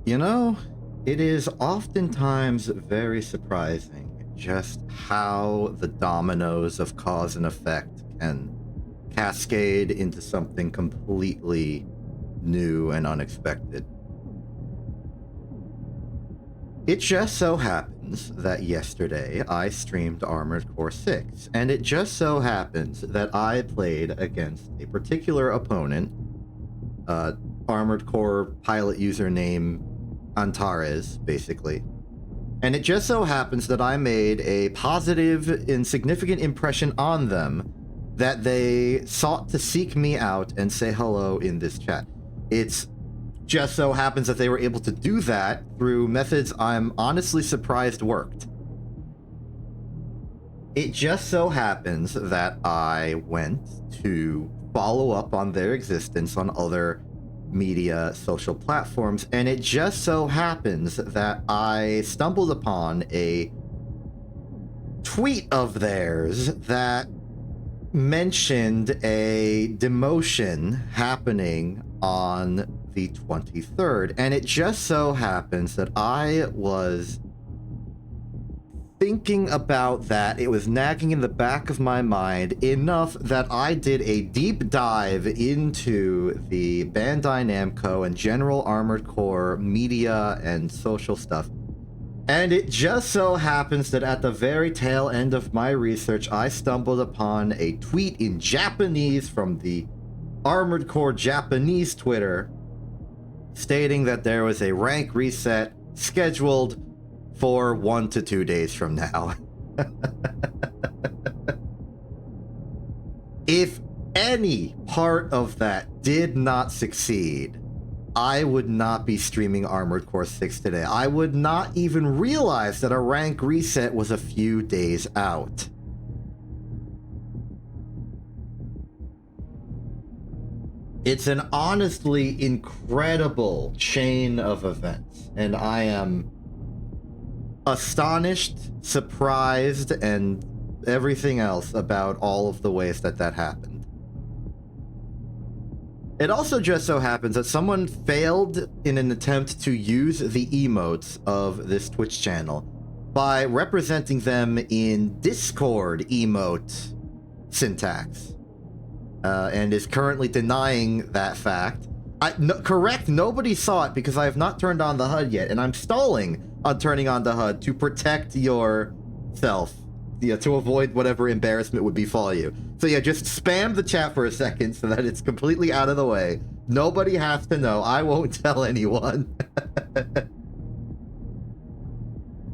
You know, it is oftentimes very surprising just how the dominoes of cause and effect can cascade into something completely new and unexpected. It just so happens that yesterday I streamed Armored Core 6, and it just so happens that I played against a particular opponent, Armored Core pilot username Antares, basically. And it just so happens that I made a positive and significant impression on them that they sought to seek me out and say hello in this chat. It's just so happens that they were able to do that through methods I'm honestly surprised worked. It just so happens that I went to follow up on their existence on other media social platforms, and it just so happens that I stumbled upon a tweet of theirs that mentioned a demotion happening on the 23rd, and it just so happens that I was thinking about that. It was nagging in the back of my mind enough that I did a deep dive into the Bandai Namco and General Armored Core media and social stuff. And it just so happens that at the very tail end of my research, I stumbled upon a tweet in Japanese from the Armored Core Japanese Twitter stating that there was a rank reset scheduled for 1 to 2 days from now. If any part of that did not succeed, I would not be streaming Armored Core 6 today. I would not even realize that a rank reset was a few days out. It's an honestly incredible chain of events, and I am astonished, surprised, and everything else about all of the ways that that happened. It also just so happens that someone failed in an attempt to use the emotes of this Twitch channel by representing them in Discord emote syntax, and is currently denying that fact. Correct, nobody saw it because I have not turned on the HUD yet, and I'm stalling on turning on the HUD to protect yourself, to avoid whatever embarrassment would befall you. So yeah, just spam the chat for a second so that it's completely out of the way. Nobody has to know. I won't tell anyone.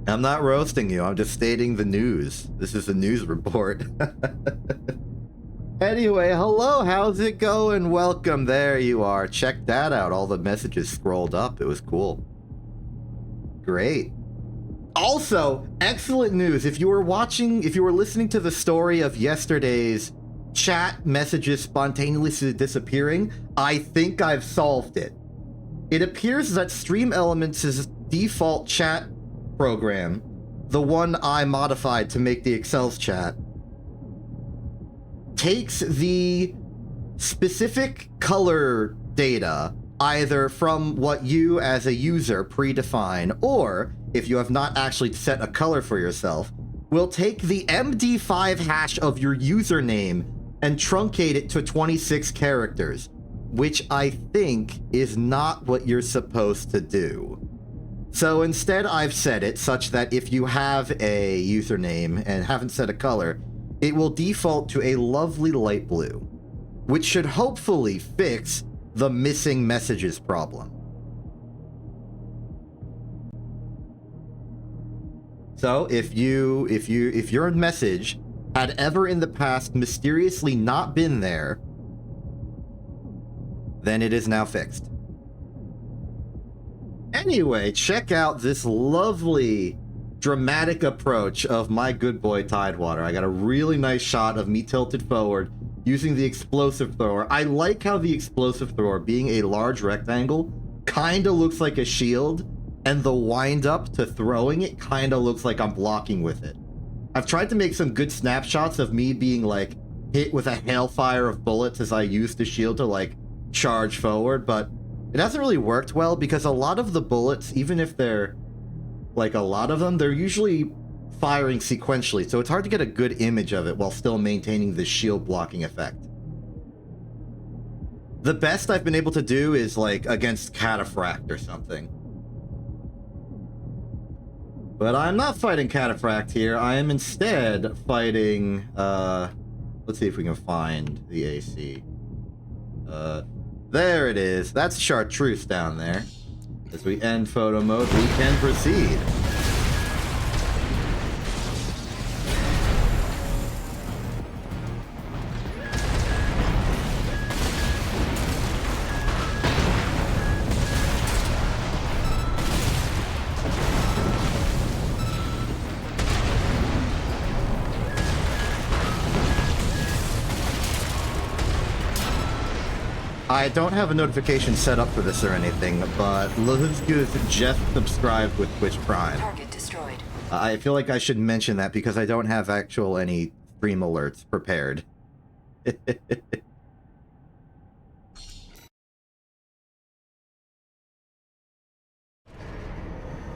I'm not roasting you. I'm just stating the news. This is a news report. Anyway, hello, how's it going? Welcome, there you are. Check that out. All the messages scrolled up. It was cool. Great. Also, excellent news. If you were listening to the story of yesterday's chat messages spontaneously disappearing, I think I've solved it. It appears that Stream Elements' default chat program, the one I modified to make the Excel's chat, takes the specific color data either from what you as a user predefine, or if you have not actually set a color for yourself, will take the MD5 hash of your username and truncate it to 26 characters, which I think is not what you're supposed to do. So instead I've set it such that if you have a username and haven't set a color, it will default to a lovely light blue, which should hopefully fix the missing messages problem. So if your message had ever in the past mysteriously not been there, then it is now fixed. Anyway, check out this lovely dramatic approach of my good boy Tidewater. I got a really nice shot of me tilted forward using the explosive thrower. I like how the explosive thrower, being a large rectangle, kind of looks like a shield, and the wind up to throwing it kind of looks like I'm blocking with it. I've tried to make some good snapshots of me being like hit with a hailfire of bullets as I use the shield to like charge forward, but It hasn't really worked well because a lot of the bullets, even if they're like a lot of them, they're usually firing sequentially, so it's hard to get a good image of it while still maintaining the shield blocking effect. The best I've been able to do is like against Cataphract or something. But I'm not fighting Cataphract here. I am instead fighting, let's see if we can find the AC. There it is. That's Chartreuse down there. As we end photo mode, we can proceed. I don't have a notification set up for this or anything, but Luzgus just subscribed with Twitch Prime. Target destroyed. I feel like I should mention that because I don't have any stream alerts prepared.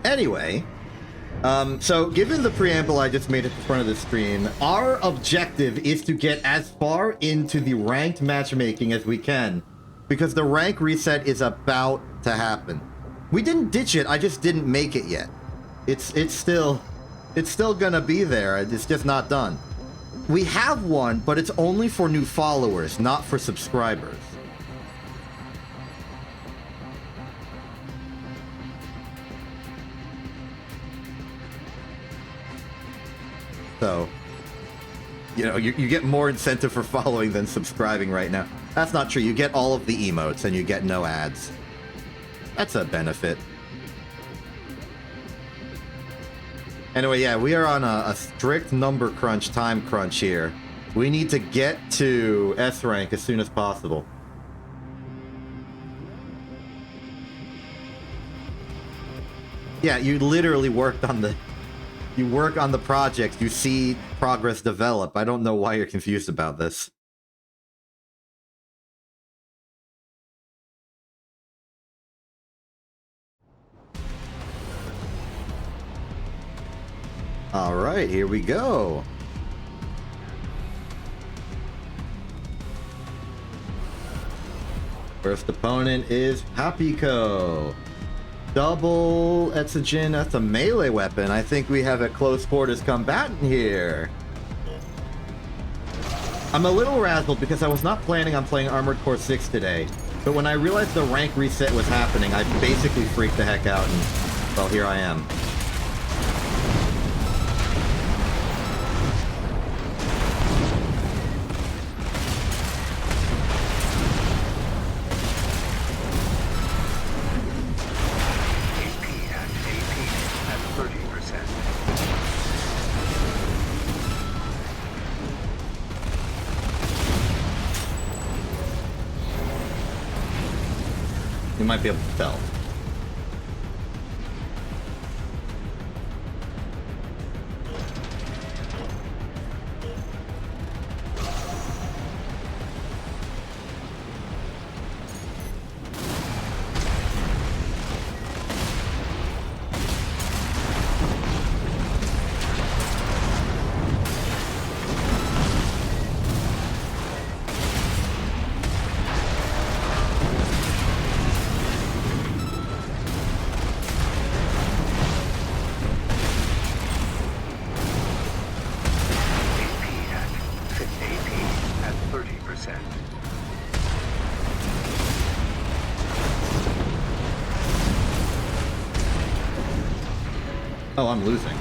Anyway, so given the preamble I just made at the front of the screen, our objective is to get as far into the ranked matchmaking as we can, because the rank reset is about to happen. We didn't ditch it, I just didn't make it yet. It's still gonna be there, it's just not done. We have one, but it's only for new followers, not for subscribers. So, you know, you get more incentive for following than subscribing right now. That's not true. You get all of the emotes and you get no ads. That's a benefit. Anyway, yeah, we are on a strict number crunch, time crunch here. We need to get to S rank as soon as possible. Yeah, you literally worked on the... You work on the project, you see progress develop. I don't know why you're confused about this. Alright, here we go. First opponent is Papiko. Double Etsugen, that's a melee weapon. I think we have a close quarters combatant here. I'm a little razzled because I was not planning on playing Armored Core 6 today, but when I realized the rank reset was happening, I basically freaked the heck out and, well, here I am. You might be able to tell. Oh, I'm losing.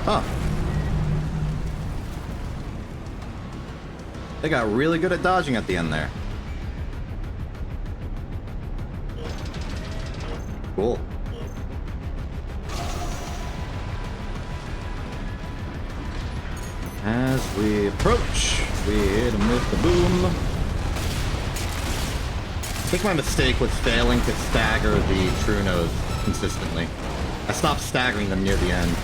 Huh. They got really good at dodging at the end there. Cool. As we approach, we hit him with the boom. I think my mistake was failing to stagger the True Nose consistently. I stopped staggering them near the end.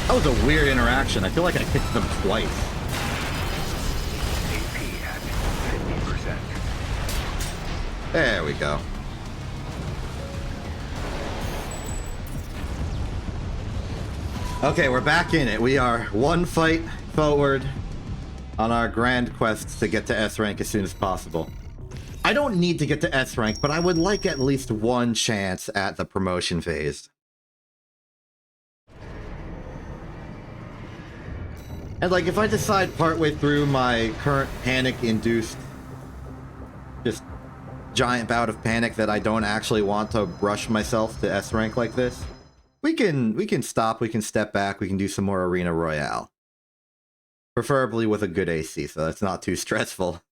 That was a weird interaction. I feel like I kicked them twice. AP at 50%. There we go. Okay, we're back in it. We are one fight forward on our grand quest to get to S rank as soon as possible. I don't need to get to S rank, but I would like at least one chance at the promotion phase. And like, if I decide partway through my current panic-induced, just giant bout of panic that I don't actually want to rush myself to S rank like this, we can stop, we can step back, we can do some more Arena Royale. Preferably with a good AC, so that's not too stressful.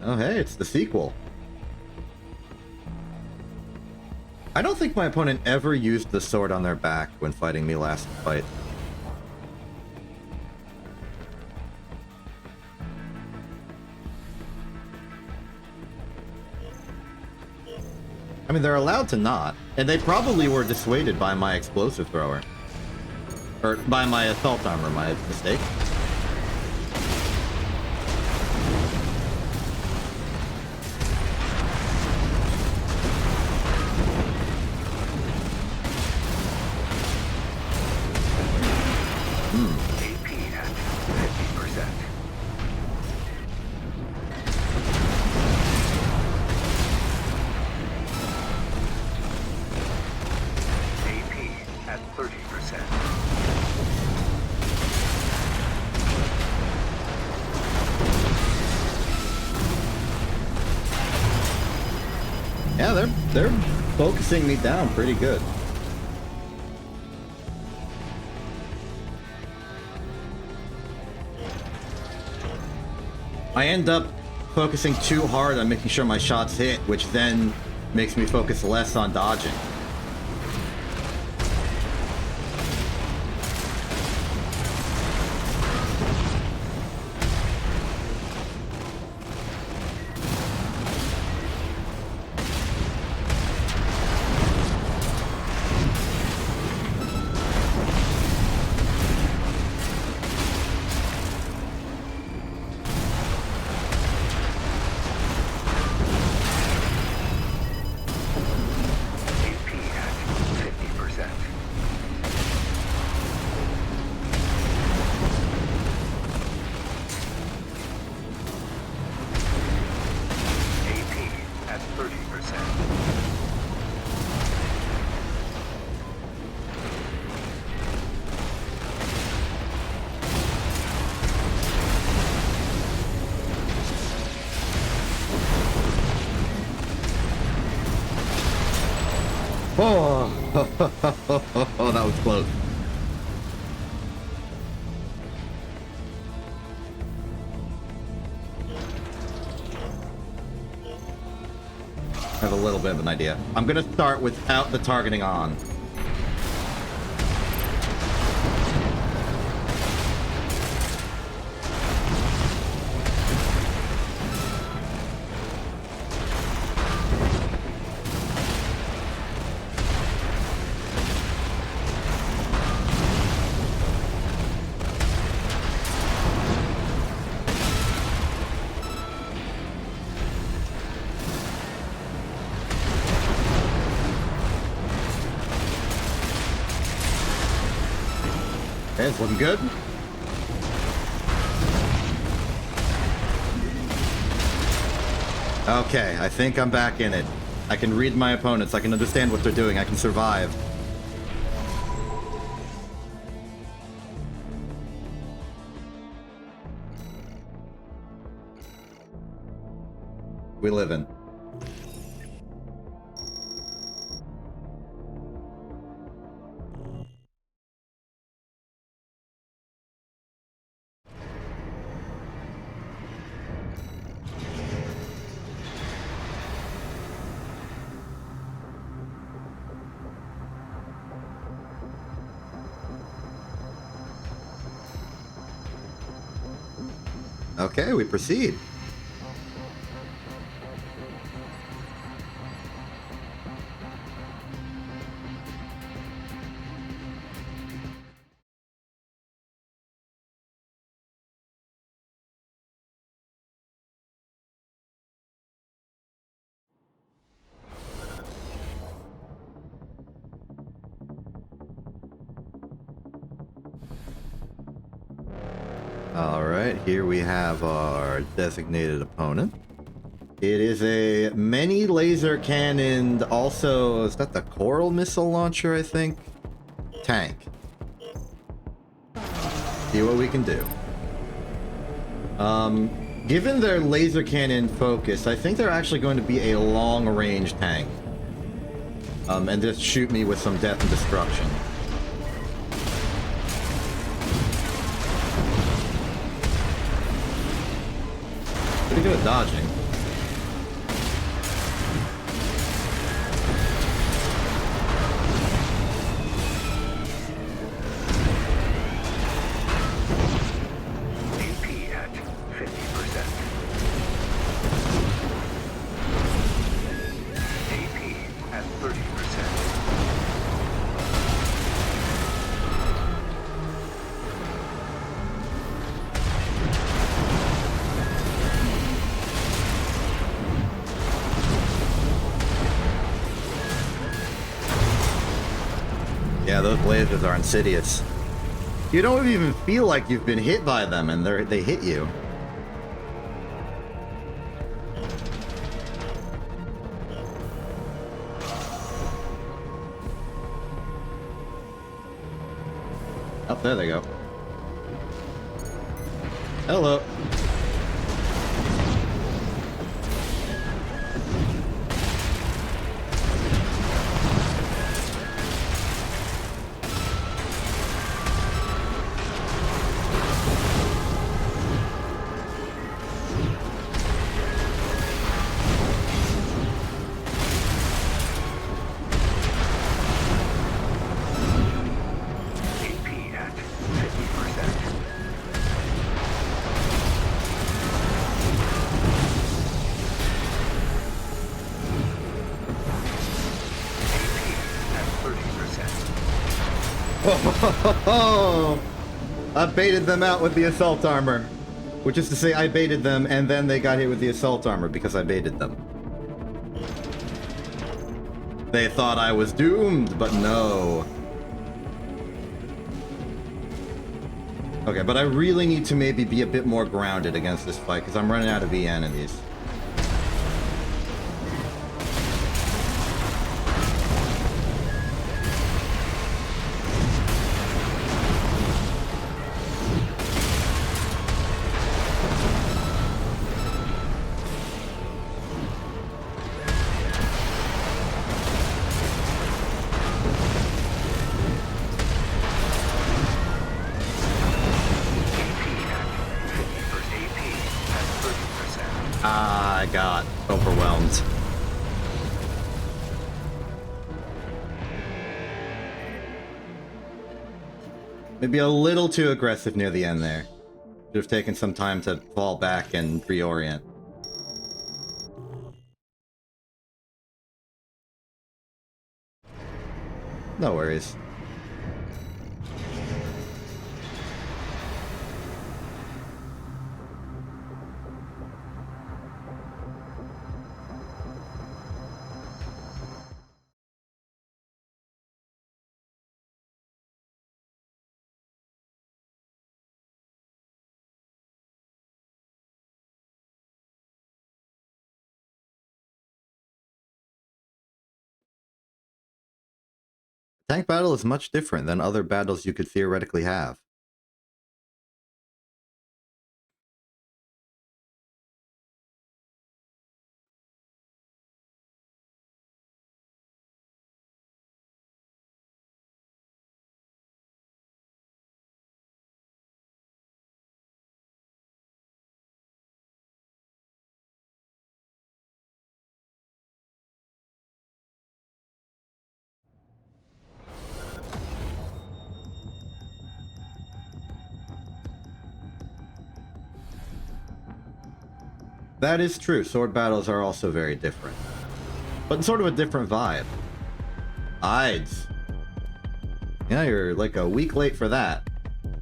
Oh hey, it's the sequel. I don't think my opponent ever used the sword on their back when fighting me last fight. I mean, they're allowed to not, and they probably were dissuaded by my explosive thrower. Or by my assault armor, my mistake. AP at 50%. AP at 30%. Yeah, they're focusing me down pretty good. I end up focusing too hard on making sure my shots hit, which then makes me focus less on dodging. AP at 50%. AP at 30%. Oh, that was close. I have a little bit of an idea. I'm gonna start without the targeting on. Okay, it's looking good. Okay, I think I'm back in it. I can read my opponents, I can understand what they're doing, I can survive. We live in. Okay, we proceed. right, here we have our designated opponent. It is a many laser cannoned, also, is that the Coral missile launcher, I think? Tank. See what we can do. Given their laser cannon focus, I think they're actually going to be a long-range tank. And just shoot me with some death and destruction. Pretty good at dodging. AP at 50%. AP at 30%. Yeah, those lasers are insidious. You don't even feel like you've been hit by them, and they hit you. Oh, there they go. Hello. AP at 50%. Oh, I baited them out with the assault armor. Which is to say, I baited them, and then they got hit with the assault armor because I baited them. They thought I was doomed, but no. Okay, but I really need to maybe be a bit more grounded against this fight, because I'm running out of EN in these. I got overwhelmed. Maybe a little too aggressive near the end there. Should have taken some time to fall back and reorient. No worries. Tank battle is much different than other battles you could theoretically have. That is true. Sword battles are also very different. But in sort of a different vibe. Ides. Yeah, you're like a week late for that.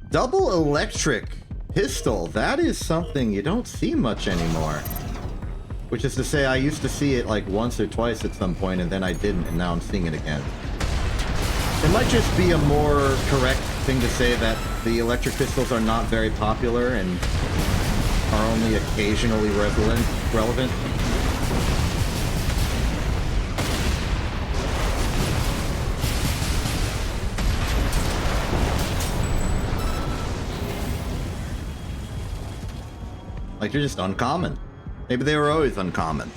Double electric pistol. That is something you don't see much anymore. Which is to say, I used to see it like once or twice at some point, and then I didn't, and now I'm seeing it again. It might just be a more correct thing to say that the electric pistols are not very popular and are only occasionally relevant. Like, they're just uncommon. Maybe they were always uncommon.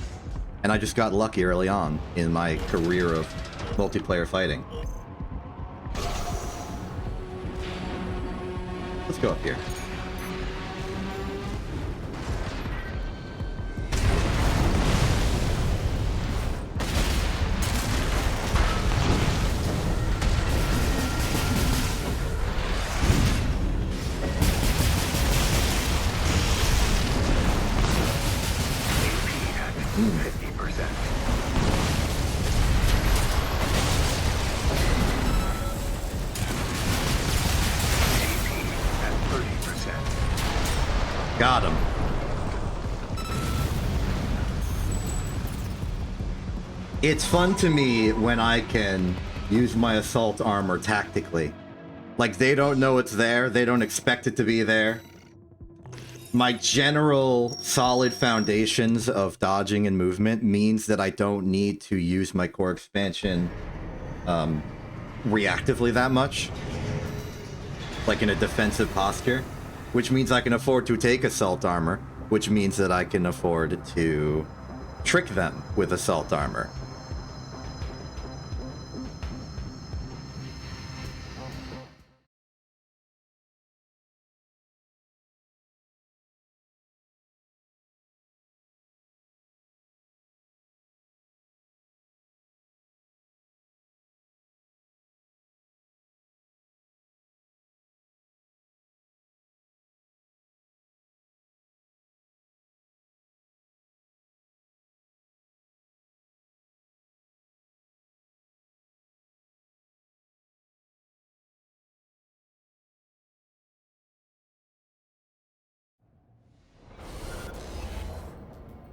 And I just got lucky early on in my career of multiplayer fighting. Let's go up here. Got him. It's fun to me when I can use my assault armor tactically. Like, they don't know it's there, they don't expect it to be there. My general solid foundations of dodging and movement means that I don't need to use my core expansion reactively that much. Like in a defensive posture. Which means I can afford to take assault armor, which means that I can afford to trick them with assault armor.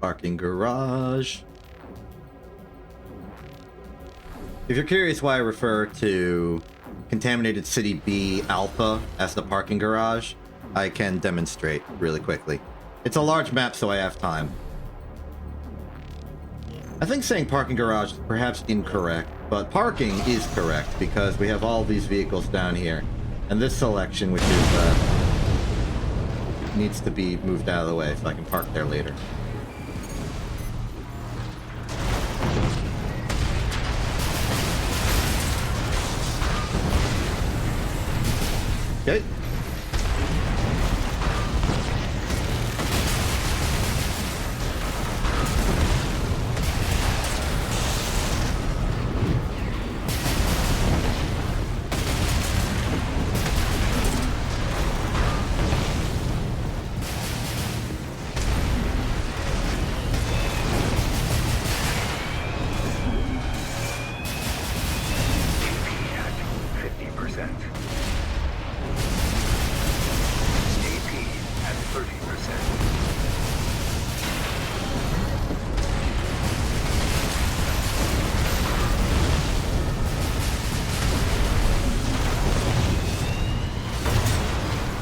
Parking garage. If you're curious why I refer to Contaminated City B Alpha as the parking garage, I can demonstrate really quickly. It's a large map, so I have time. I think saying parking garage is perhaps incorrect, but parking is correct because we have all these vehicles down here. And this selection, which is, needs to be moved out of the way so I can park there later. Okay.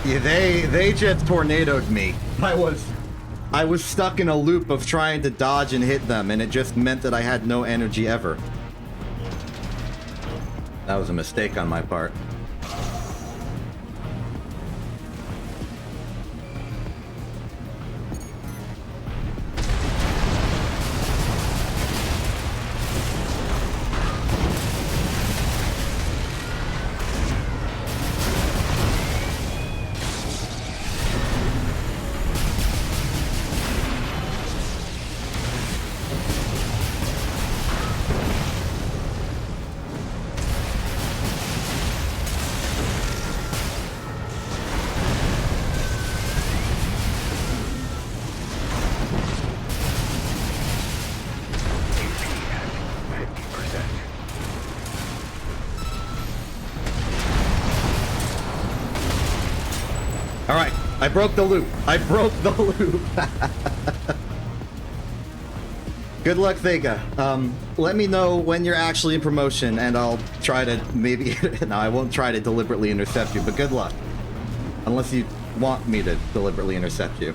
Yeah, they just tornadoed me. I was stuck in a loop of trying to dodge and hit them, and it just meant that I had no energy ever. That was a mistake on my part. Alright, I broke the loop. I broke the loop. Good luck, Vega. Let me know when you're actually in promotion, and I'll try to maybe... No, I won't try to deliberately intercept you, but good luck. Unless you want me to deliberately intercept you.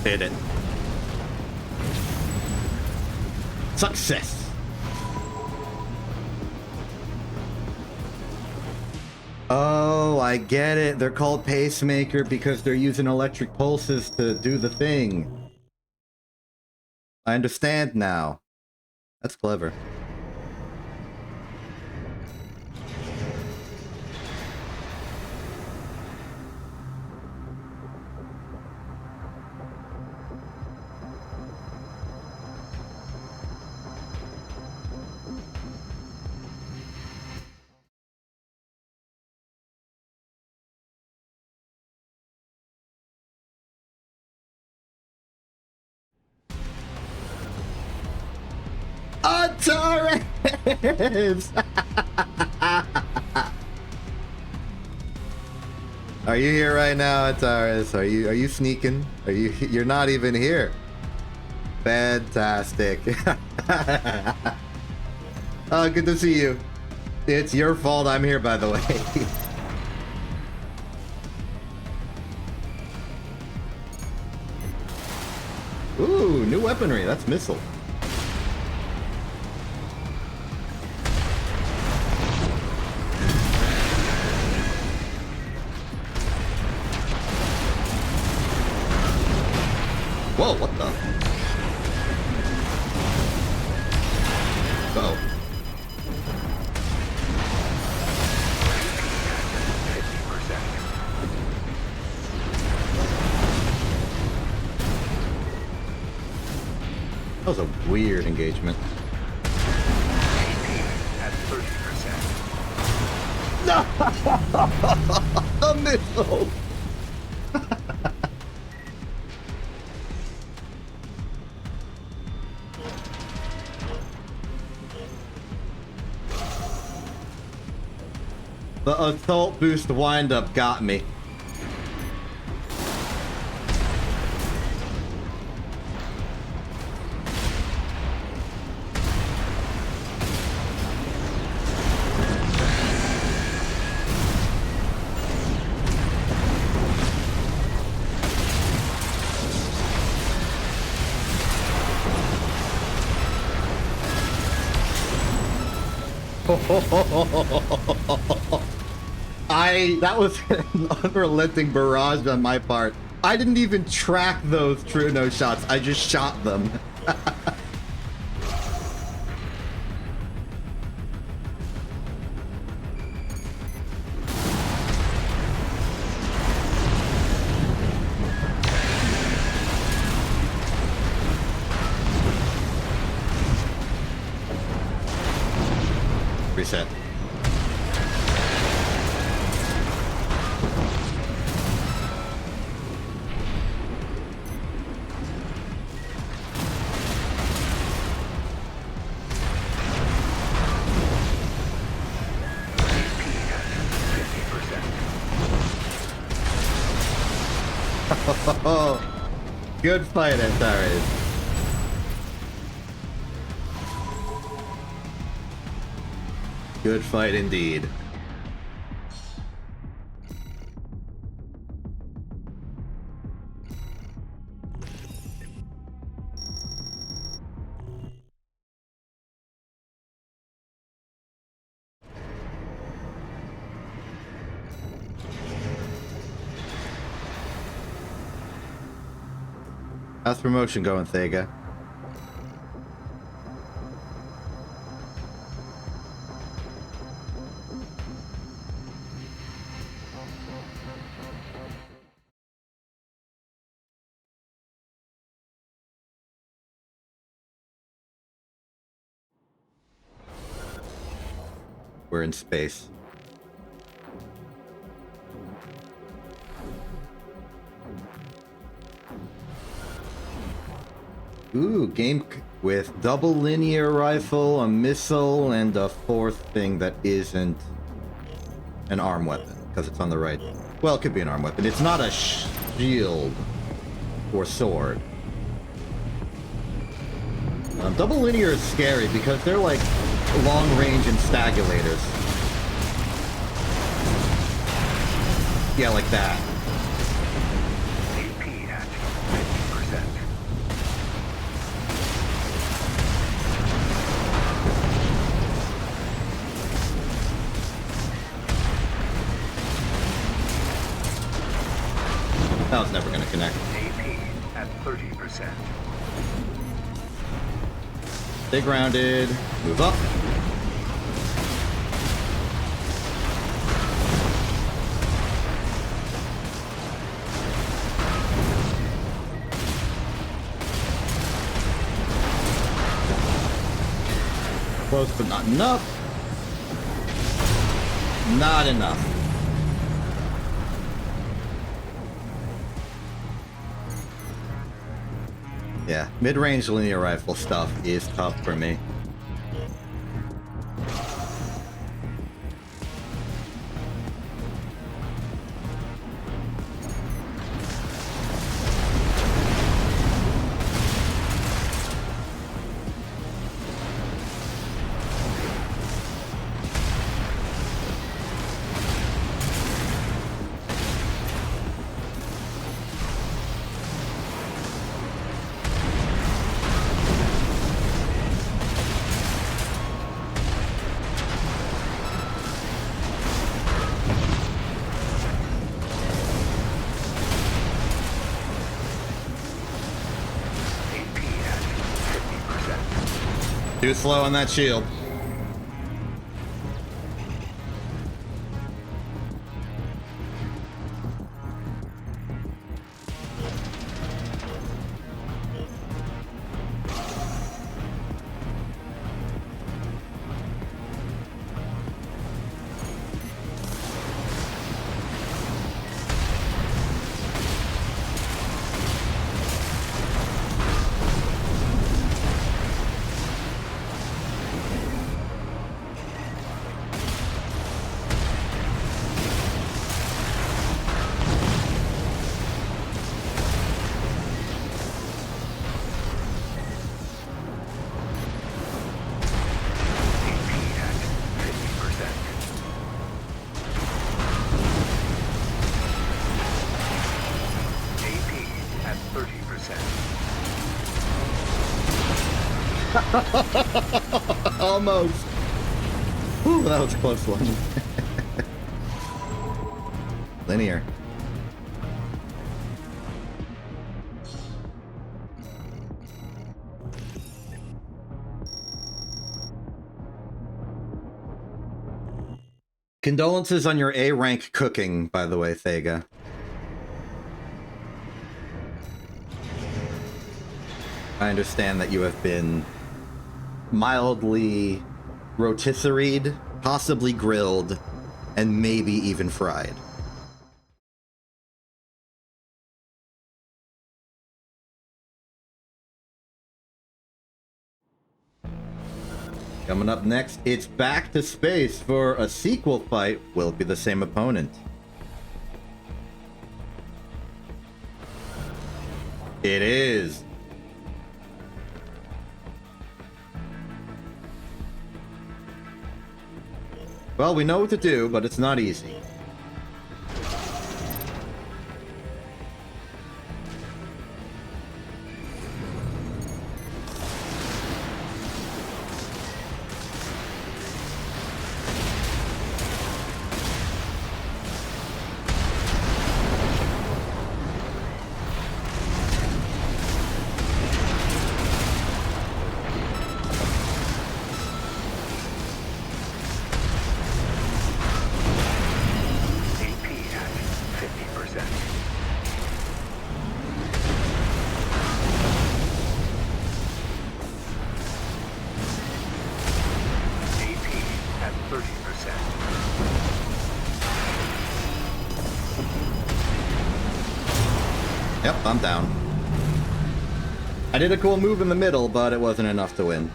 Hit it. Success. Oh, I get it. They're called pacemaker because they're using electric pulses to do the thing. I understand now. That's clever. Torres! Are you here right now, Ataris? Are you sneaking? You're not even here. Fantastic. Oh, good to see you. It's your fault I'm here, by the way. Ooh, new weaponry. That's missile. Whoa, what the? Uh-oh. That was a weird engagement. At 30%. No! A missile! The assault boost windup got me. That was an unrelenting barrage on my part. I didn't even track those Truno shots. I just shot them. Reset. Good fight, Antares. Good fight indeed. How's promotion going, Thega? we're in space. Ooh, game with double linear rifle, a missile, and a fourth thing that isn't an arm weapon, because it's on the right. Well, it could be an arm weapon. It's not a shield or sword. Double linear is scary because they're like long range instagulators. Yeah, like that. AP at 50%. That was never gonna connect. AP at 30%. Stay grounded. Move up. Close, but not enough. Not enough. Yeah, mid-range linear rifle stuff is tough for me. Too slow on that shield. Almost. Whew, that was a close one. Linear. Condolences on your A rank cooking, by the way, Thega. I understand that you have been mildly rotisseried, possibly grilled, and maybe even fried. Coming up next, it's back to space for a sequel fight. Will it be the same opponent? It is. Well, we know what to do, but it's not easy. Yep, I'm down. I did a cool move in the middle, but it wasn't enough to win.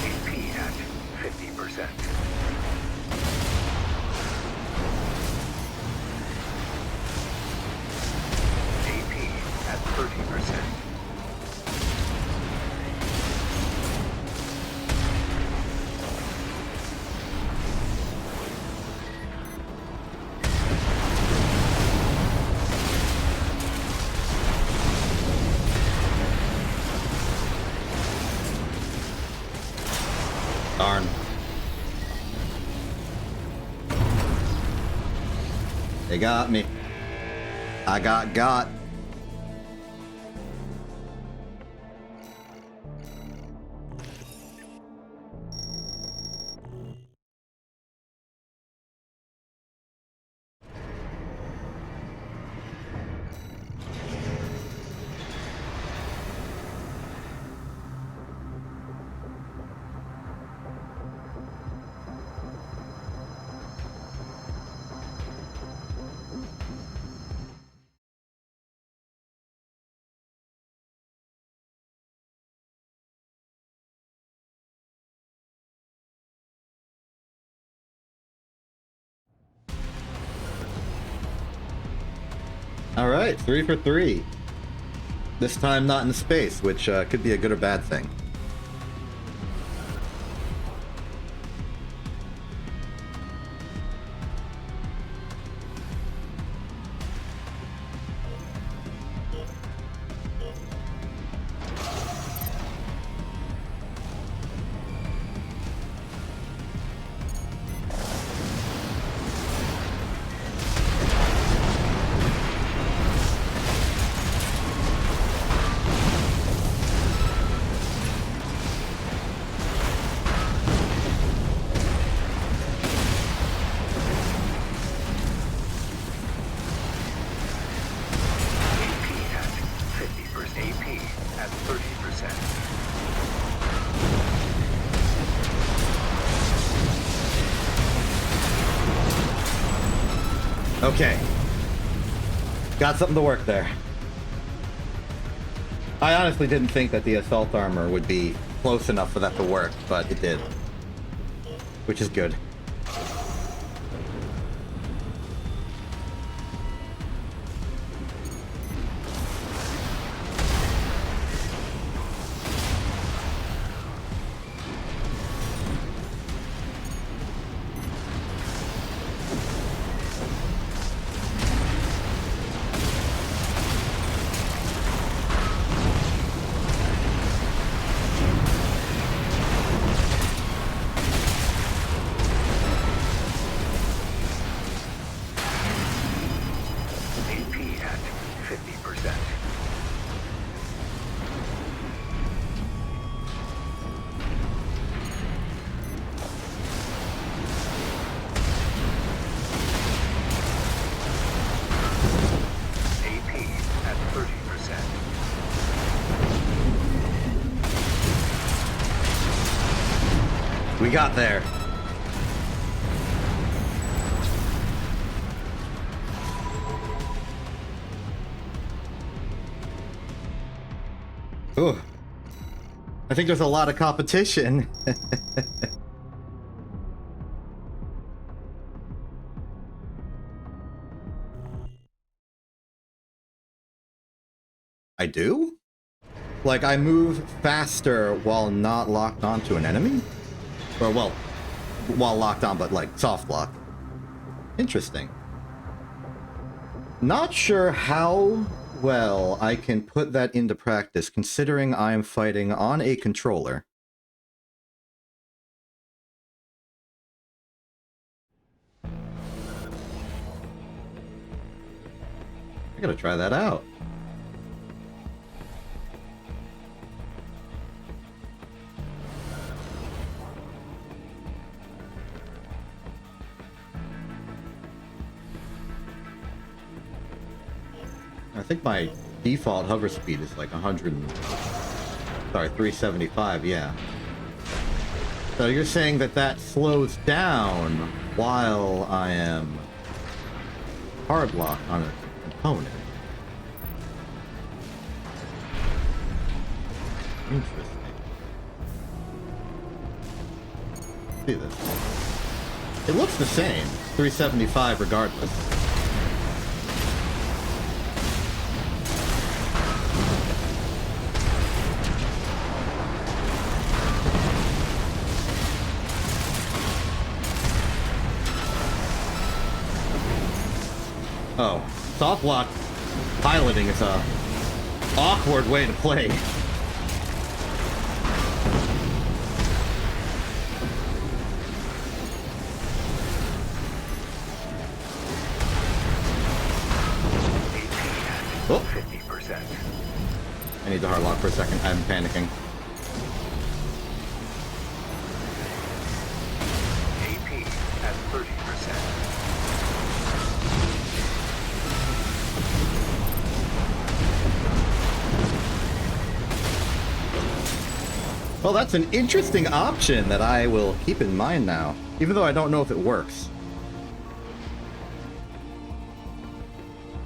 AP at 50%. AP at 30%. Darn. They got me. I got. All right, 3 for 3. This time not in space, which could be a good or bad thing. AP at 50%. AP at 30%. Okay. Got something to work there. I honestly didn't think that the assault armor would be close enough for that to work, but it did. Which is good. AP at 50%. AP at 30%. We got there. Ooh. I think there's a lot of competition. I do? Like, I move faster while not locked onto an enemy? Or, well, while locked on, but, like, soft lock. Interesting. Not sure how well I can put that into practice, considering I am fighting on a controller. I gotta try that out. think my default hover speed is like 375, yeah. So you're saying that that slows down while I am hard locked on a component. Interesting. See this. It looks the same, 375 regardless. Oh, soft lock piloting is a awkward way to play. Oh. 50%. I need to hard lock for a second. I'm panicking. AP at 30%. Well, that's an interesting option that I will keep in mind now, even though I don't know if it works.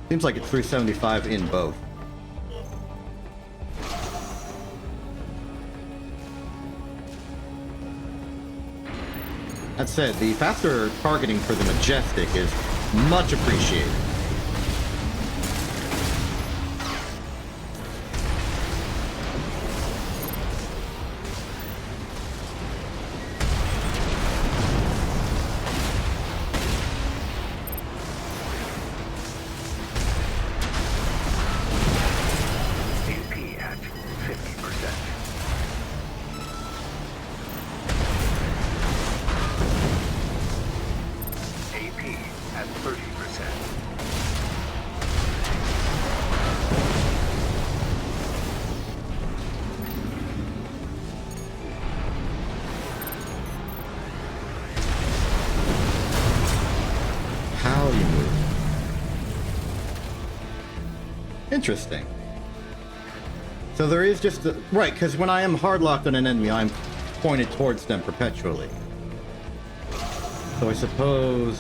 Seems like it's 375 in both. That said, the faster targeting for the Majestic is much appreciated. Interesting. So there is just the... Right, because when I am hard locked on an enemy, I'm pointed towards them perpetually. So I suppose...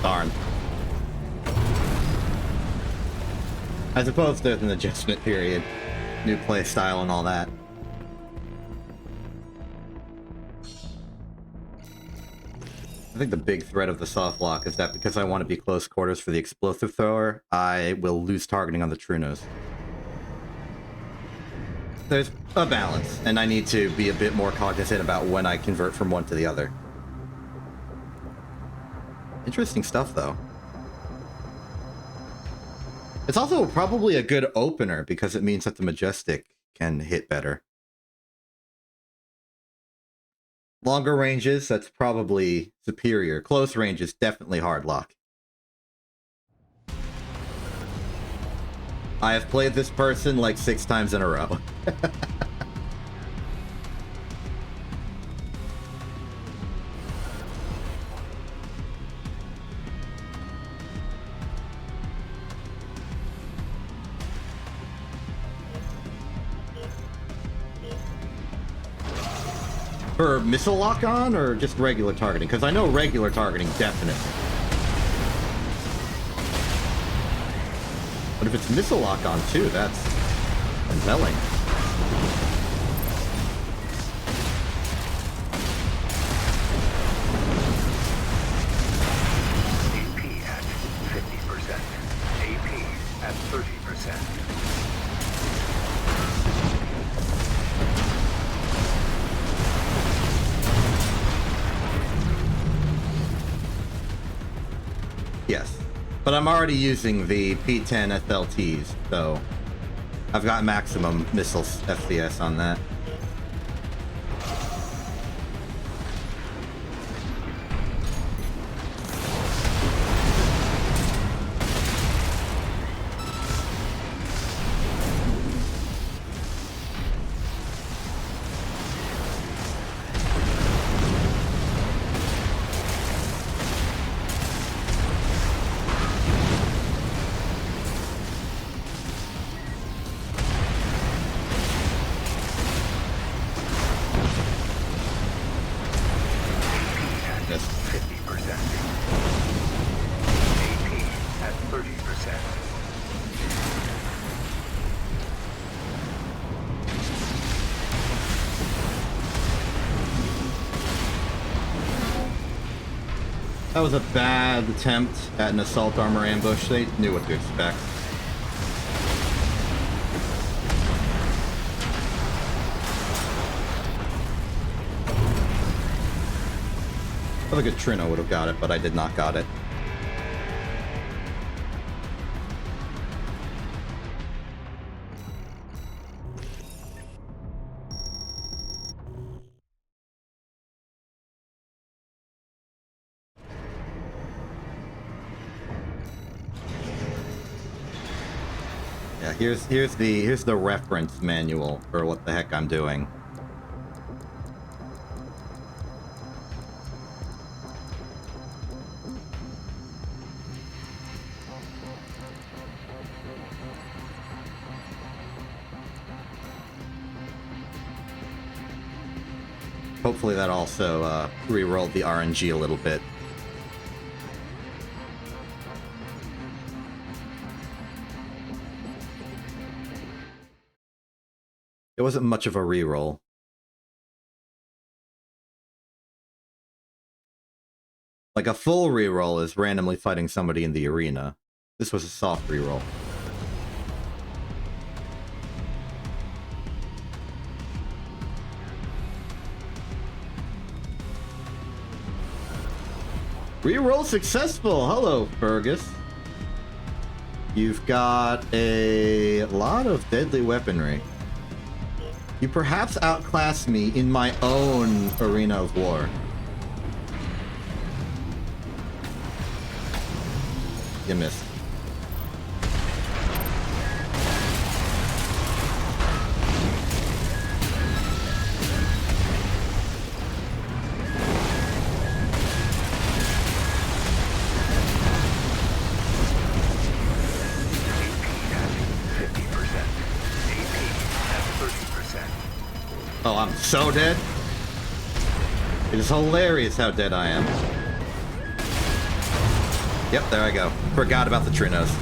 Darn. I suppose there's an adjustment period. New play style and all that. I think the big threat of the soft lock is that because I want to be close quarters for the explosive thrower, I will lose targeting on the true nose. There's a balance, and I need to be a bit more cognizant about when I convert from one to the other. Interesting stuff, though. It's also probably a good opener because it means that the Majestic can hit better. Longer ranges, that's probably superior. Close ranges, definitely hard lock. I have played this person like 6 times in a row. For missile lock on or just regular targeting? Because I know regular targeting, definitely. But if it's missile lock on too, that's compelling. Yes. But I'm already using the P10 SLTs, so I've got maximum missile FCS on that. That was a bad attempt at an assault armor ambush. They knew what to expect. I think a Trino would have got it, but I did not got it. Yeah, here's the reference manual for what the heck I'm doing. Hopefully that also re-rolled the RNG a little bit. It wasn't much of a re-roll. Like a full re-roll is randomly fighting somebody in the arena. This was a soft re-roll. Reroll successful! Hello, Fergus. You've got a lot of deadly weaponry. You perhaps outclass me in my own arena of war. You missed. Oh, I'm so dead. It is hilarious how dead I am. Yep, there I go. Forgot about the Trinos.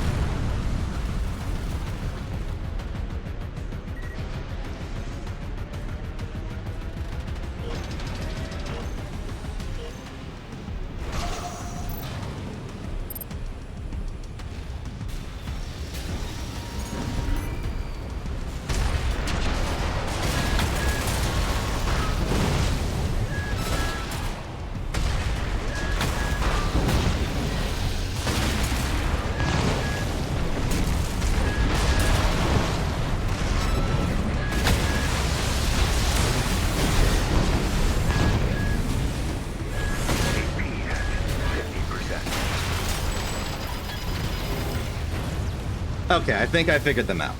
Okay, I think I figured them out.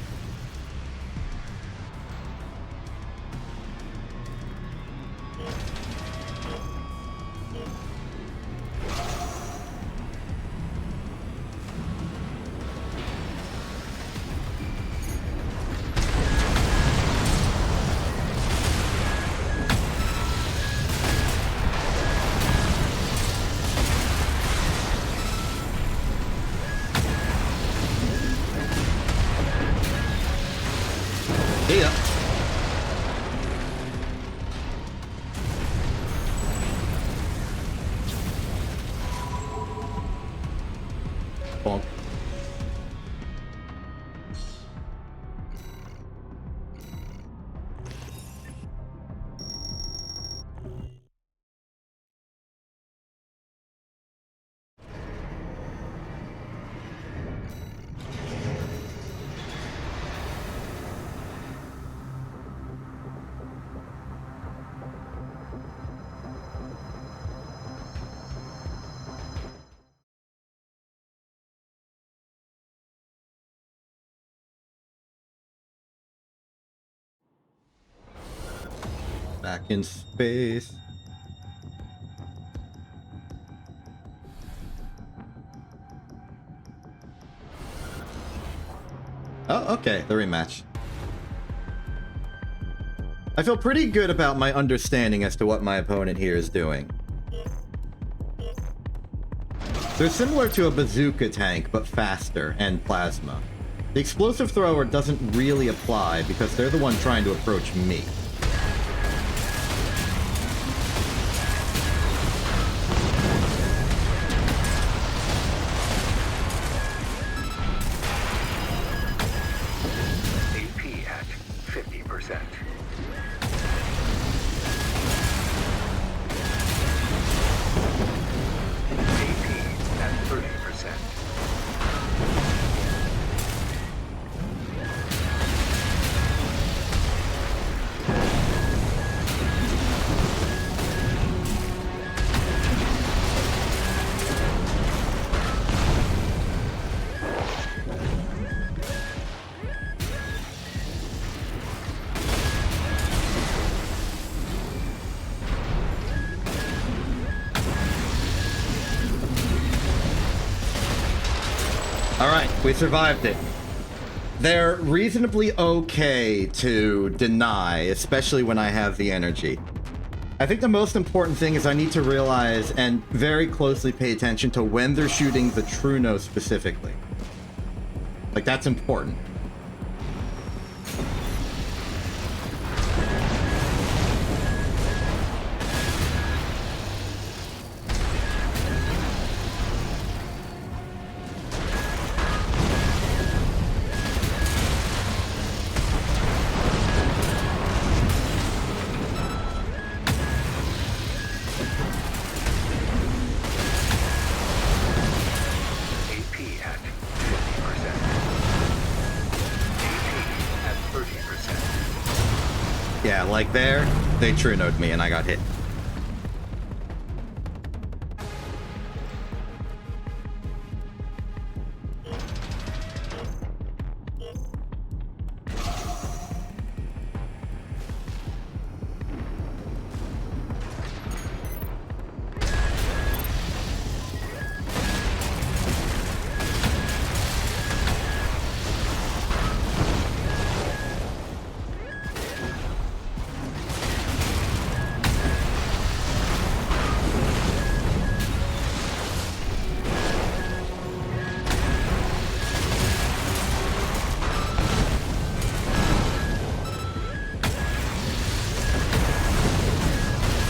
See ya. Bonk. Back in space. Oh, okay, the rematch. I feel pretty good about my understanding as to what my opponent here is doing. They're similar to a bazooka tank, but faster and plasma. The explosive thrower doesn't really apply because they're the one trying to approach me. AP at 50%. AP at 30%. Alright, we survived it. They're reasonably okay to deny, especially when I have the energy. I think the most important thing is I need to realize and very closely pay attention to when they're shooting the Truno specifically. Like, that's important. AP at 50%. AP at 30%. Yeah, like there, they Truno'd me and I got hit.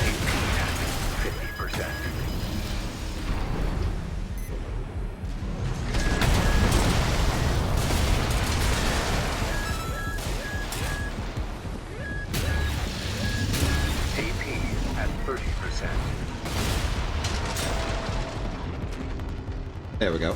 AP at 50%. AP at 30%. There we go.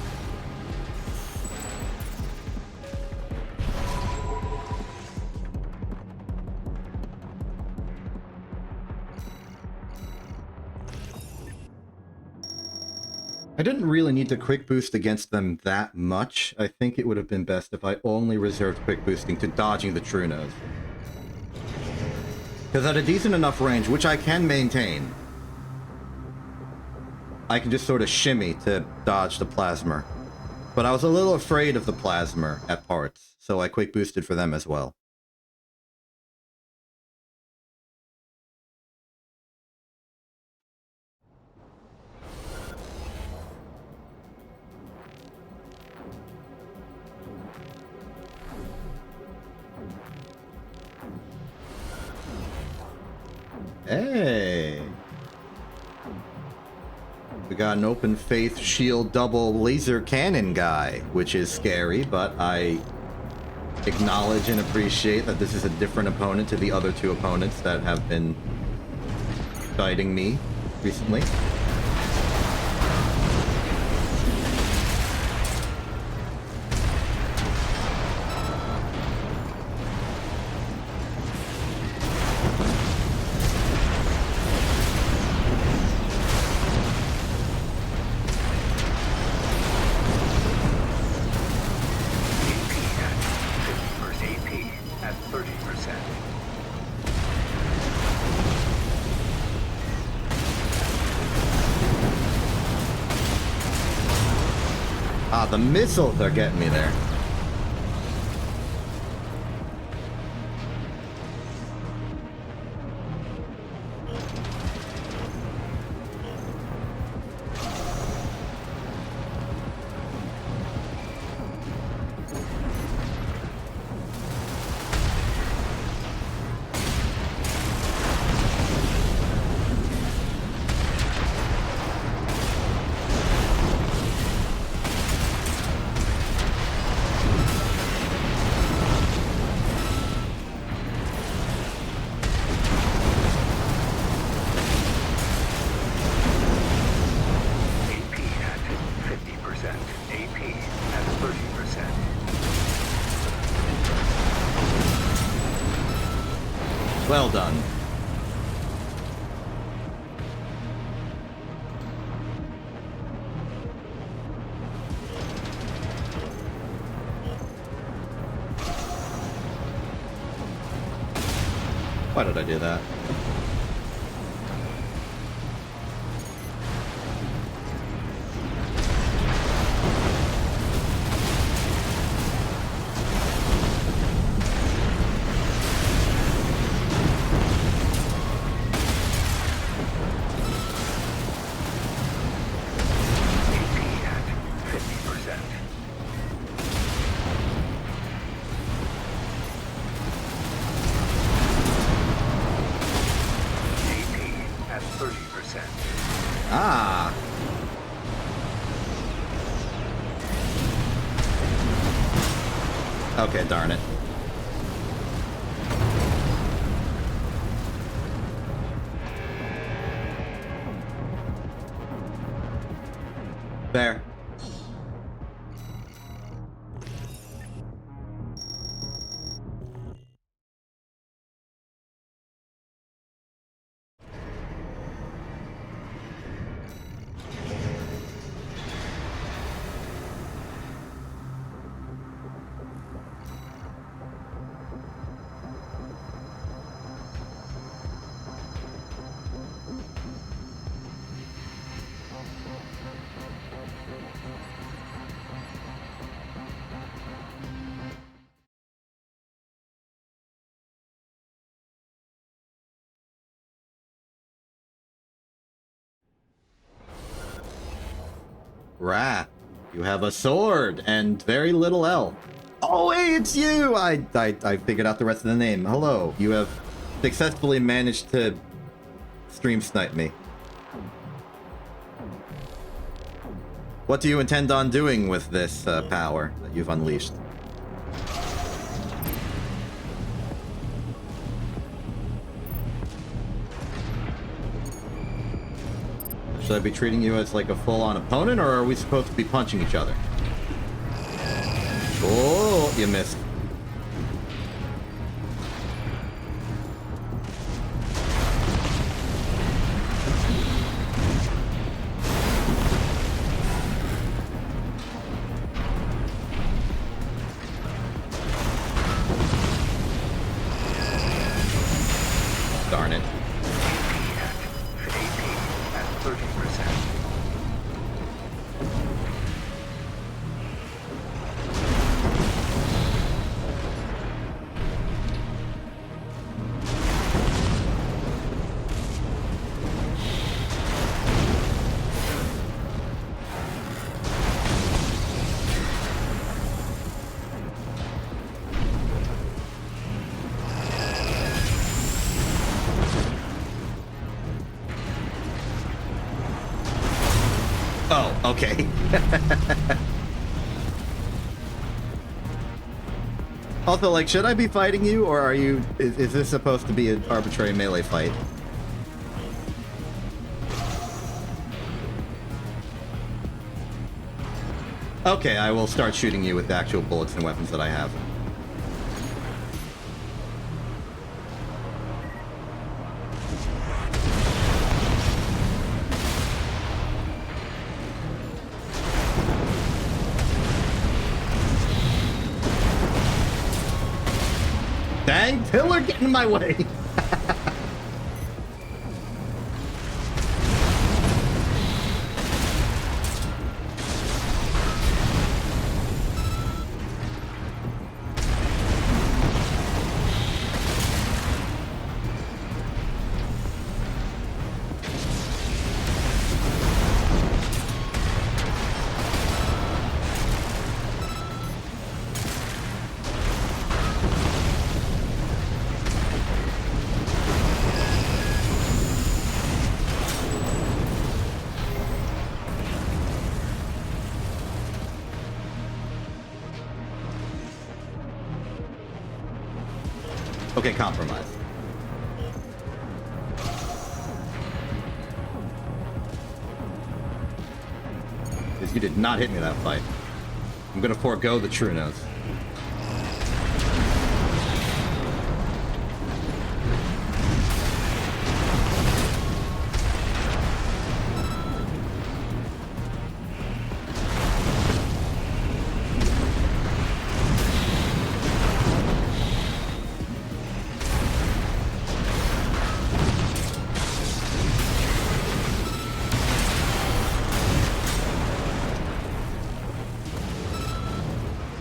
I didn't really need to quick boost against them that much. I think it would have been best if I only reserved quick boosting to dodging the Trunos. Because at a decent enough range, which I can maintain, I can just sort of shimmy to dodge the plasma. But I was a little afraid of the plasma at parts, so I quick boosted for them as well. Hey! We got an open faith shield double laser cannon guy, which is scary, but I acknowledge and appreciate that this is a different opponent to the other two opponents that have been fighting me recently. AP at 30%. Ah, the missiles are getting me there. Well done. Why did I do that? Ah. Okay, darn it. There. Ra, you have a sword and very little L. Oh, hey, it's you! I figured out the rest of the name. Hello, you have successfully managed to stream snipe me. What do you intend on doing with this power that you've unleashed? Should I be treating you as like a full-on opponent, or are we supposed to be punching each other? Oh, you missed. Darn it. Oh, okay. Also, like, should I be fighting you, or are you... Is this supposed to be an arbitrary melee fight? Okay, I will start shooting you with the actual bullets and weapons that I have. Dang, pillar getting in my way. Okay, compromise. Because you did not hit me that fight. I'm gonna forego the true nose.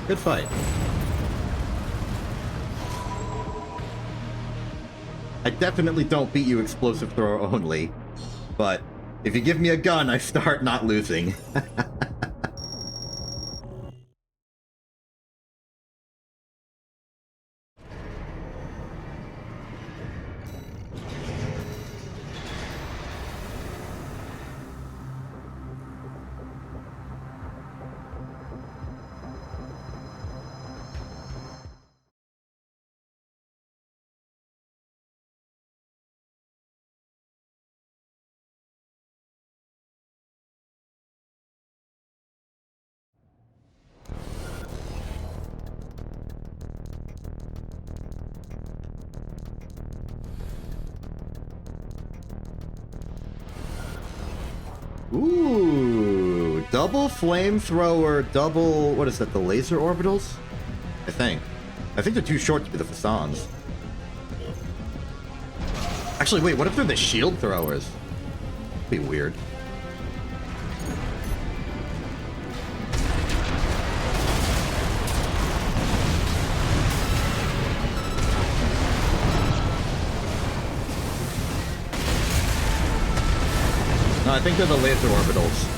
Good fight. I definitely don't beat you explosive thrower only, but if you give me a gun, I start not losing. Ooh, double flamethrower, double, what is that, the laser orbitals? I think they're too short to be the facades. Actually, wait, what if they're the shield throwers? That'd be weird. No, I think they're the laser orbitals.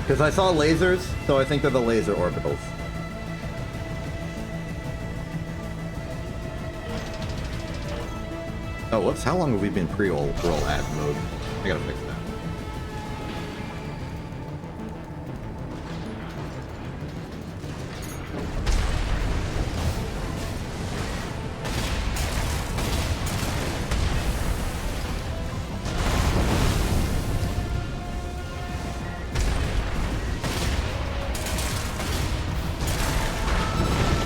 Because I saw lasers, so I think they're the laser orbitals. Oh, whoops, how long have we been pre-roll ad mode? I gotta fix that.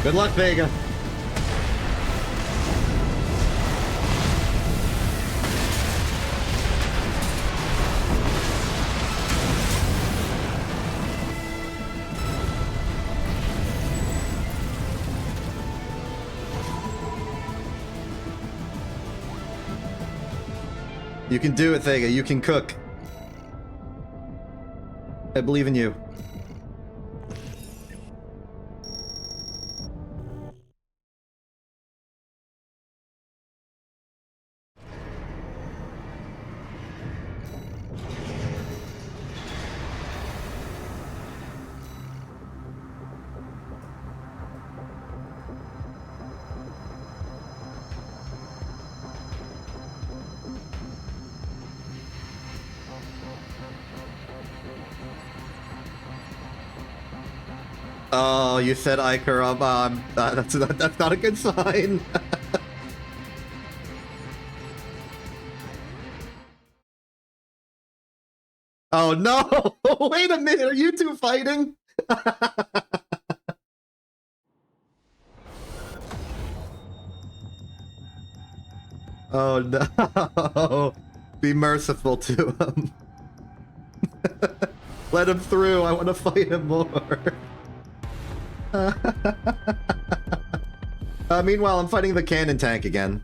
Good luck, Vega. You can do it, Vega. You can cook. I believe in you. Oh, you said Icarus. That's not a good sign. Oh no! Wait a minute, are you two fighting? Oh no! Be merciful to him. Let him through. I want to fight him more. Meanwhile, I'm fighting the cannon tank again.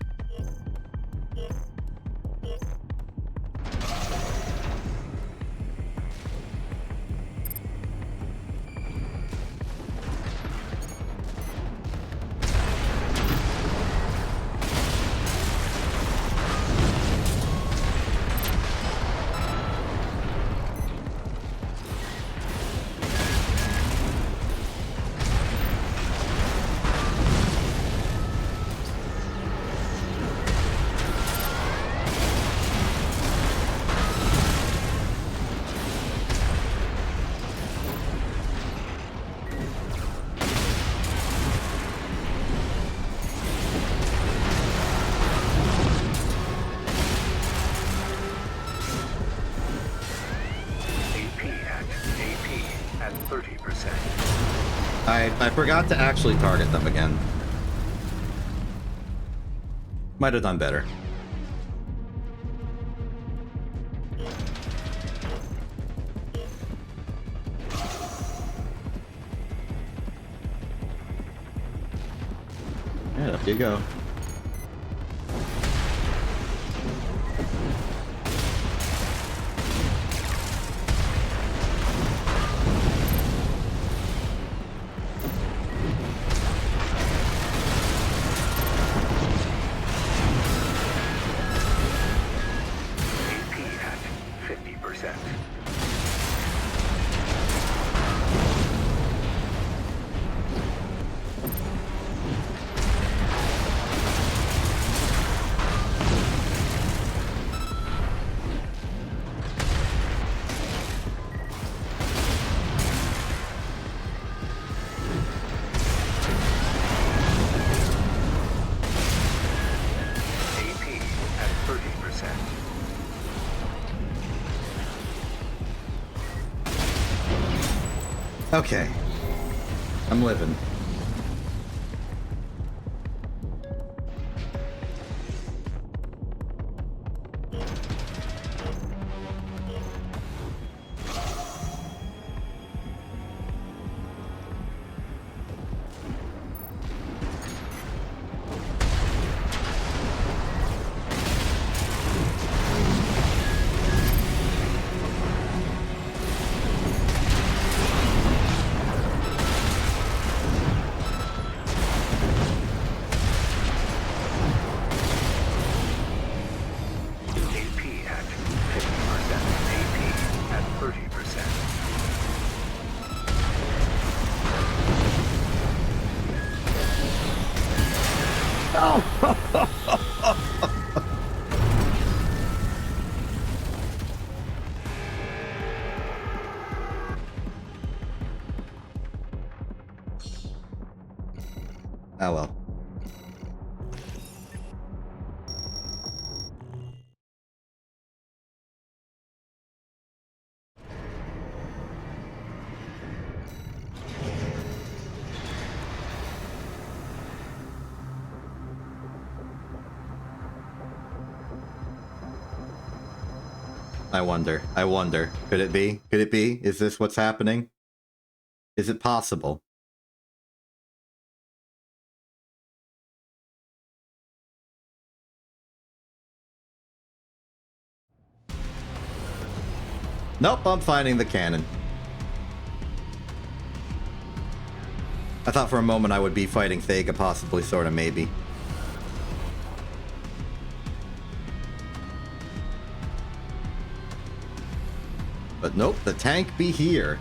I forgot to actually target them again. Might have done better. Yeah, up you go. AP at 50%. AP at 30%. Okay. I'm living. AP at 50%. AP at 30%. Oh well. I wonder. Could it be? Could it be? Is this what's happening? Is it possible? Nope, I'm finding the cannon. I thought for a moment I would be fighting Thega, possibly, sorta, maybe. But nope, the tank be here.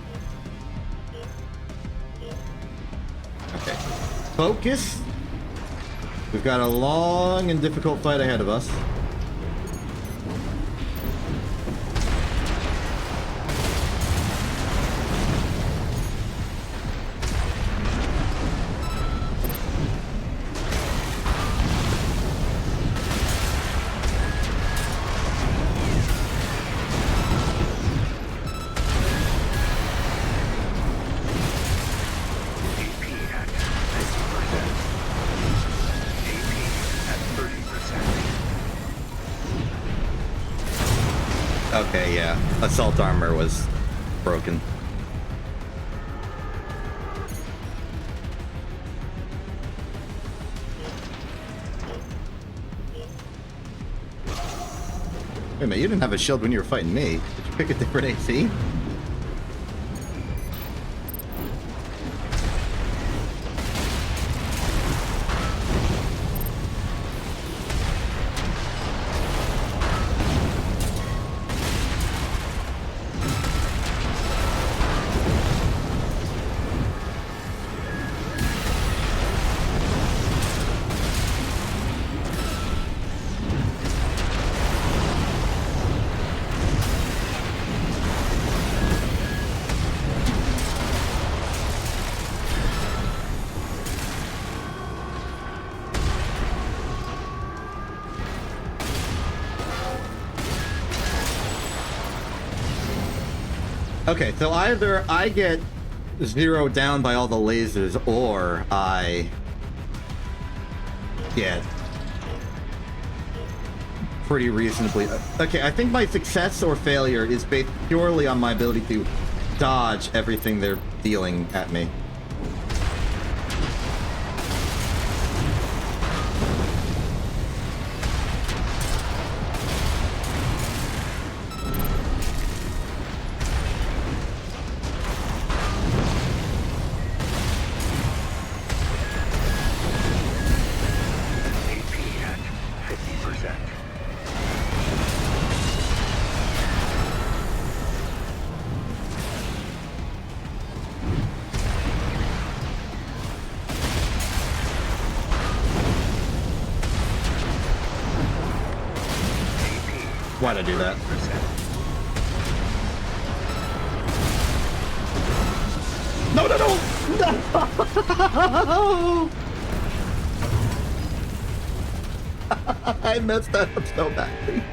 Okay. Focus. We've got a long and difficult fight ahead of us. AP at 50%. AP at 30%. Okay, yeah. Assault armor was broken. Wait a minute, you didn't have a shield when you were fighting me. Did you pick a different AC? Okay, so either I get zeroed down by all the lasers, or I get pretty reasonably... Okay, I think my success or failure is based purely on my ability to dodge everything they're dealing at me. Why'd I do that? No, no, no! No! I messed that up so badly.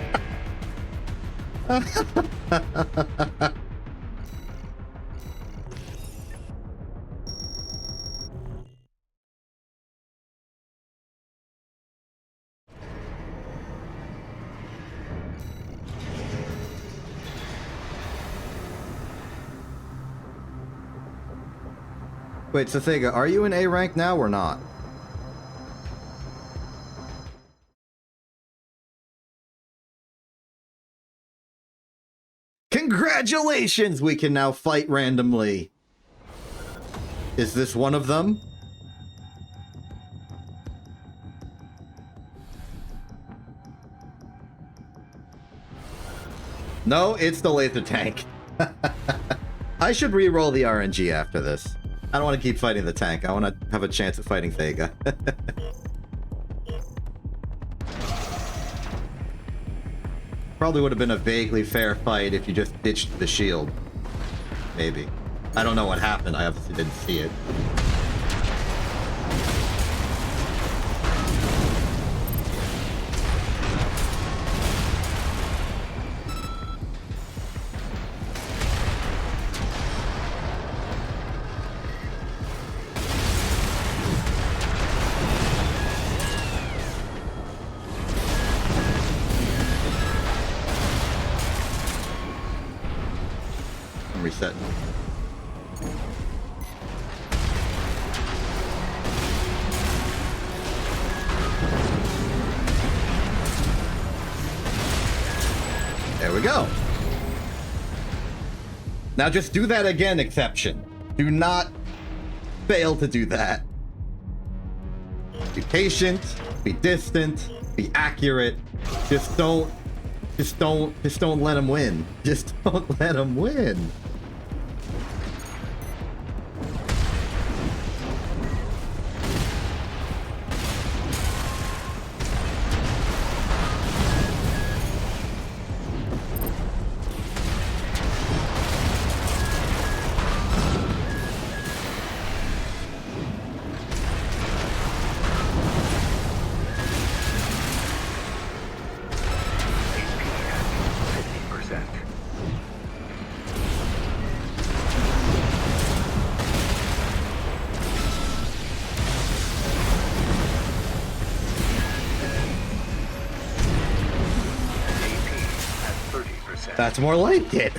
Wait, so Thega, are you in A rank now or not? Congratulations! We can now fight randomly. Is this one of them? No, it's the laser tank. I should re-roll the RNG after this. I don't want to keep fighting the tank. I want to have a chance at fighting Thega. Probably would have been a vaguely fair fight if you just ditched the shield. Maybe. I don't know what happened. I obviously didn't see it. Reset. There we go. Now just do that again, Exception. Do not fail to do that. Be patient, be distant, be accurate. Just don't let him win. Just don't let him win. That's more like it.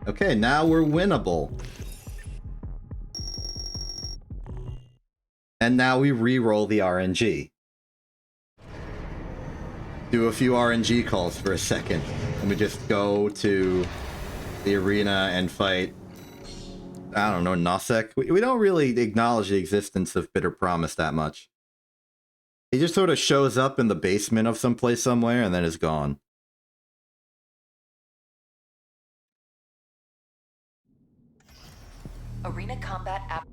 Okay, now we're winnable. And now we re-roll the RNG. Do a few RNG calls for a second. And we just go to the arena and fight, I don't know, Nosek. We don't really acknowledge the existence of Bitter Promise that much. He just sort of shows up in the basement of someplace somewhere and then is gone. Arena combat app.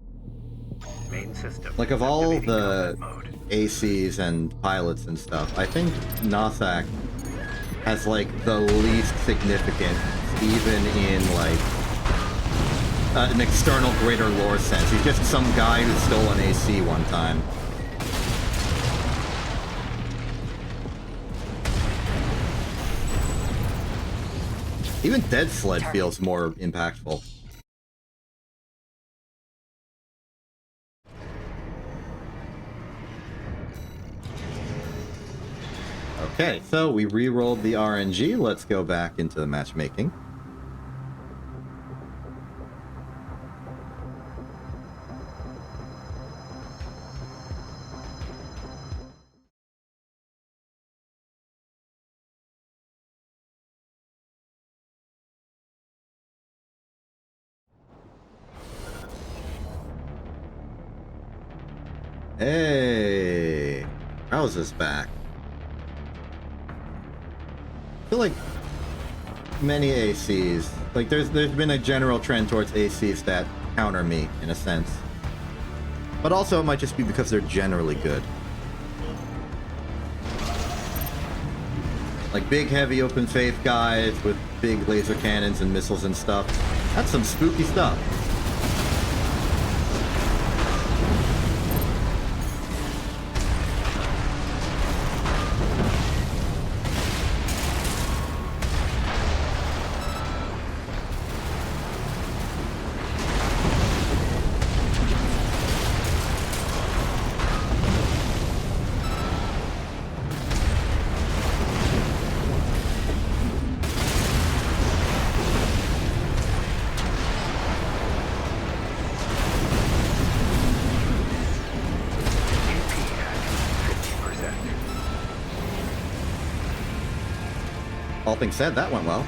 Main system. Like, of all activating the combat mode. ACs and pilots and stuff, I think Nothak has, like, the least significant, even in, like, an external greater lore sense. He's just some guy who stole an AC one time. Even Dead Sled feels more impactful. Okay, so we re-rolled the RNG. Let's go back into the matchmaking. Hey, Rouse is back. I feel like many ACs, like there's been a general trend towards ACs that counter me in a sense, but also it might just be because they're generally good. Like big, heavy, open faith guys with big laser cannons and missiles and stuff. That's some spooky stuff. All things said, that went well.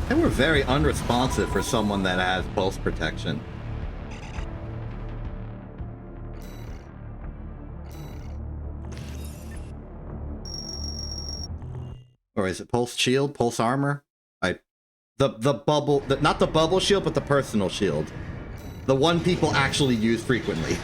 And we're very unresponsive for someone that has pulse protection. Or is it pulse shield, pulse armor? The bubble, not the bubble shield, but the personal shield. The one people actually use frequently.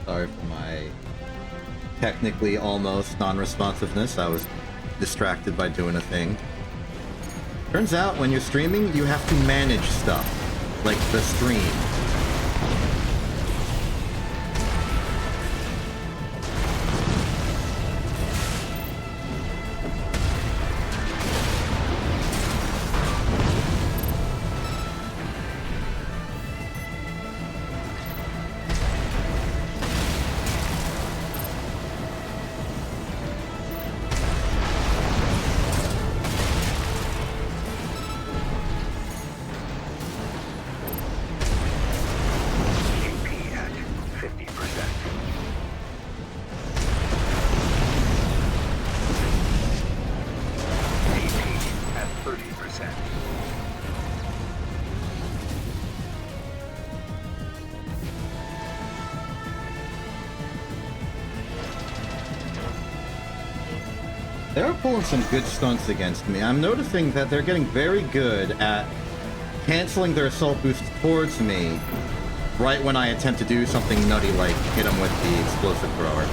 Sorry for my technically almost non-responsiveness. I was distracted by doing a thing. Turns out when you're streaming, you have to manage stuff, like the stream. They're pulling some good stunts against me. I'm noticing that they're getting very good at canceling their assault boost towards me right when I attempt to do something nutty like hit them with the explosive thrower.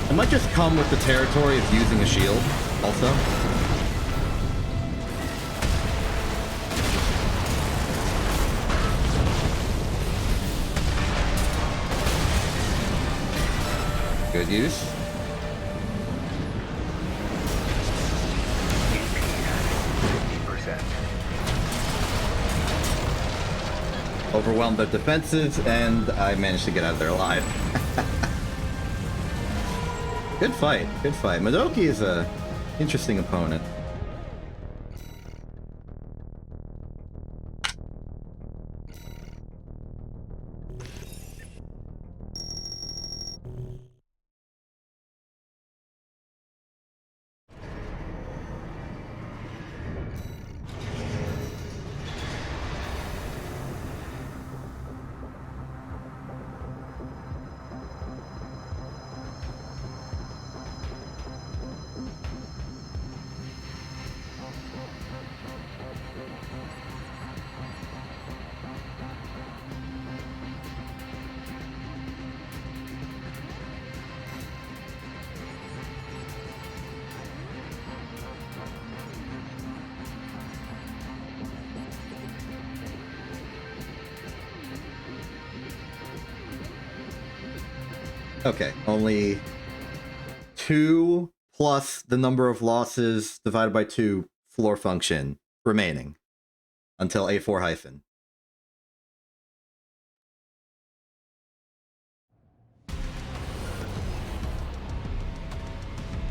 It might just come with the territory of using a shield, also. Good use. Overwhelmed their defenses, and I managed to get out of there alive. Good fight, good fight. Madoki is a interesting opponent. Okay, only 2 plus the number of losses divided by 2 floor function remaining until A4 hyphen.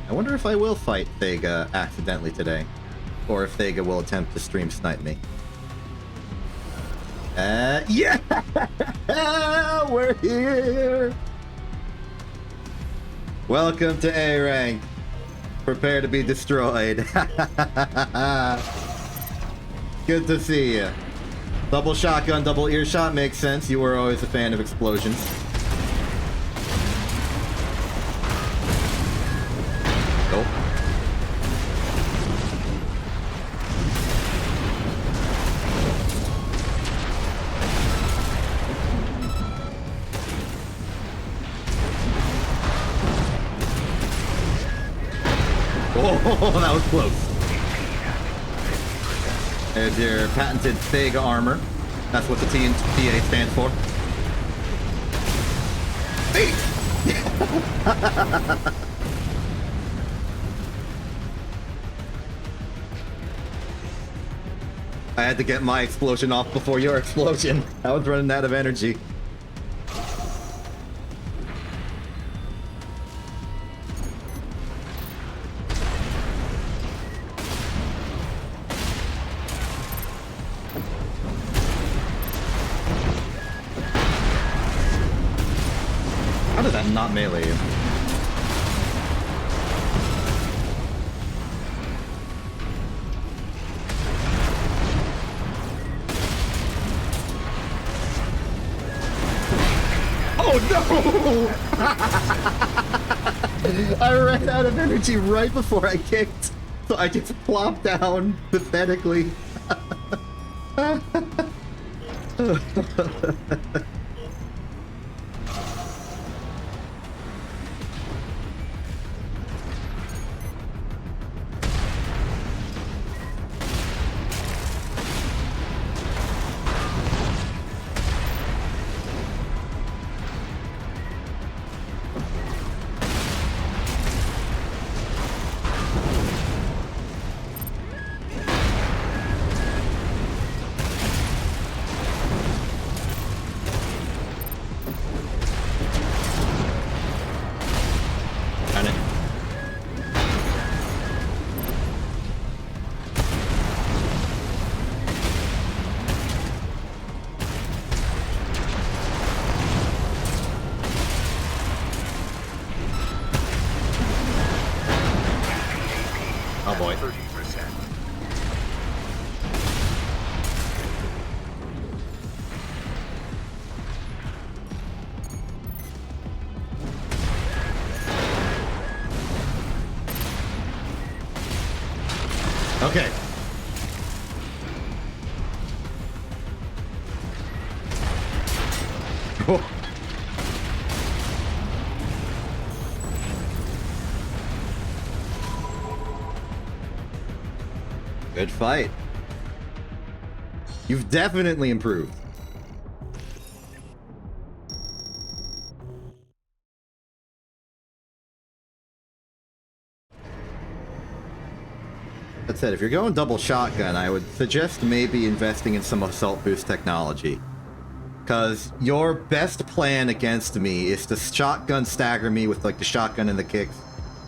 I wonder if I will fight Thega accidentally today, or if Thega will attempt to stream snipe me. Yeah! We're here! Welcome to A rank. Prepare to be destroyed. Good to see you. Double shotgun, double earshot makes sense. You were always a fan of explosions. Nope. Oh, that was close. There's your patented Thega armor. That's what the TNTA stands for. Hey! I had to get my explosion off before your explosion. I was running out of energy. How did that not melee you? Oh no! I ran out of energy right before I kicked, so I just plopped down pathetically. Oh boy. 30%. Okay. Oh. Good fight. You've definitely improved. That said, if you're going double shotgun, I would suggest maybe investing in some assault boost technology. Because your best plan against me is to shotgun stagger me with like the shotgun and the kicks,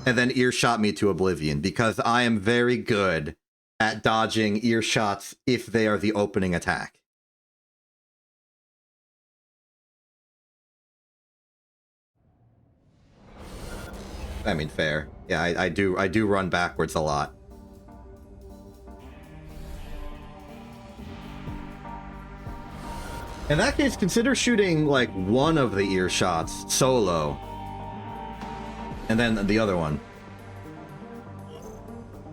and then earshot me to oblivion, because I am very good at dodging earshots if they are the opening attack. I mean, fair. Yeah, I do run backwards a lot. In that case, consider shooting like one of the earshots solo, and then the other one.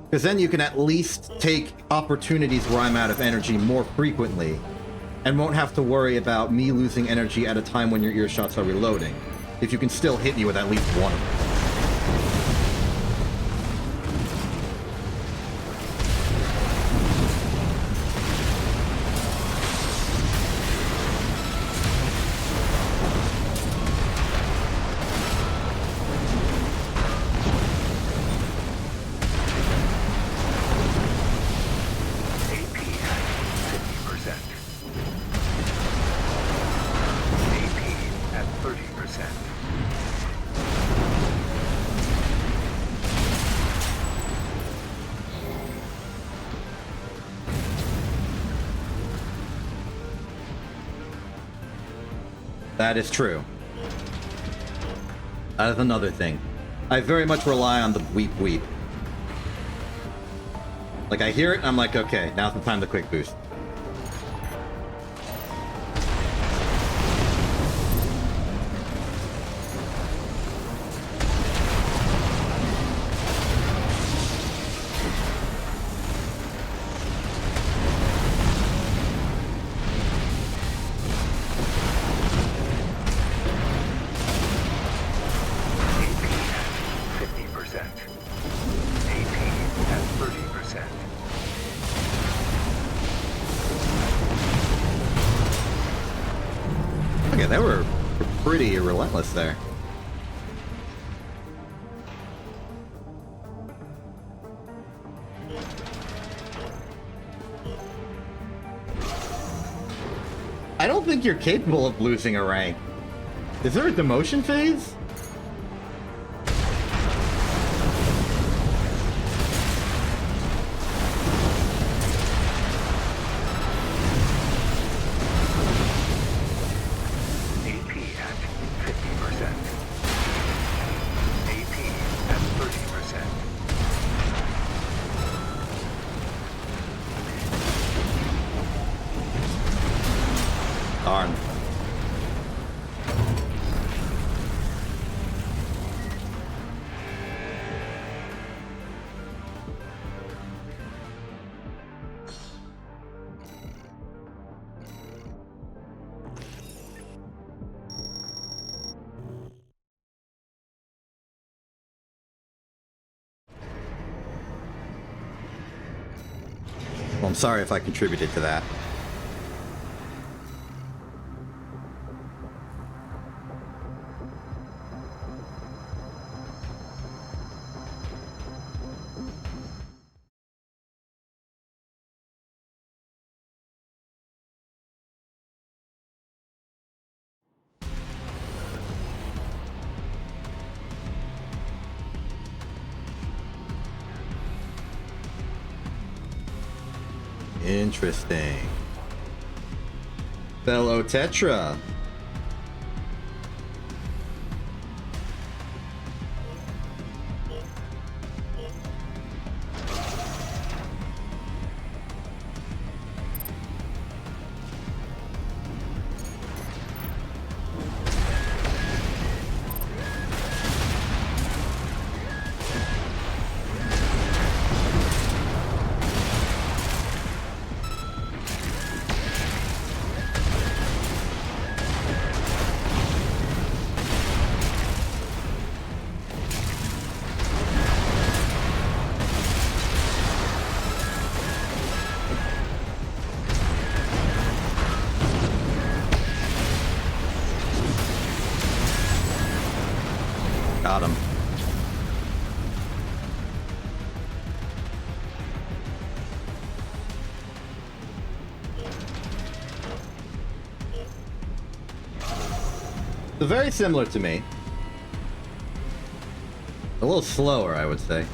Because then you can at least take opportunities where I'm out of energy more frequently, and won't have to worry about me losing energy at a time when your earshots are reloading, if you can still hit me with at least one of them. That is true. That is another thing. I very much rely on the weep weep. Like, I hear it, and I'm like, okay, now's the time to quick boost. Okay, they were pretty relentless there. I don't think you're capable of losing a rank. Is there a demotion phase? Darn. Well, I'm sorry if I contributed to that. Interesting. Fellow Tetra. So very similar to me. A little slower, I would say.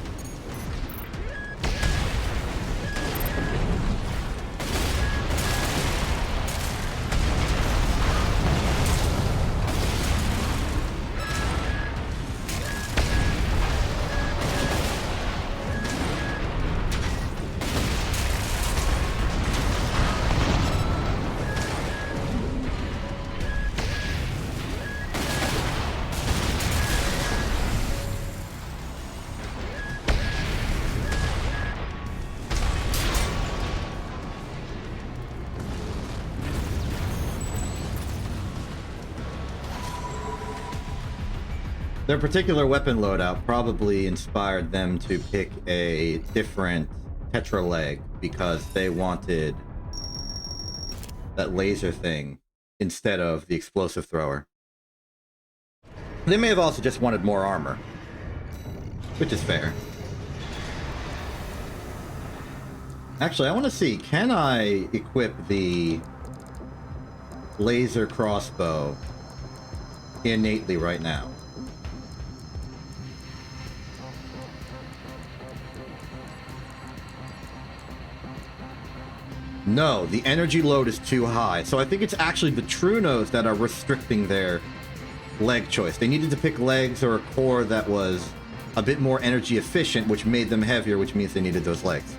Their particular weapon loadout probably inspired them to pick a different tetra leg because they wanted that laser thing instead of the explosive thrower. They may have also just wanted more armor, which is fair. Actually, I want to see, can I equip the laser crossbow innately right now? No, the energy load is too high. So I think it's actually the Trunos that are restricting their leg choice. They needed to pick legs or a core that was a bit more energy efficient, which made them heavier, which means they needed those legs.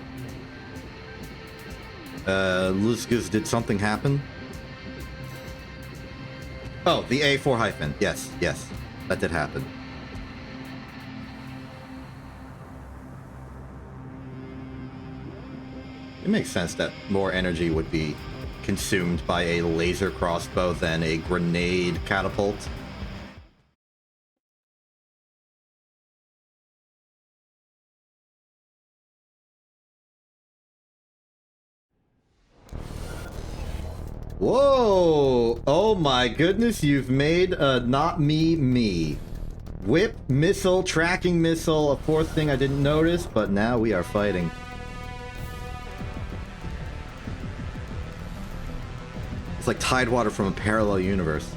Luzgus, did something happen? Oh, the A4 hyphen. Yes, yes, that did happen. It makes sense that more energy would be consumed by a laser crossbow than a grenade catapult. Whoa! Oh my goodness, you've made a not me me. Whip, missile, tracking missile, a fourth thing I didn't notice, but now we are fighting. It's like Tidewater from a parallel universe.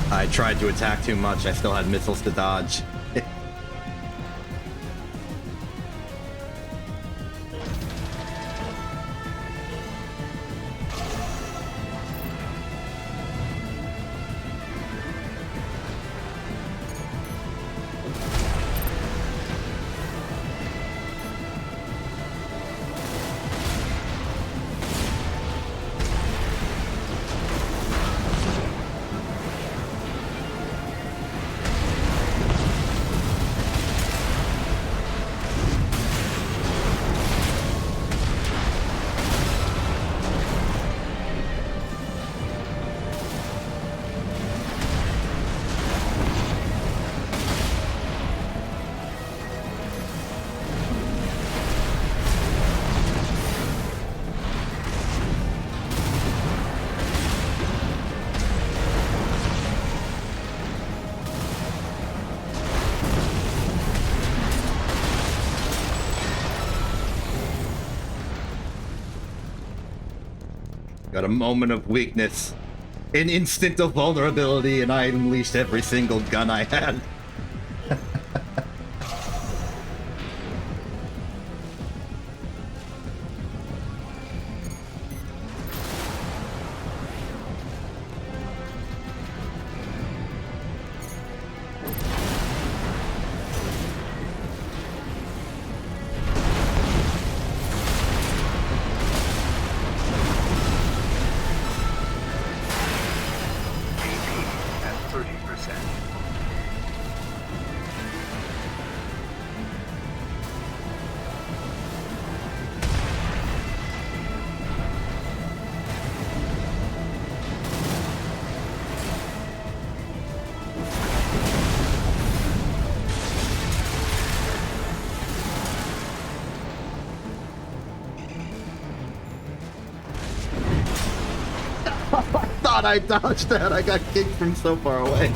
I tried to attack too much. I still had missiles to dodge. Got a moment of weakness, an instant of vulnerability, and I unleashed every single gun I had. 100%. Thought I dodged that. I got kicked from so far away.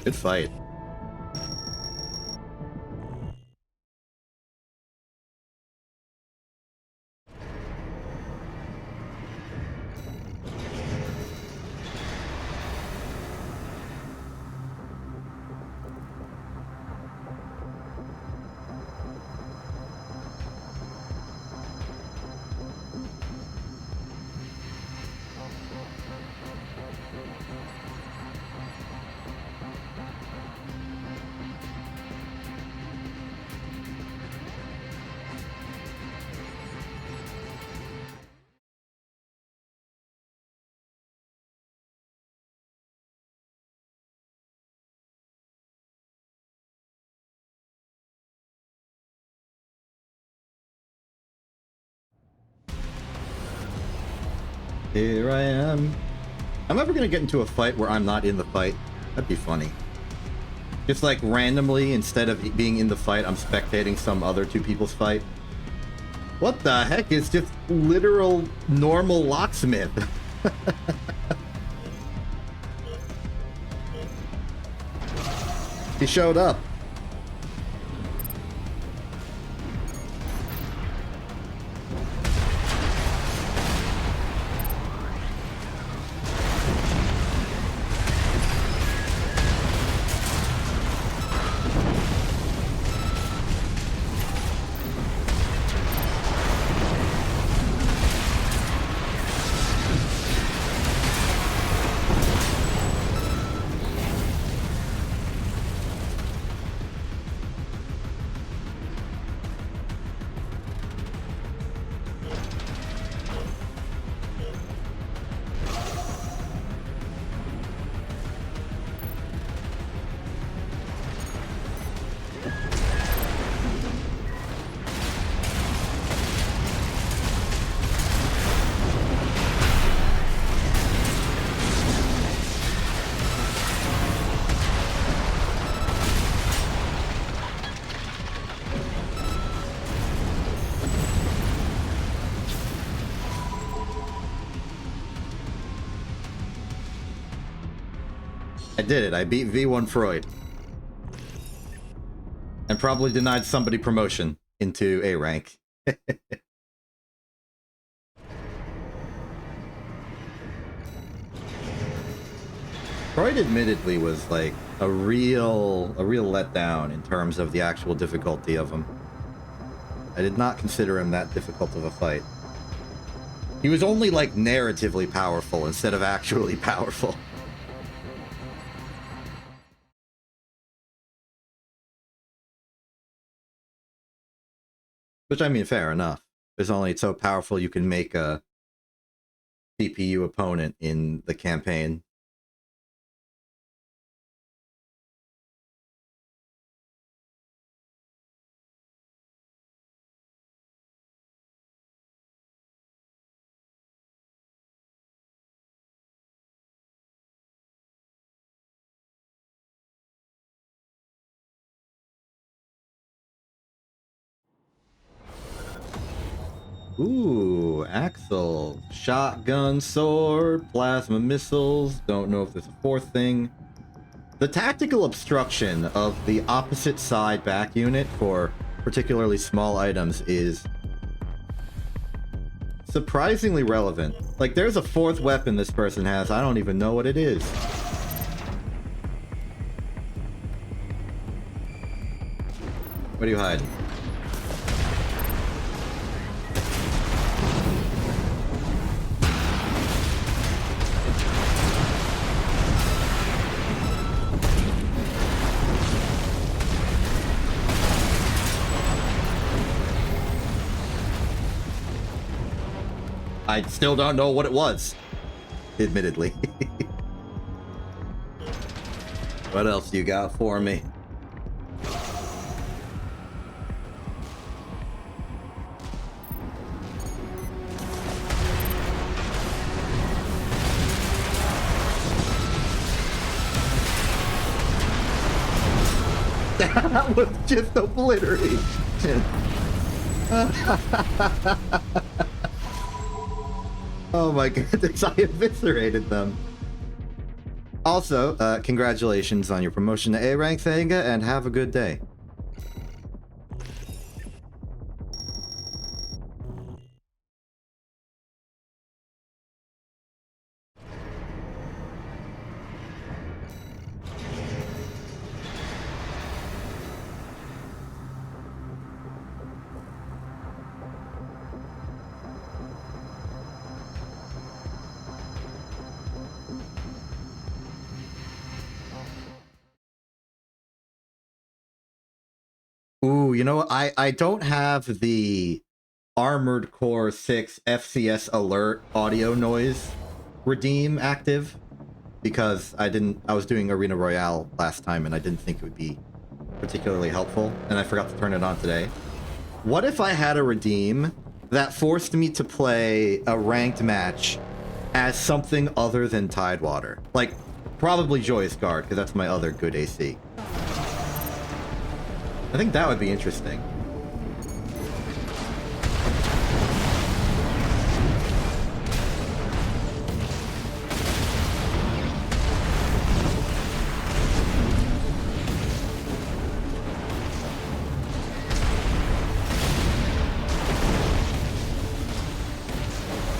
Good fight. Here I am. I'm ever gonna get into a fight where I'm not in the fight. That'd be funny. Just like randomly, instead of being in the fight, I'm spectating some other two people's fight. What the heck is just literal normal locksmith? He showed up. I did it. I beat V1 Freud. And probably denied somebody promotion into A rank. Freud admittedly was like a real letdown in terms of the actual difficulty of him. I did not consider him that difficult of a fight. He was only like narratively powerful instead of actually powerful. Which, I mean, fair enough. There's only so powerful you can make a CPU opponent in the campaign. Ooh, Axel. Shotgun, sword, plasma missiles. Don't know if there's a fourth thing. The tactical obstruction of the opposite side back unit for particularly small items is surprisingly relevant. Like, there's a fourth weapon this person has. I don't even know what it is. What are you hiding? I still don't know what it was, admittedly. What else you got for me? That was just obliteration. Oh my goodness, I eviscerated them. Also, congratulations on your promotion to A rank, Thanga, and have a good day. Ooh, you know what? I don't have the Armored Core 6 FCS alert audio noise redeem active because I was doing Arena Royale last time and I didn't think it would be particularly helpful, and I forgot to turn it on today. What if I had a redeem that forced me to play a ranked match as something other than Tidewater? Like, probably Joyous Guard, because that's my other good AC. I think that would be interesting.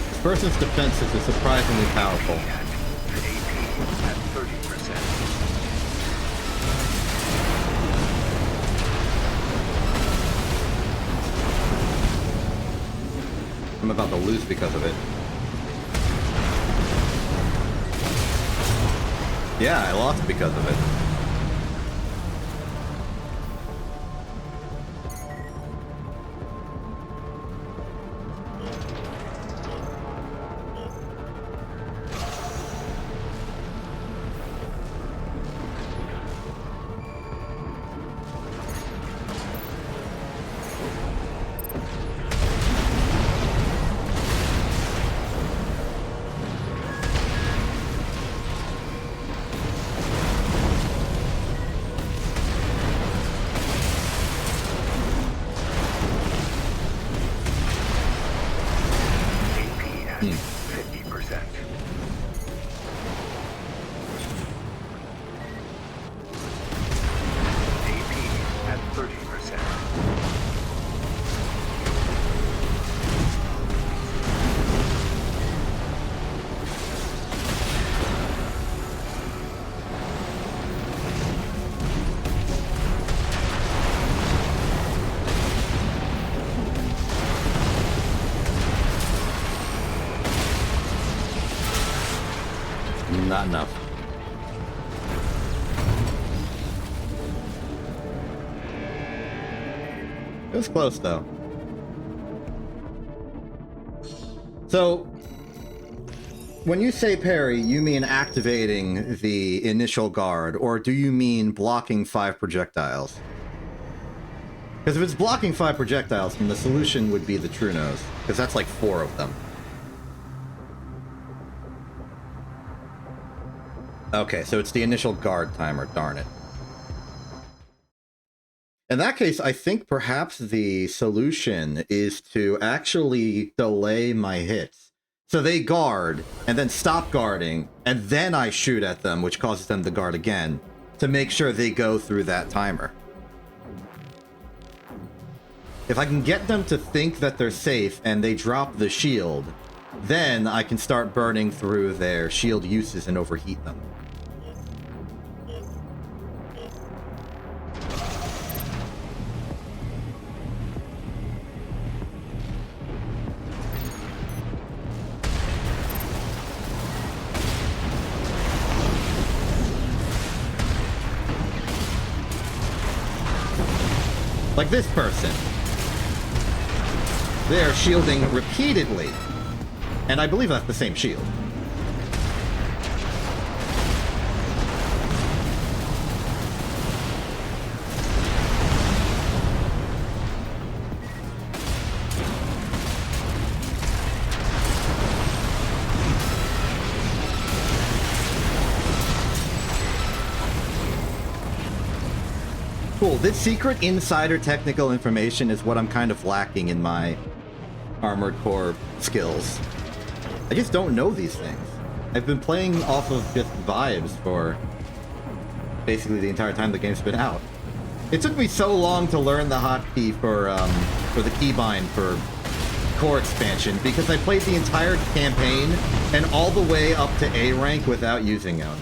This person's defenses is surprisingly powerful. I'm about to lose because of it. Yeah, I lost because of it. Not enough. It was close, though. So, when you say parry, you mean activating the initial guard, or do you mean blocking 5 projectiles? Because if it's blocking 5 projectiles, then the solution would be the True Nose, because that's like 4 of them. Okay, so it's the initial guard timer, darn it. In that case, I think perhaps the solution is to actually delay my hits. So they guard, and then stop guarding, and then I shoot at them, which causes them to guard again, to make sure they go through that timer. If I can get them to think that they're safe and they drop the shield, then I can start burning through their shield uses and overheat them. Like this person. They are shielding repeatedly. And I believe that's the same shield. Cool. This secret insider technical information is what I'm kind of lacking in my Armored Core skills. I just don't know these things. I've been playing off of just vibes for basically the entire time the game's been out. It took me so long to learn the hotkey for the keybind for core expansion because I played the entire campaign and all the way up to A rank without using them.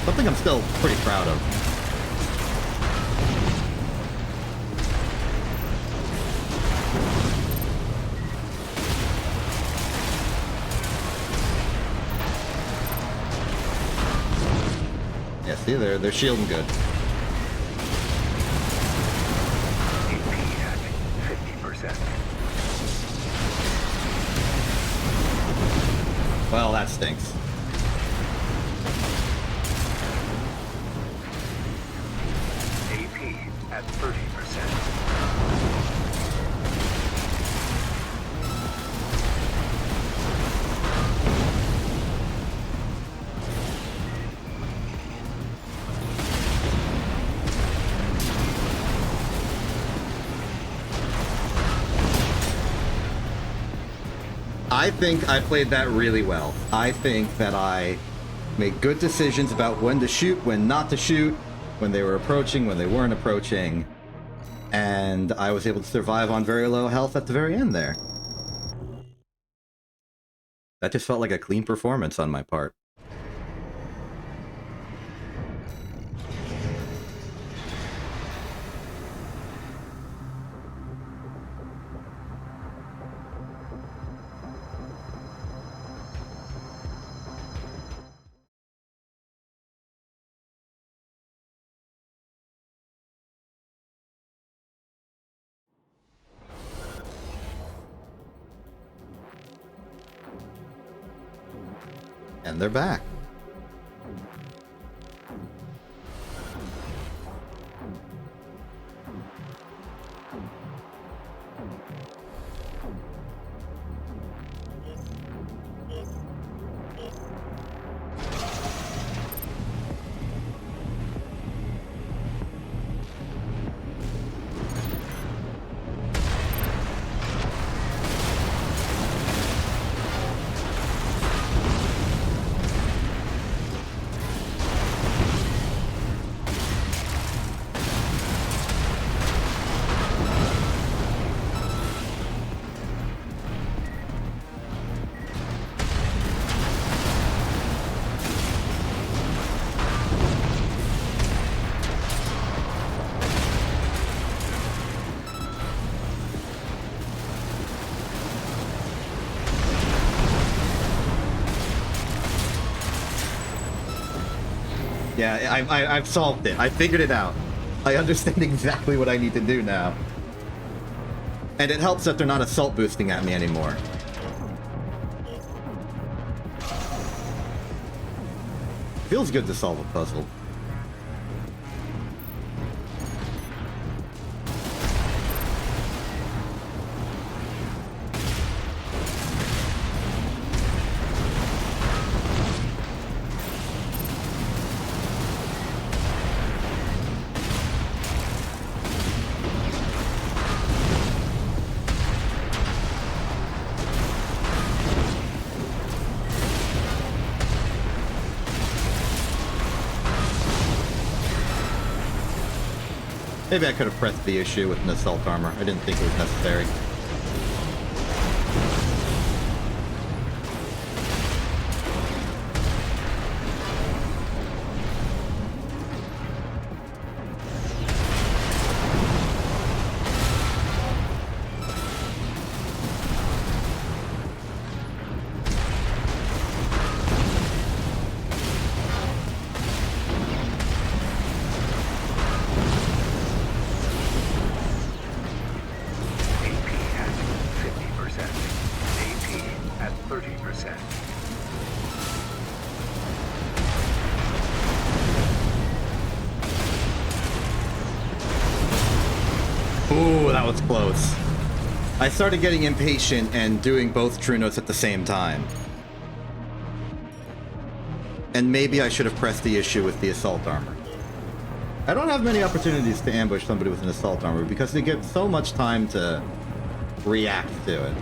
Something I'm still pretty proud of. Yeah, see, they're shielding good. AP at 50%. Well, that stinks. At 30%. I think I played that really well. I think that I made good decisions about when to shoot, when not to shoot, when they were approaching, when they weren't approaching, and I was able to survive on very low health at the very end there. That just felt like a clean performance on my part. And they're back. Yeah, I've solved it. I figured it out. I understand exactly what I need to do now. And it helps that they're not assault boosting at me anymore. Feels good to solve a puzzle. Maybe I could have pressed the issue with an assault armor. I didn't think it was necessary. 50%. Ooh, that was close. I started getting impatient and doing both true notes at the same time. And maybe I should have pressed the issue with the assault armor. I don't have many opportunities to ambush somebody with an assault armor because they get so much time to react to it.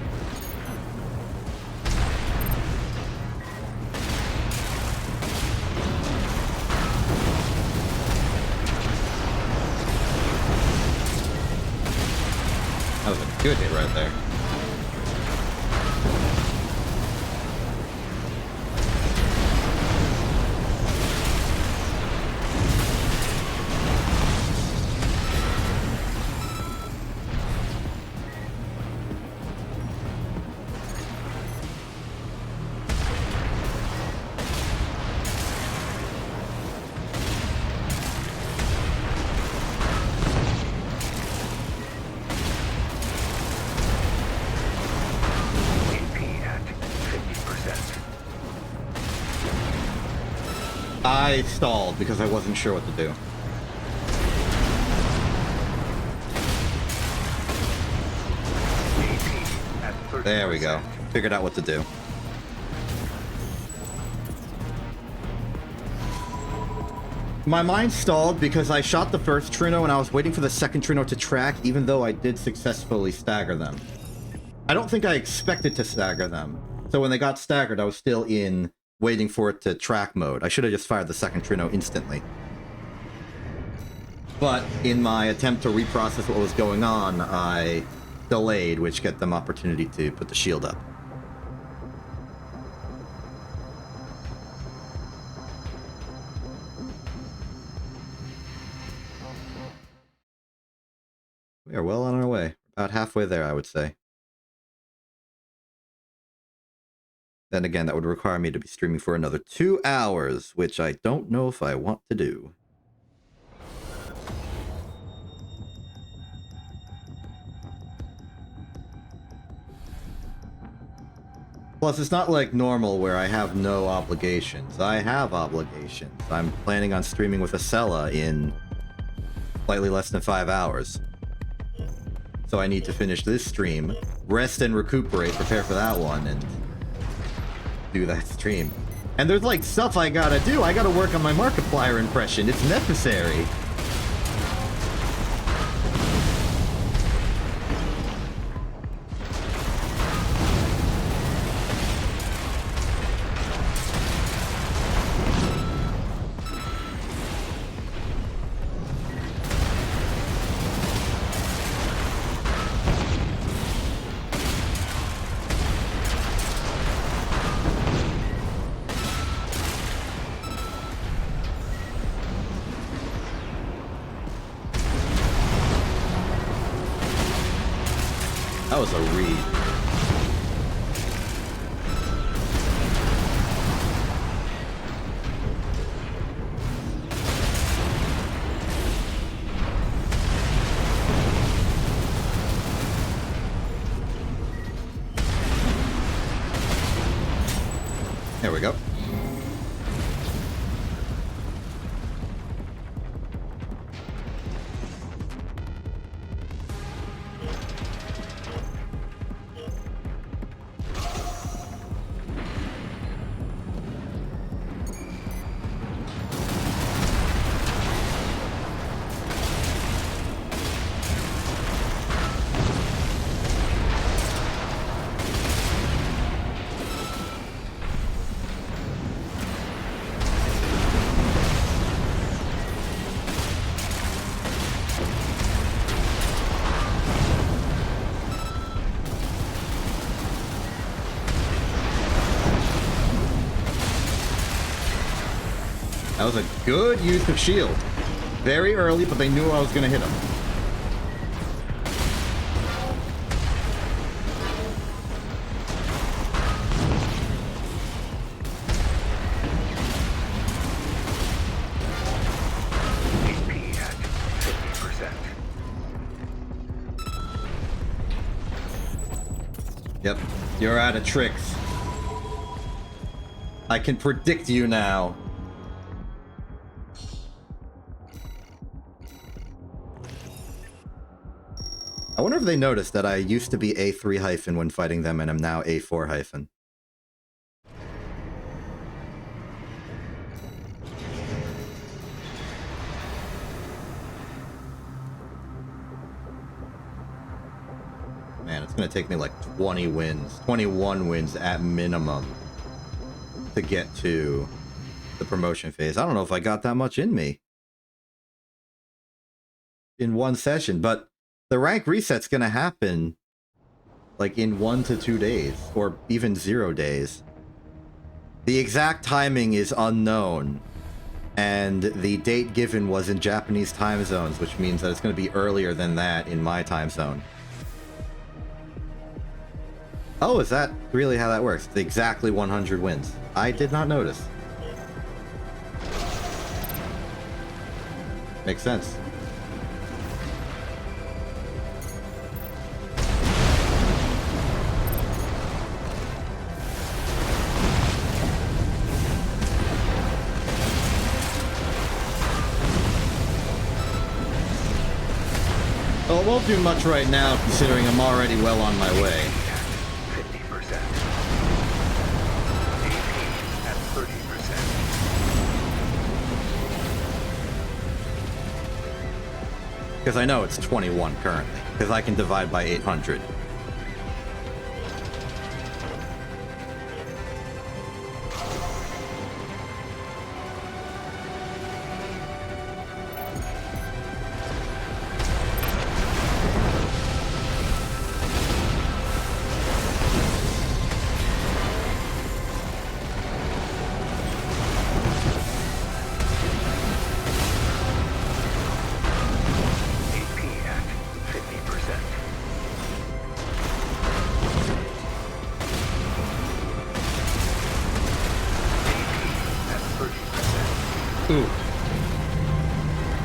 That was a good hit right there. I stalled because I wasn't sure what to do. There we go. Figured out what to do. My mind stalled because I shot the first Trino and I was waiting for the second Trino to track, even though I did successfully stagger them. I don't think I expected to stagger them. So when they got staggered, I was still in waiting for it to track mode. I should have just fired the second Trino instantly. But in my attempt to reprocess what was going on, I delayed, which get them opportunity to put the shield up. We are well on our way. About halfway there, I would say. Then again, that would require me to be streaming for another 2 hours, which I don't know if I want to do. Plus, it's not like normal where I have no obligations. I have obligations. I'm planning on streaming with Acela in slightly less than 5 hours. So I need to finish this stream, rest and recuperate, prepare for that one, and do that stream. And there's like stuff I gotta do. I gotta work on my Markiplier impression. It's necessary. That was a read. There we go. That was a good use of shield. Very early, but they knew I was going to hit him. HP at 50%. Yep, you're out of tricks. I can predict you now. I wonder if they noticed that I used to be A3 hyphen when fighting them and I'm now A4 hyphen. Man, it's gonna take me like 20 wins, 21 wins at minimum to get to the promotion phase. I don't know if I got that much in me in one session, but the rank reset's gonna happen like in 1 to 2 days, or even 0 days. The exact timing is unknown, and the date given was in Japanese time zones, which means that it's gonna be earlier than that in my time zone. Oh, is that really how that works? It's exactly 100 wins. I did not notice. Makes sense. Well, it won't do much right now, considering I'm already well on my way. 50%. AP at 30%. Because I know it's 21 currently, because I can divide by 800.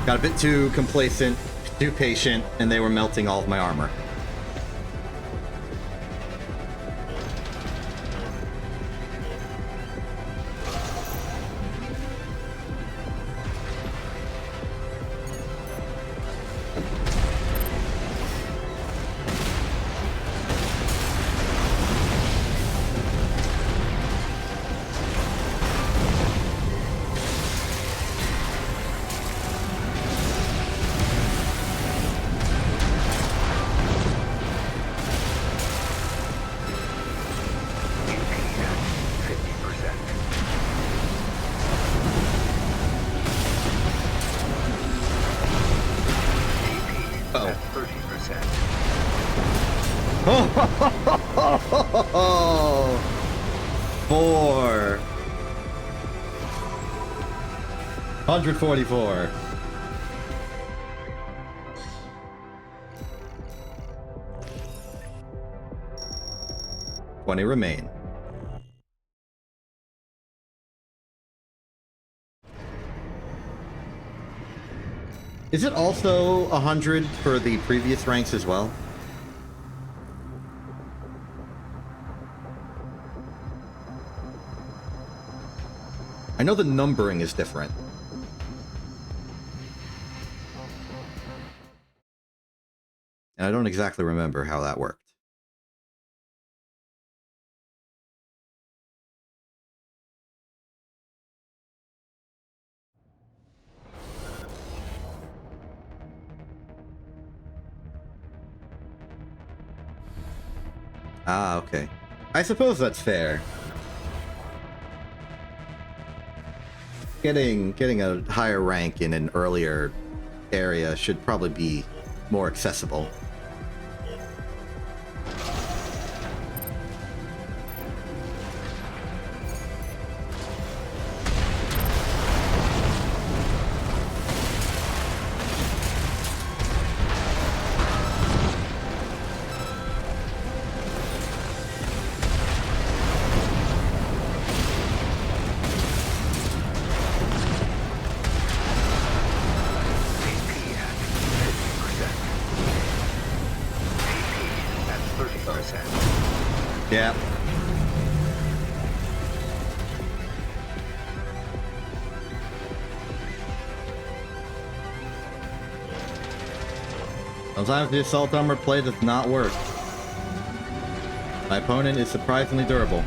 Got a bit too complacent, too patient, and they were melting all of my armor. Four. 144. $20 remain. Is it also 100 for the previous ranks as well? I know the numbering is different. And I don't exactly remember how that worked. Ah, okay. I suppose that's fair. Getting a higher rank in an earlier area should probably be more accessible. Sometimes the assault armor play does not work. My opponent is surprisingly durable.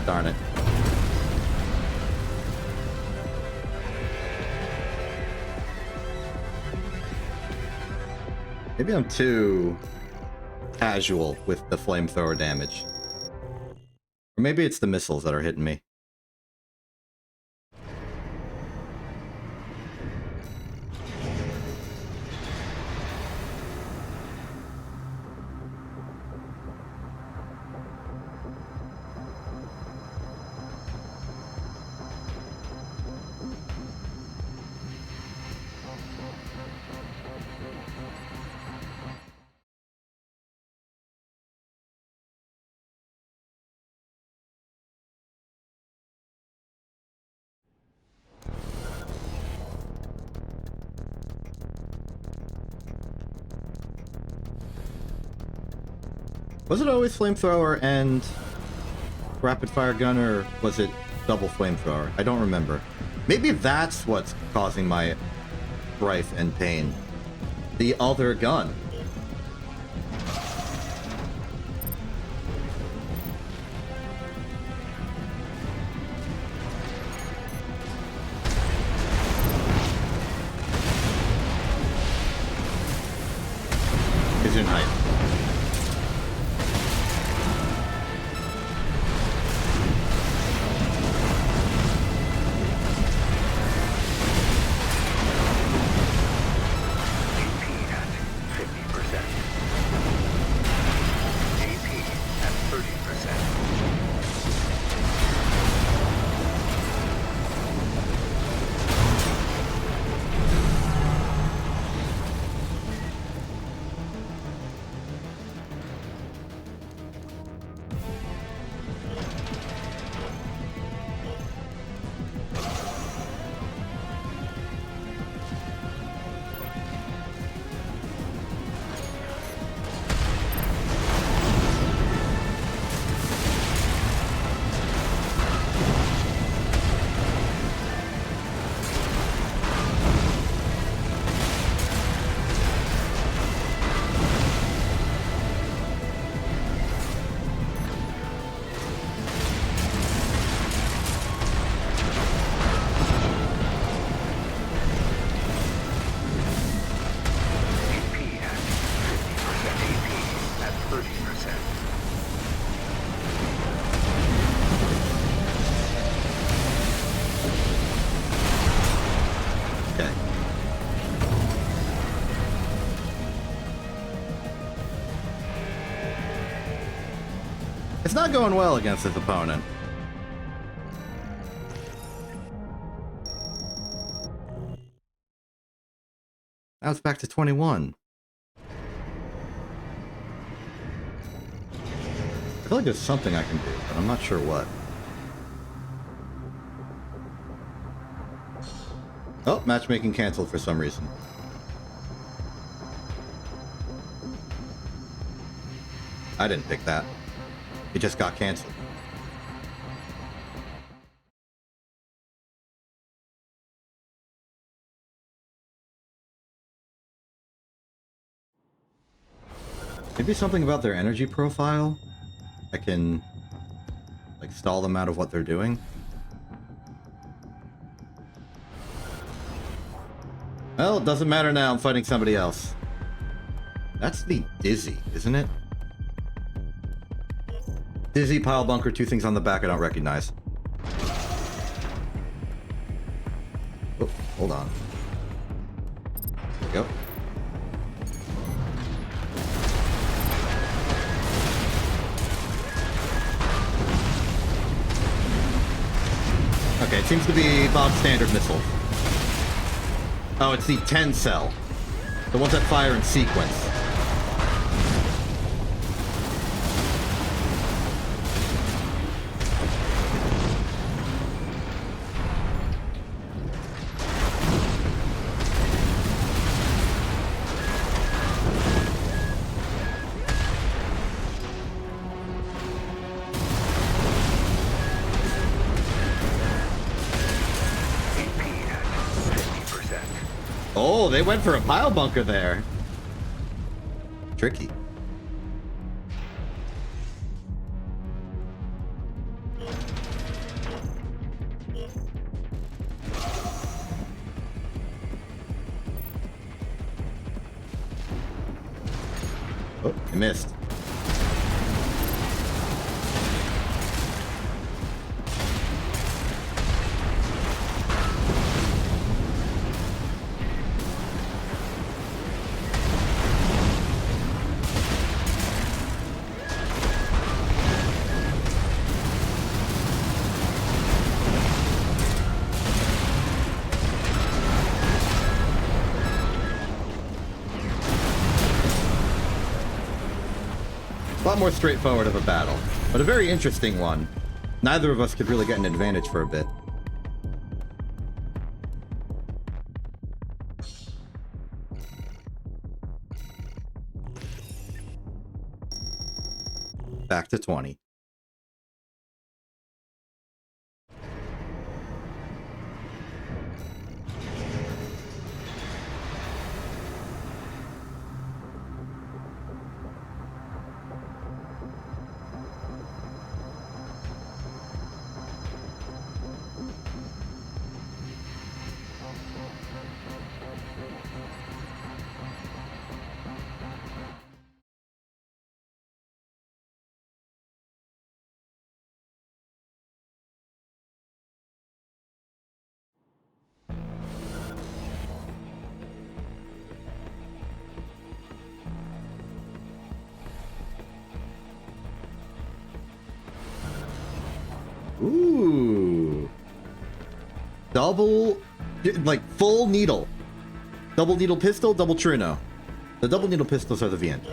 Darn it. Maybe I'm too casual with the flamethrower damage. Or maybe it's the missiles that are hitting me. Was it always flamethrower and rapid fire gun, or was it double flamethrower? I don't remember. Maybe that's what's causing my strife and pain. The other gun. Gesundheit. It's not going well against his opponent. Now it's back to 21. I feel like there's something I can do, but I'm not sure what. Oh, matchmaking canceled for some reason. I didn't pick that. It just got canceled. Maybe something about their energy profile? I can, like, stall them out of what they're doing? Well, it doesn't matter now. I'm fighting somebody else. That's the Dizzy, isn't it? Dizzy, pile bunker, two things on the back I don't recognize. Oh, hold on. There we go. Okay, it seems to be bog standard missile. Oh, it's the 10 cell. The ones that fire in sequence. Oh, they went for a pile bunker there. Tricky. Oh, I missed. A lot more straightforward of a battle, but a very interesting one. Neither of us could really get an advantage for a bit. Back to 20. Ooh. Double, like full needle. Double needle pistol, double Truno. The double needle pistols are the Viento.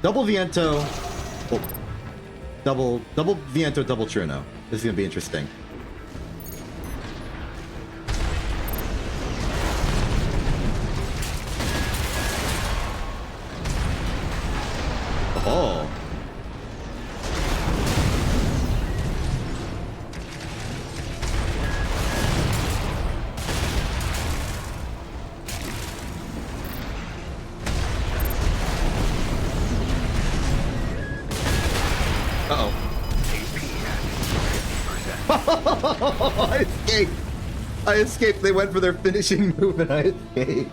Double Viento. Oh. Double Viento, double Truno. This is gonna be interesting. Oh. I escaped! I escaped. They went for their finishing move and I escaped.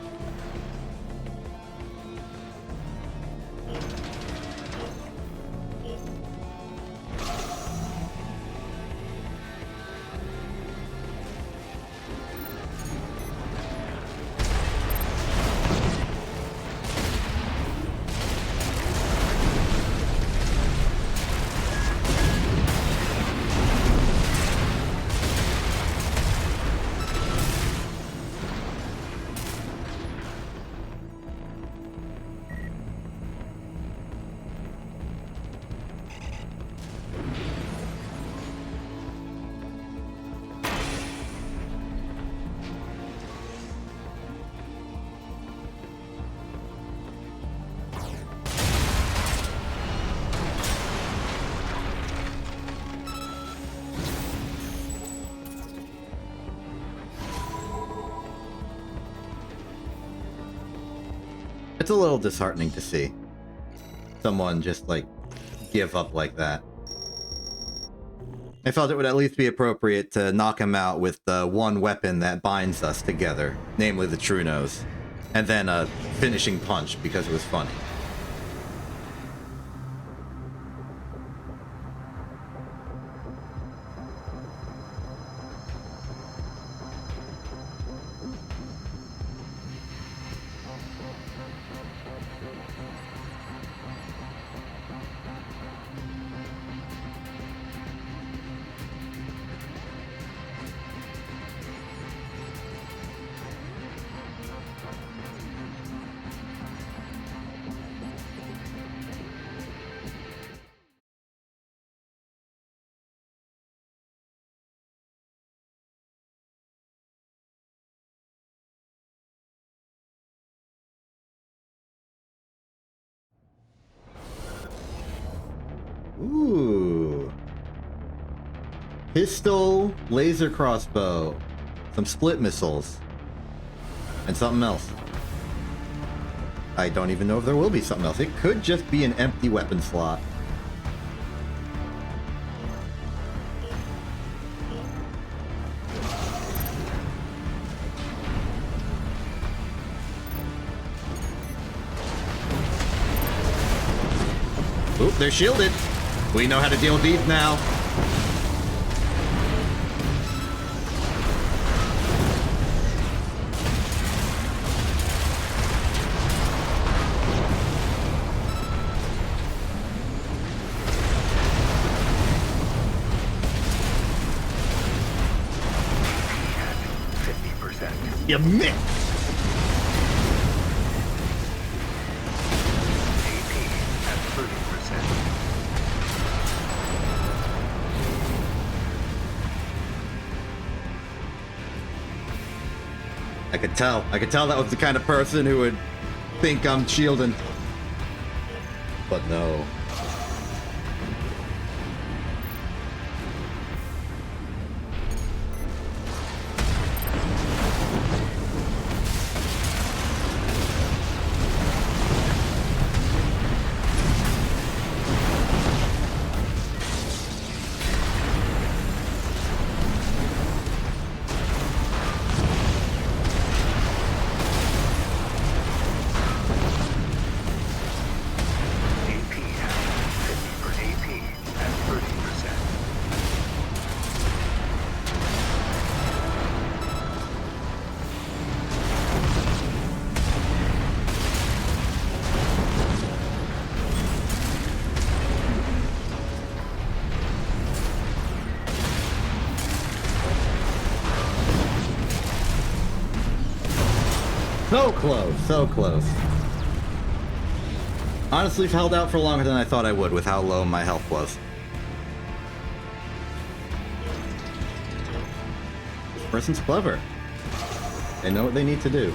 It's a little disheartening to see someone just, like, give up like that. I felt it would at least be appropriate to knock him out with the one weapon that binds us together, namely the Trunos, and then a finishing punch because it was funny. Ooh. Pistol, laser crossbow, some split missiles, and something else. I don't even know if there will be something else. It could just be an empty weapon slot. Oop, they're shielded. We know how to deal with these now. You missed! AP at 30%. I could tell. I could tell that was the kind of person who would think I'm shielding. But no. So close, so close. Honestly, held out for longer than I thought I would with how low my health was. This person's clever. They know what they need to do.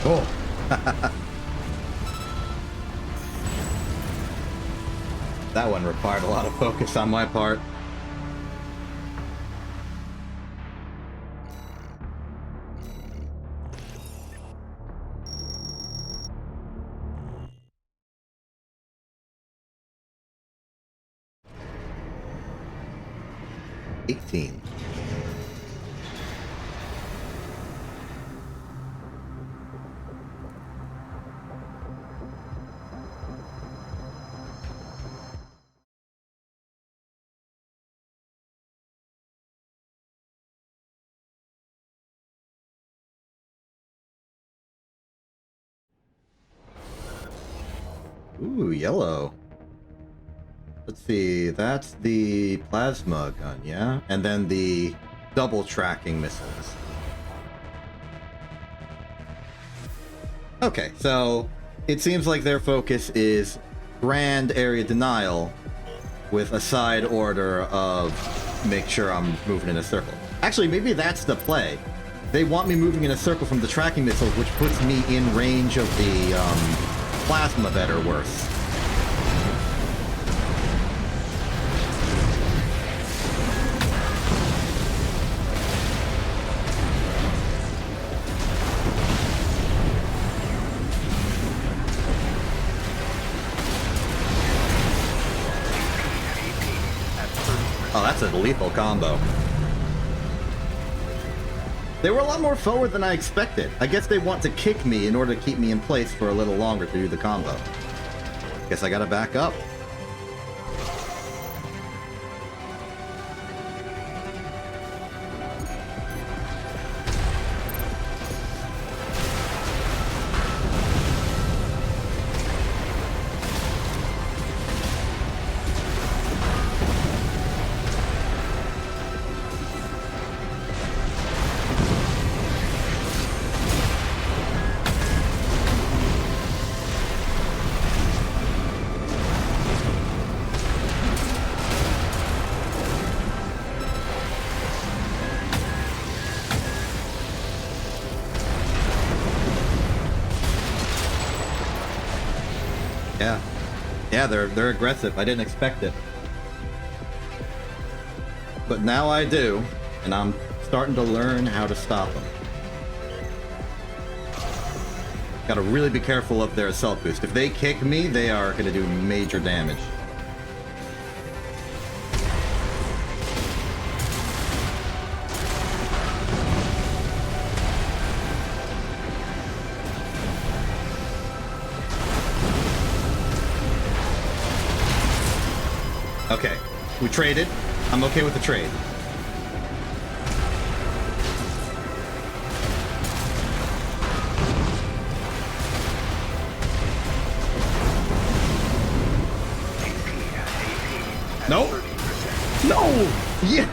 Oh. That one required a lot of focus on my part. $18. Ooh, yellow. Let's see, that's the plasma gun, yeah? And then the double tracking missiles. Okay, so it seems like their focus is grand area denial with a side order of make sure I'm moving in a circle. Actually, maybe that's the play. They want me moving in a circle from the tracking missiles, which puts me in range of the plasma better worse. Oh, that's a lethal combo. They were a lot more forward than I expected. I guess they want to kick me in order to keep me in place for a little longer to do the combo. Guess I gotta back up. Yeah. Yeah, they're aggressive. I didn't expect it. But now I do, and I'm starting to learn how to stop them. Gotta really be careful of their assault boost. If they kick me, they are gonna do major damage. Okay, we traded. I'm okay with the trade. Nope. No! Yes!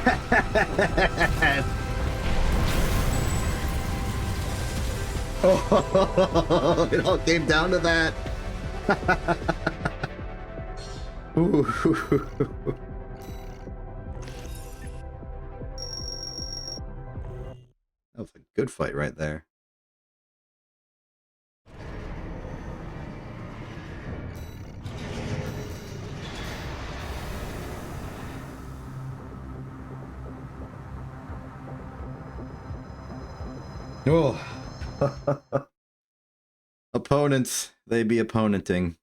Oh, it all came down to that. Ooh. That was a good fight right there. Oh. Opponents, they be opponenting.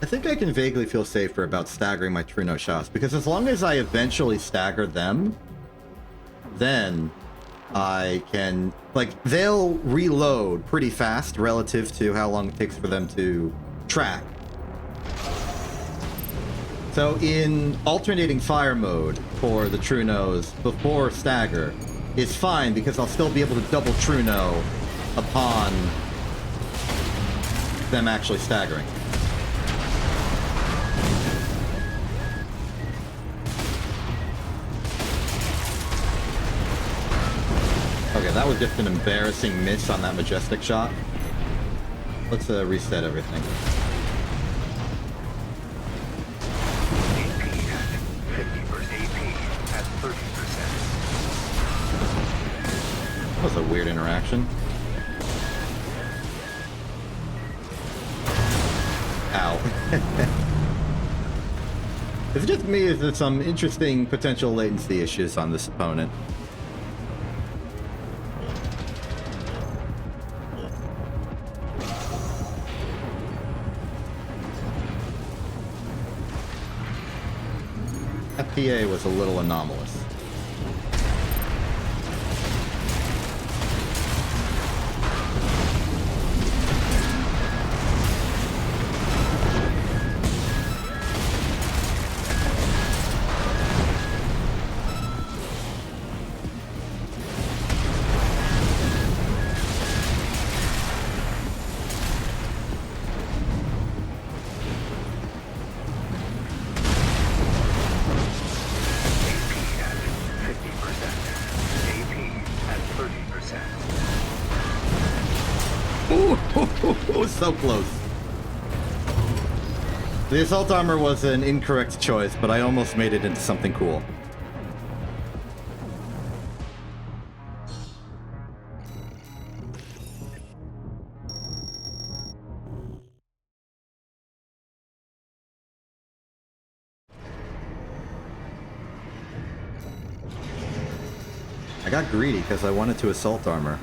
I think I can vaguely feel safer about staggering my Truno shots, because as long as I eventually stagger them, then I can, like, they'll reload pretty fast relative to how long it takes for them to track. So in alternating fire mode for the Trunos before stagger is fine, because I'll still be able to double Truno upon them actually staggering. Okay, that was just an embarrassing miss on that Majestic shot. Let's reset everything. AP at 50%. AP at 30%. That was a weird interaction. Ow. Is it just me, or is there some interesting potential latency issues on this opponent? FPA was a little anomalous. So close. The assault armor was an incorrect choice, but I almost made it into something cool. I got greedy because I wanted to assault armor.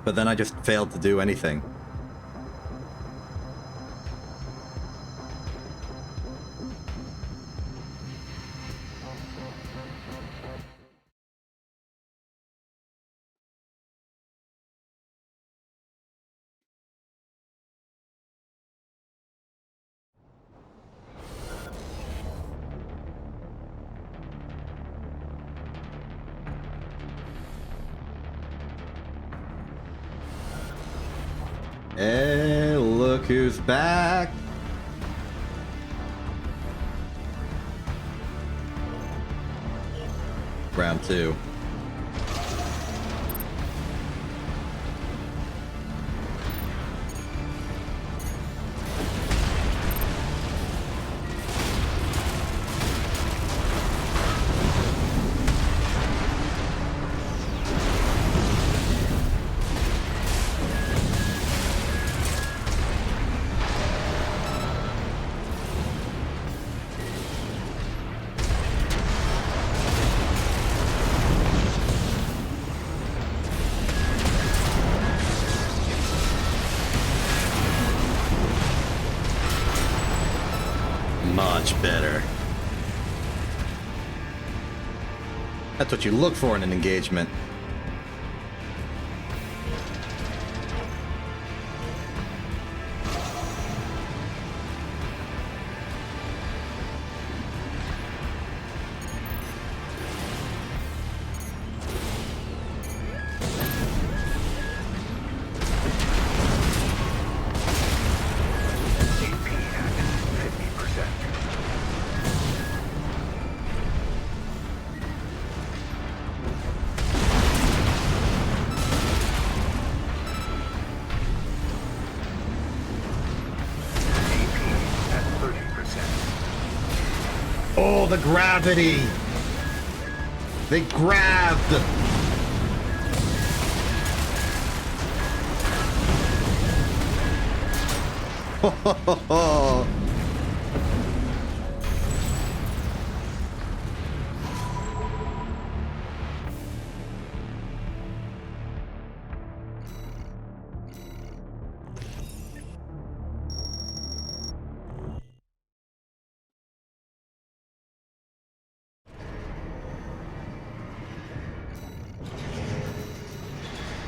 But then I just failed to do anything. Hey, look who's back! Round 2. Much better. That's what you look for in an engagement. Oh, the gravity! They grabbed!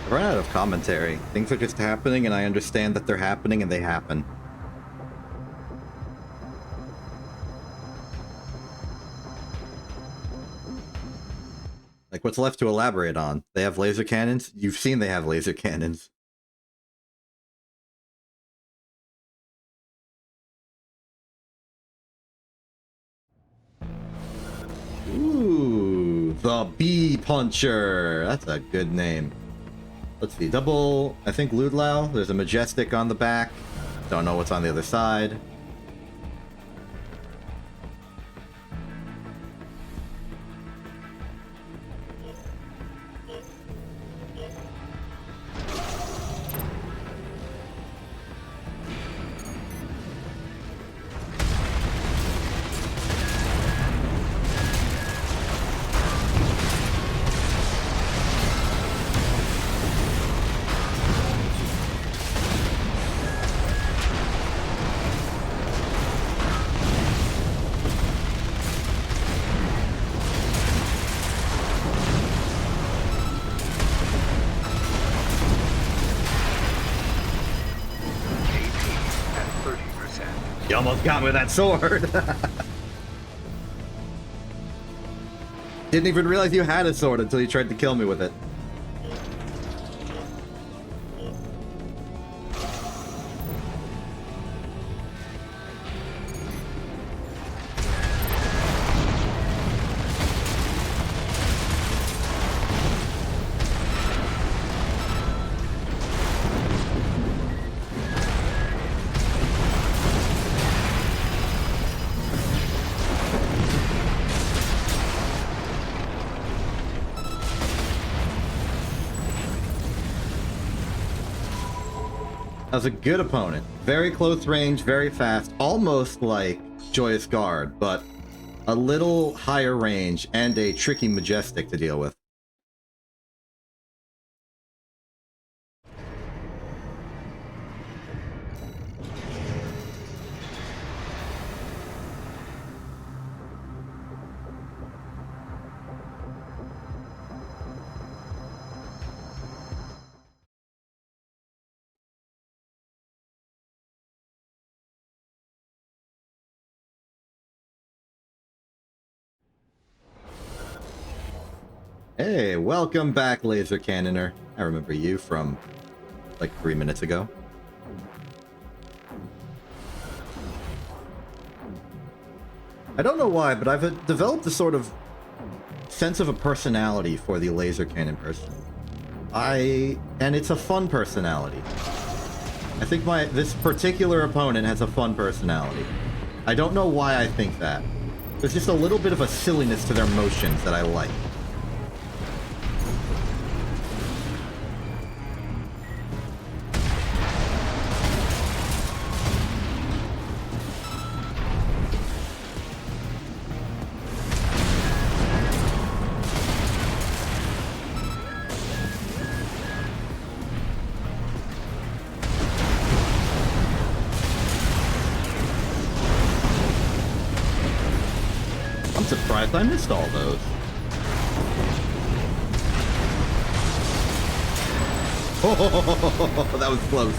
I run out of commentary. Things are just happening, and I understand that they're happening, and they happen. Like, what's left to elaborate on? They have laser cannons? You've seen they have laser cannons. Ooh, the Bee Puncher. That's a good name. Let's see, double, I think Ludlow. There's a Majestic on the back. Don't know what's on the other side. You almost got me with that sword. Didn't even realize you had a sword until you tried to kill me with it. That was a good opponent. Very close range, very fast, almost like Joyous Guard, but a little higher range and a tricky Majestic to deal with. Hey, welcome back, Laser Cannoner. I remember you from like 3 minutes ago. I don't know why, but I've developed a sort of sense of a personality for the laser cannon person. And it's a fun personality. I think this particular opponent has a fun personality. I don't know why I think that. There's just a little bit of a silliness to their motions that I like. surprised I missed all those. Oh, that was close.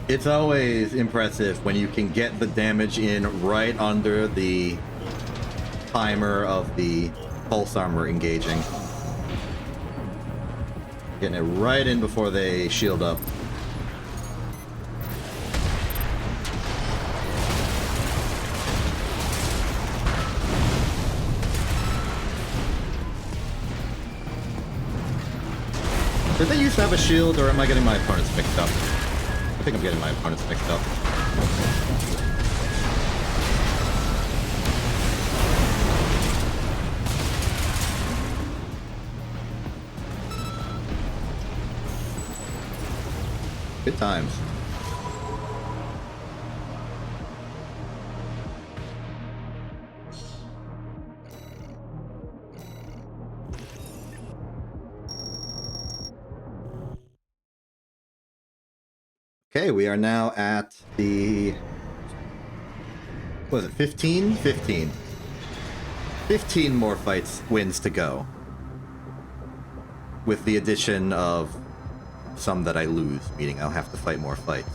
It's always impressive when you can get the damage in right under the timer of the pulse armor engaging. Getting it right in before they shield up. Did they used to have a shield, or am I getting my opponents mixed up? I think I'm getting my opponents mixed up. Good times. Okay, we are now at the... what was it, 15? 15. 15 more wins to go. With the addition of some that I lose, meaning I'll have to fight more fights.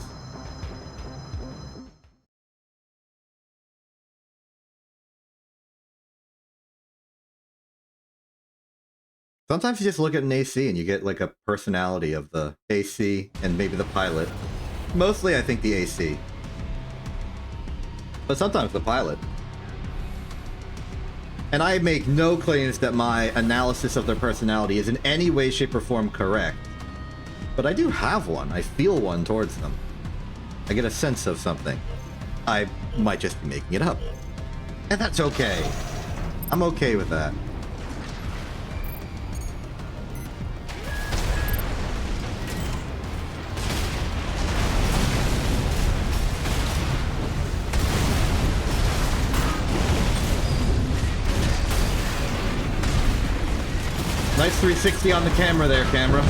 Sometimes you just look at an AC and you get like a personality of the AC and maybe the pilot. Mostly I think the AC. But sometimes the pilot. And I make no claims that my analysis of their personality is in any way, shape, or form correct. But I do have one. I feel one towards them. I get a sense of something. I might just be making it up. And that's okay. I'm okay with that. Nice 360 on the camera there, camera.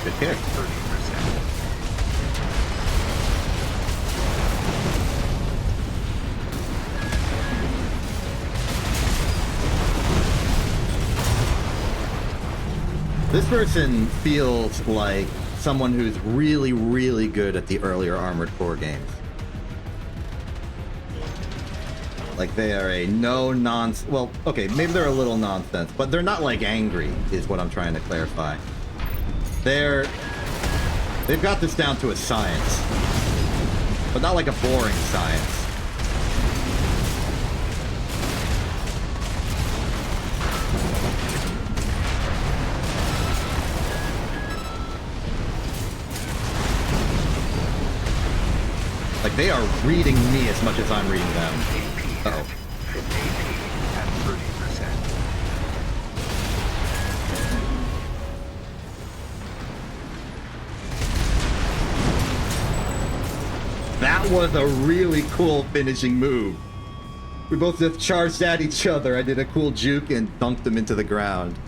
Good kick. 30%. This person feels like someone who's really, really good at the earlier Armored Core games. Like they are a no-nonsense... well, okay, maybe they're a little nonsense, but they're not like angry, is what I'm trying to clarify. They've got this down to a science, but not like a boring science. Like they are reading me as much as I'm reading them. Uh-oh. AP at 30%. That was a really cool finishing move. We both just charged at each other. I did a cool juke and dunked him into the ground.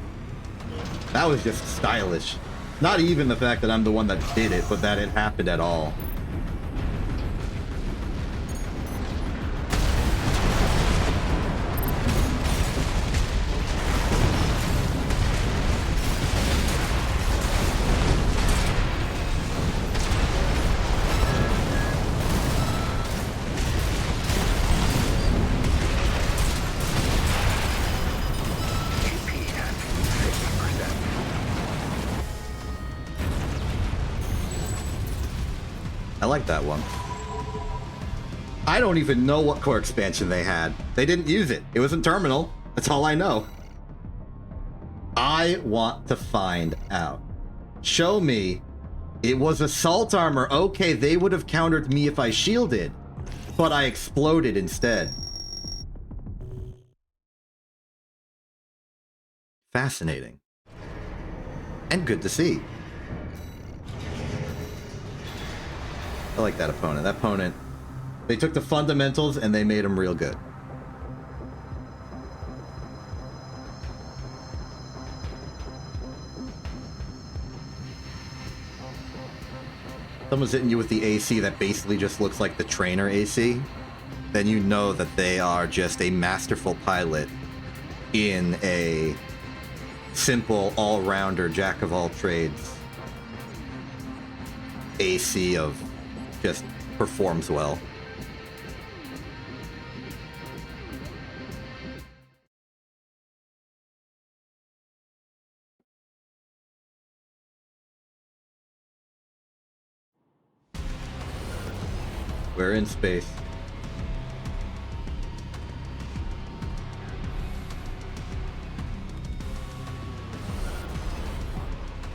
That was just stylish. Not even the fact that I'm the one that did it, but that it happened at all. I like that one. I don't even know what core expansion they had. They didn't use it. It was in terminal. That's all I know. I want to find out. Show me. It was assault armor. Okay, they would have countered me if I shielded, but I exploded instead. Fascinating. And good to see. I like that opponent. That opponent, they took the fundamentals and they made them real good. someone's hitting you with the AC that basically just looks like the trainer AC, then you know that they are just a masterful pilot in a simple all-rounder jack of all trades AC of just performs well. We're in space.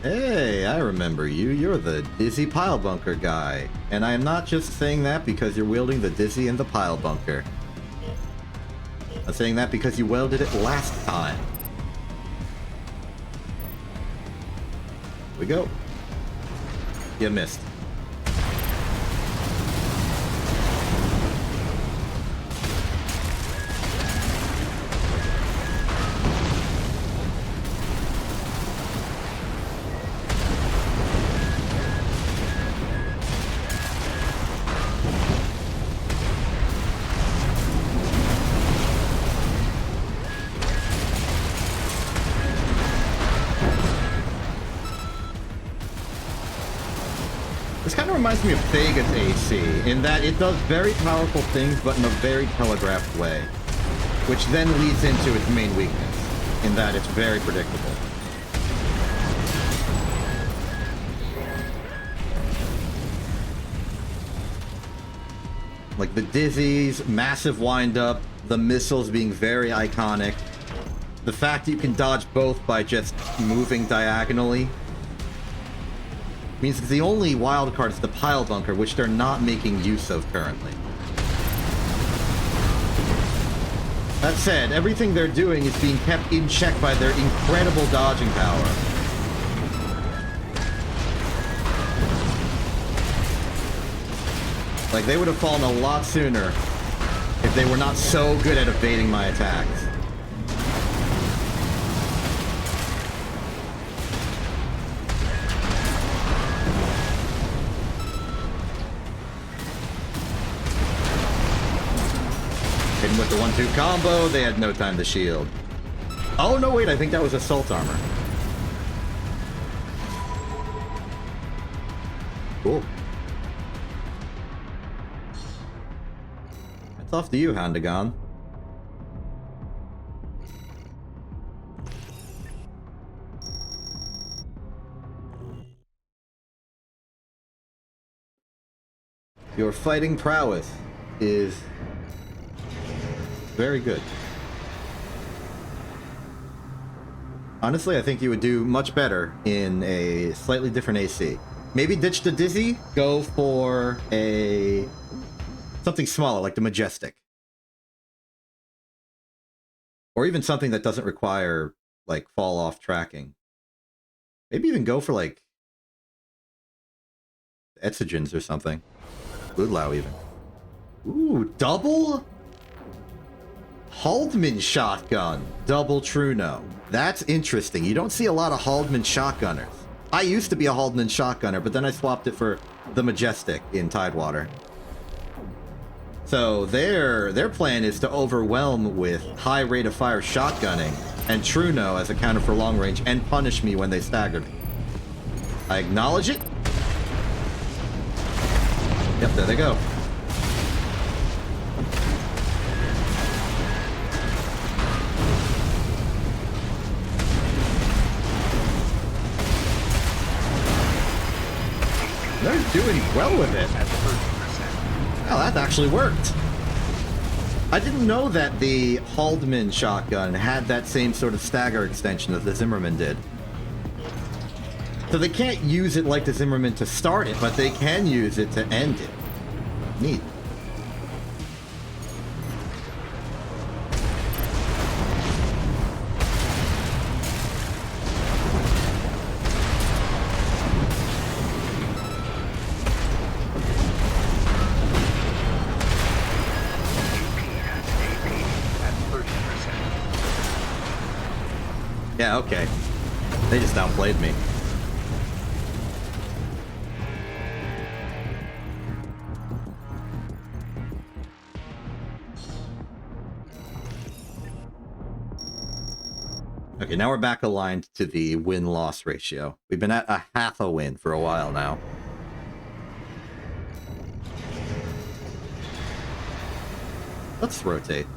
Hey, I remember you. You're the Dizzy Pile Bunker guy. And I am not just saying that because you're wielding the Dizzy and the Pile Bunker. I'm saying that because you wielded it last time. Here we go. You missed. This kind of reminds me of Thega's AC, in that it does very powerful things, but in a very telegraphed way. Which then leads into its main weakness, in that it's very predictable. Like the Dizzy's massive wind-up, the missiles being very iconic, the fact that you can dodge both by just moving diagonally, means that the only wild card is the Pile Bunker, which they're not making use of currently. That said, everything they're doing is being kept in check by their incredible dodging power. Like, they would have fallen a lot sooner if they were not so good at evading my attacks. Hitting with the 1-2 combo, they had no time to shield. Oh, no, wait, I think that was assault armor. Cool. It's off to you, Handagon. Your fighting prowess is very good. Honestly, I think you would do much better in a slightly different AC. Maybe ditch the Dizzy, go for a something smaller, like the Majestic. Or even something that doesn't require, like, fall-off tracking. Maybe even go for, like, Etzogens or something. Ludlow, even. Ooh, double Haldeman shotgun. Double Truno. That's interesting. You don't see a lot of Haldeman shotgunners. I used to be a Haldeman shotgunner, but then I swapped it for the Majestic in Tidewater. So their plan is to overwhelm with high rate of fire shotgunning and Truno as a counter for long range and punish me when they stagger me. I acknowledge it. Yep, there they go. They're doing well with it. Oh, that actually worked. I didn't know that the Haldeman shotgun had that same sort of stagger extension that the Zimmerman did. So they can't use it like the Zimmerman to start it, but they can use it to end it. Neat. Yeah, okay. They just outplayed me. Okay, now we're back aligned to the win-loss ratio. We've been at a half a win for a while now. Let's rotate.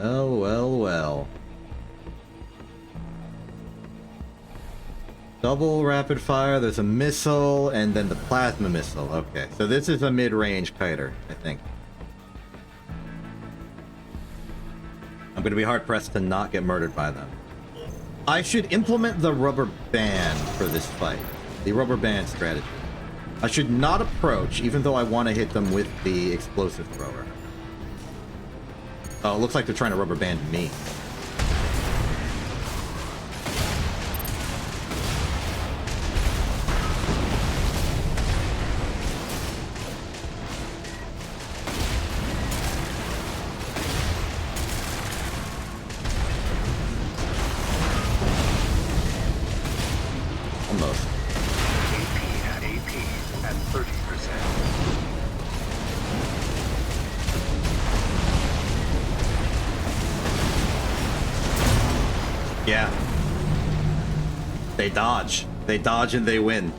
Well, well, well. Double rapid fire, there's a missile, and then the plasma missile. Okay, so this is a mid-range kiter, I think. I'm gonna be hard-pressed to not get murdered by them. I should implement the rubber band for this fight. The rubber band strategy. I should not approach, even though I want to hit them with the explosive thrower. Oh, it looks like they're trying to rubber band me. Almost. AP at 30%. Yeah. They dodge. They dodge and they win.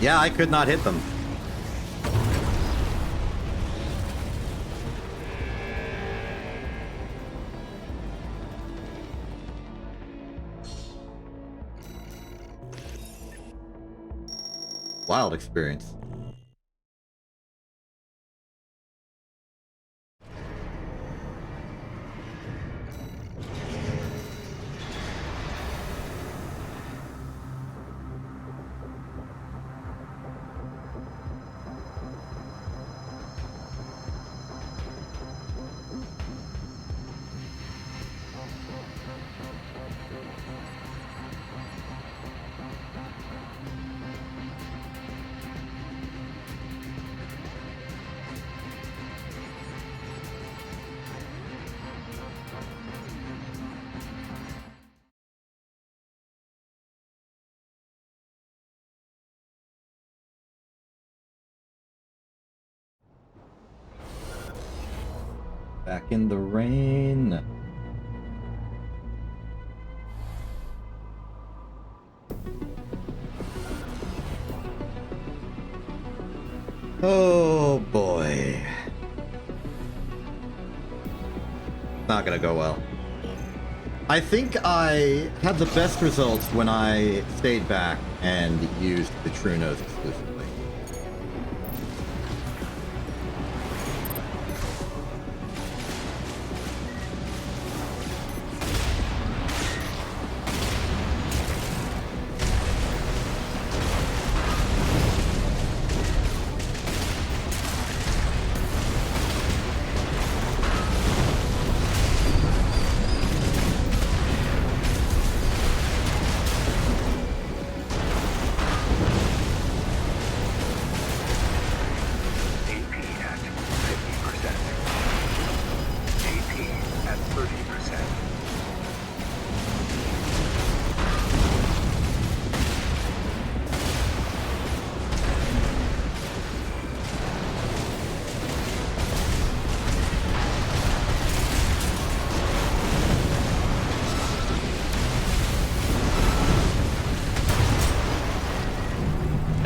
Yeah, I could not hit them. Wild experience. Back in the rain. Oh boy. Not gonna go well. I think I had the best results when I stayed back and used the True Nose exclusively.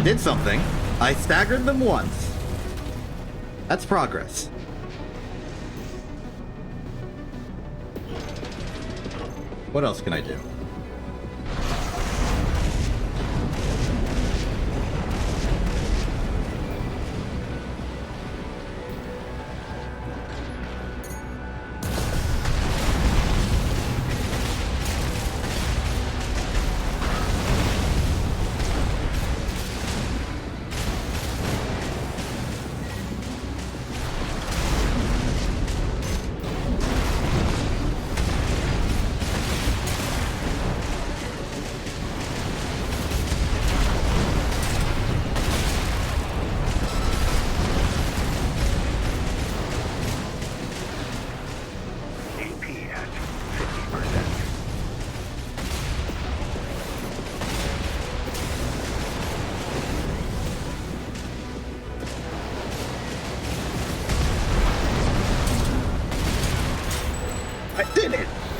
did something. I staggered them once. That's progress. What else can I do?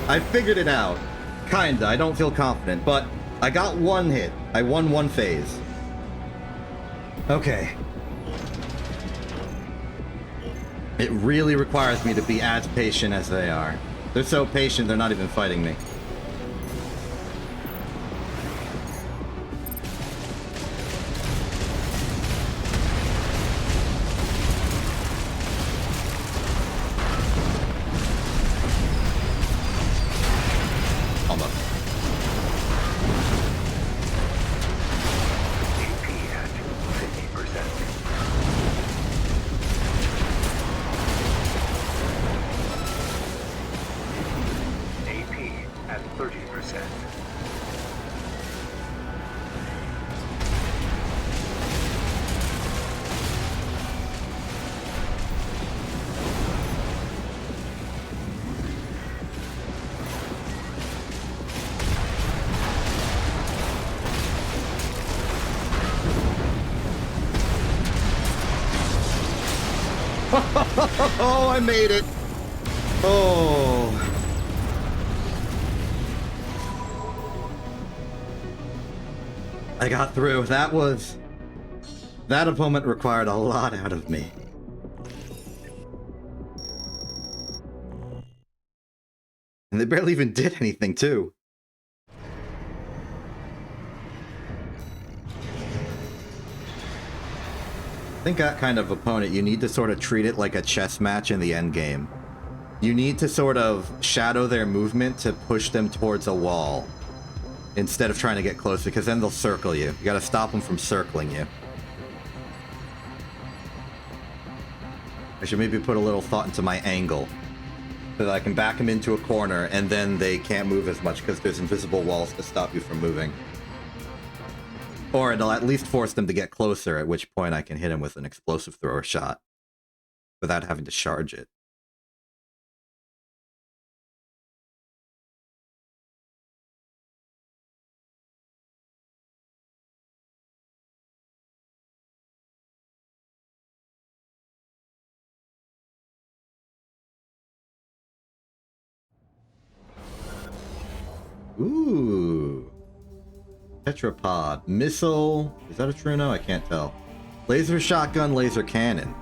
I figured it out. Kinda. I don't feel confident, but I got one hit. I won one phase. Okay. It really requires me to be as patient as they are. They're so patient, they're not even fighting me. Oh, I made it. Oh. I got through. That opponent required a lot out of me. And they barely even did anything, too. I think that kind of opponent, you need to sort of treat it like a chess match in the end game. You need to sort of shadow their movement to push them towards a wall instead of trying to get closer, because then they'll circle you. You gotta stop them from circling you. I should maybe put a little thought into my angle so that I can back them into a corner and then they can't move as much because there's invisible walls to stop you from moving. Or it'll at least force them to get closer, at which point I can hit him with an explosive thrower shot without having to charge it. Ooh. Tetrapod. Missile. Is that a Truno? I can't tell. Laser shotgun, laser cannon.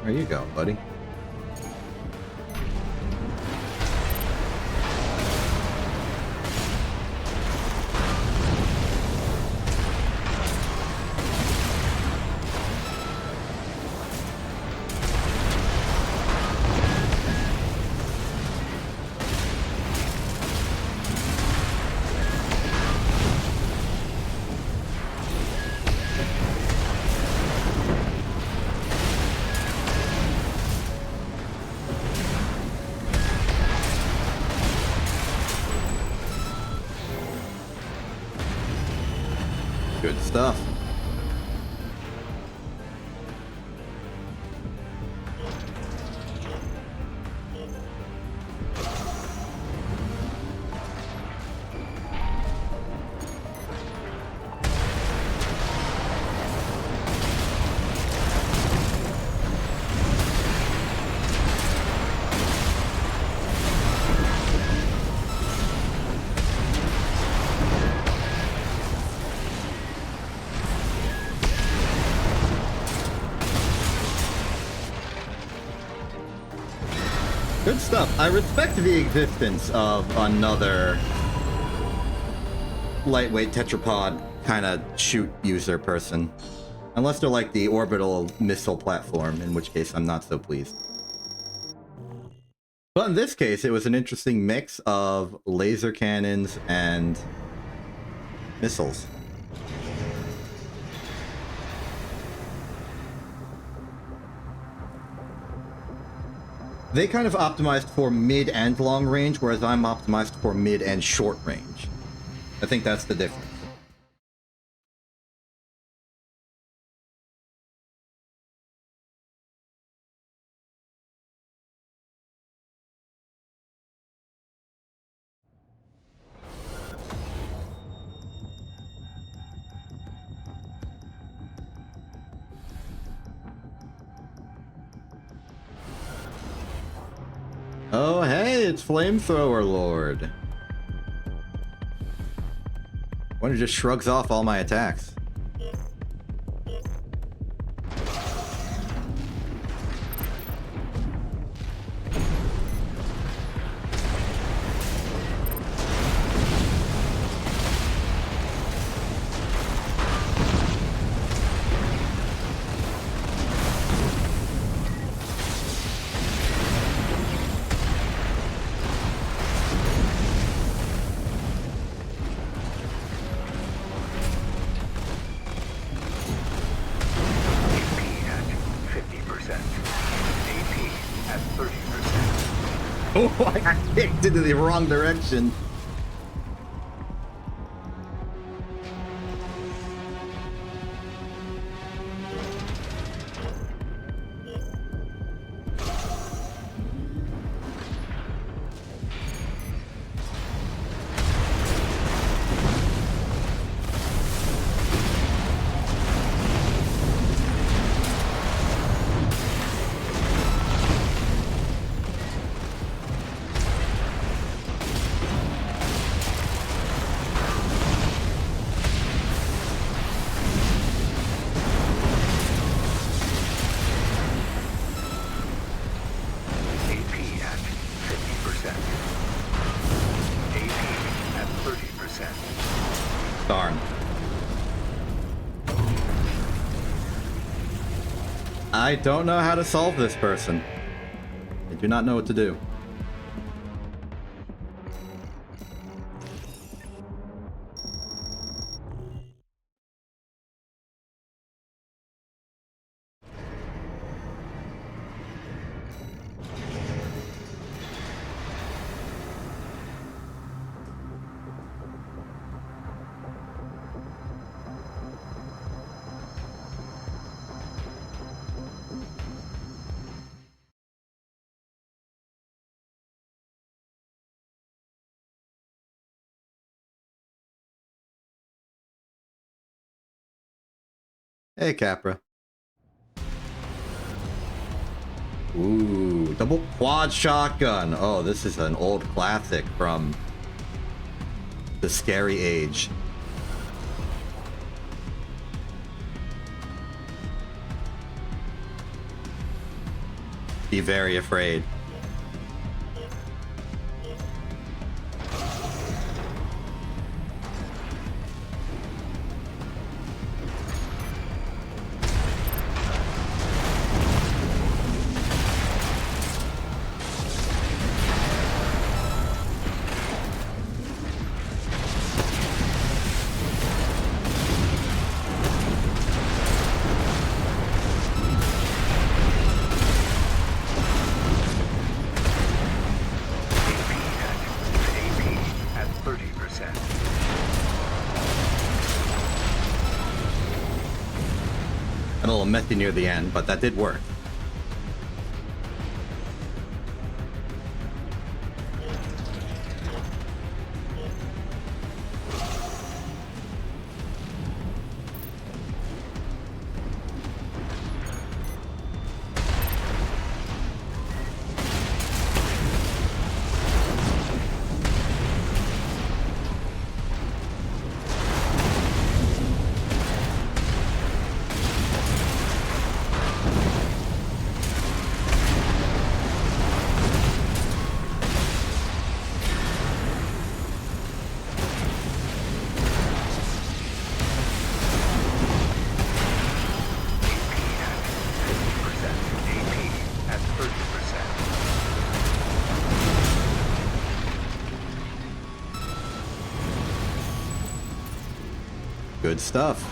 There you go, buddy. Good stuff. stuff. I respect the existence of another lightweight tetrapod kind of shoot user person. Unless they're like the orbital missile platform, in which case I'm not so pleased. But in this case, it was an interesting mix of laser cannons and missiles. They kind of optimized for mid and long range, whereas I'm optimized for mid and short range. I think that's the difference. Oh, hey, it's Flamethrower Lord. Wonder just shrugs off all my attacks. Oh, I got kicked into the wrong direction. I don't know how to solve this person. I do not know what to do. Hey, Capra. Ooh, double quad shotgun. Oh, this is an old classic from the scary age. Be very afraid. A little messy near the end, but that did work. Good stuff.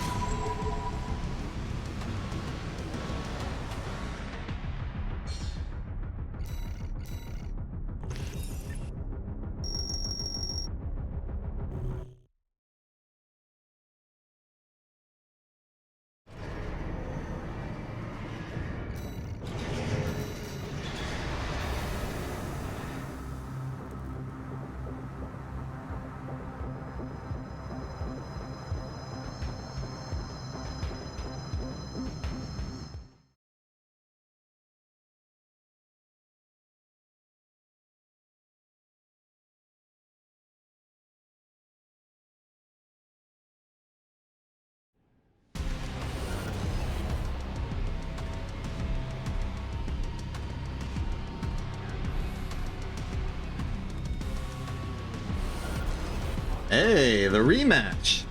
Hey, the rematch.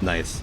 Nice.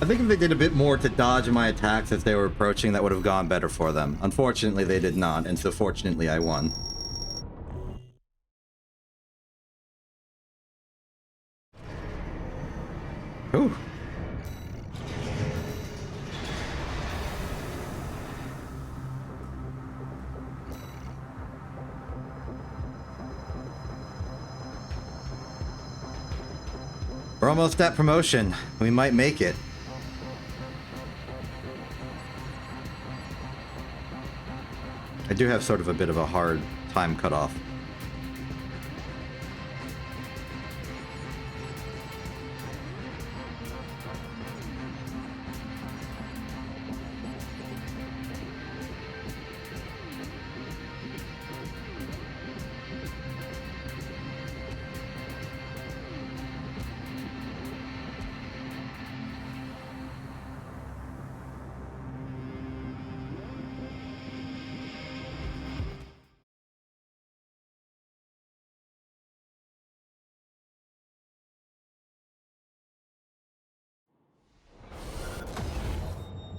I think if they did a bit more to dodge my attacks as they were approaching, that would have gone better for them. Unfortunately, they did not, and so fortunately, I won. Ooh. We're almost at promotion. We might make it. I do have sort of a bit of a hard time cutoff.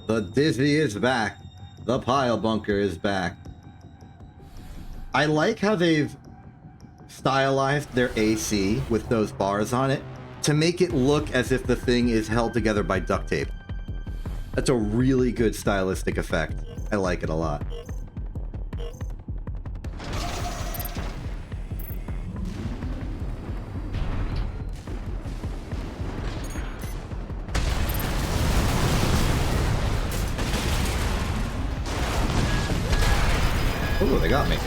The Dizzy is back. The Pile Bunker is back. I like how they've stylized their AC with those bars on it to make it look as if the thing is held together by duct tape. That's a really good stylistic effect. I like it a lot. Ooh, they got me.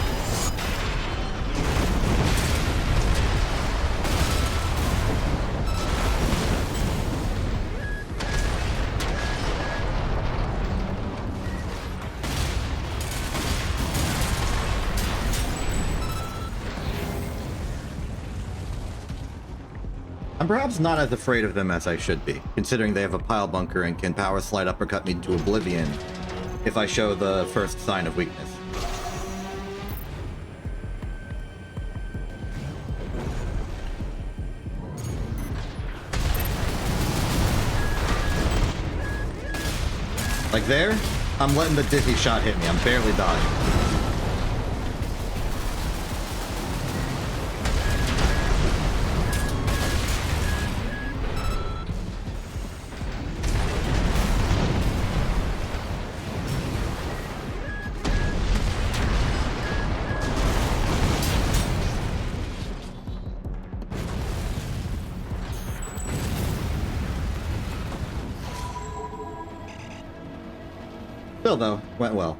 I'm perhaps not as afraid of them as I should be, considering they have a pile bunker and can power slide uppercut me to oblivion if I show the first sign of weakness. Like there, I'm letting the dizzy shot hit me. I'm barely dodging. Still though, went well.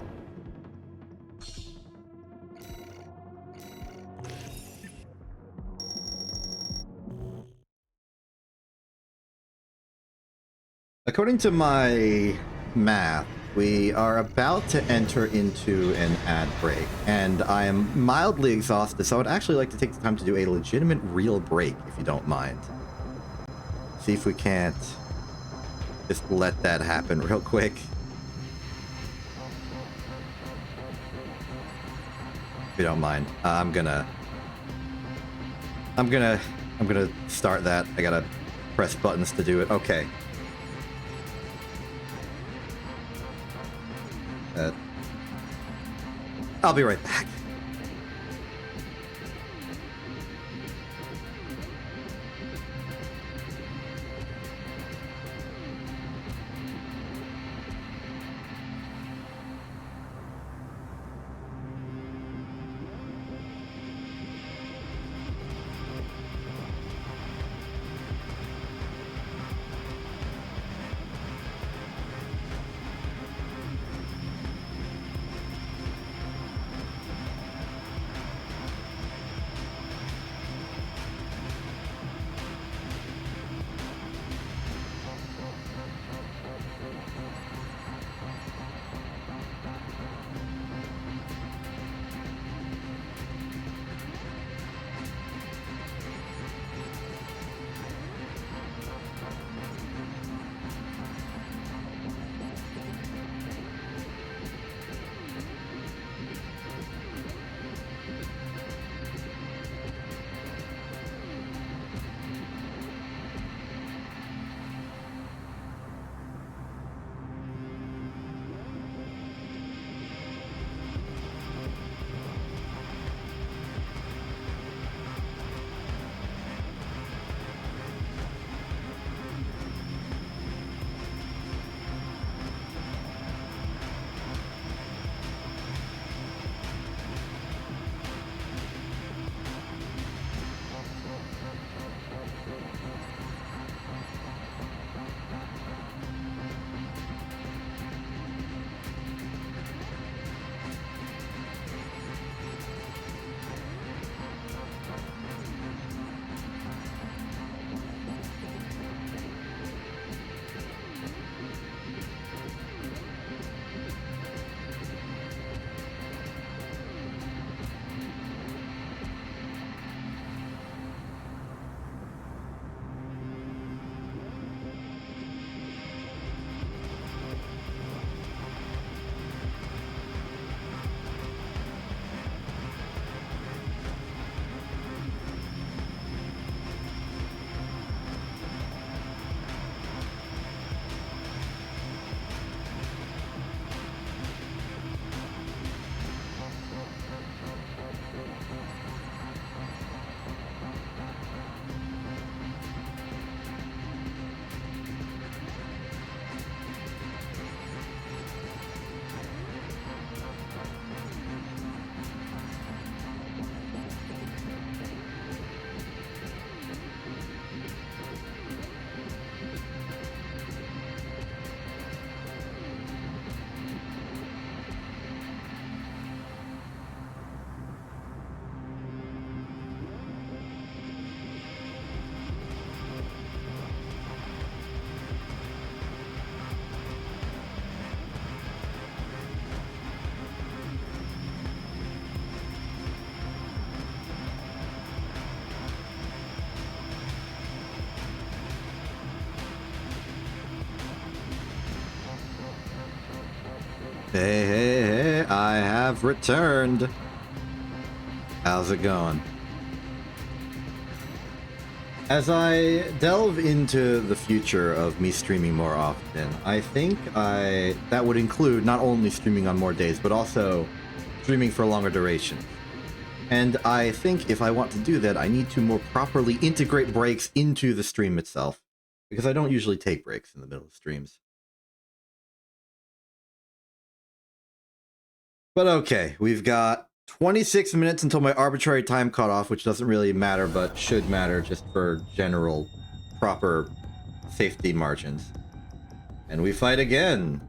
According to my math, we are about to enter into an ad break, and I am mildly exhausted, so I would actually like to take the time to do a legitimate real break, if you don't mind. See if we can't just let that happen real quick. If you don't mind, I'm gonna start that. I gotta press buttons to do it. Okay. I'll be right back. Hey, hey, hey, I have returned. How's it going? As I delve into the future of me streaming more often, I think that would include not only streaming on more days, but also streaming for longer durations. And I think if I want to do that, I need to more properly integrate breaks into the stream itself, because I don't usually take breaks in the middle of streams. But okay, we've got 26 minutes until my arbitrary time cutoff, which doesn't really matter, but should matter just for general, proper safety margins. And we fight again.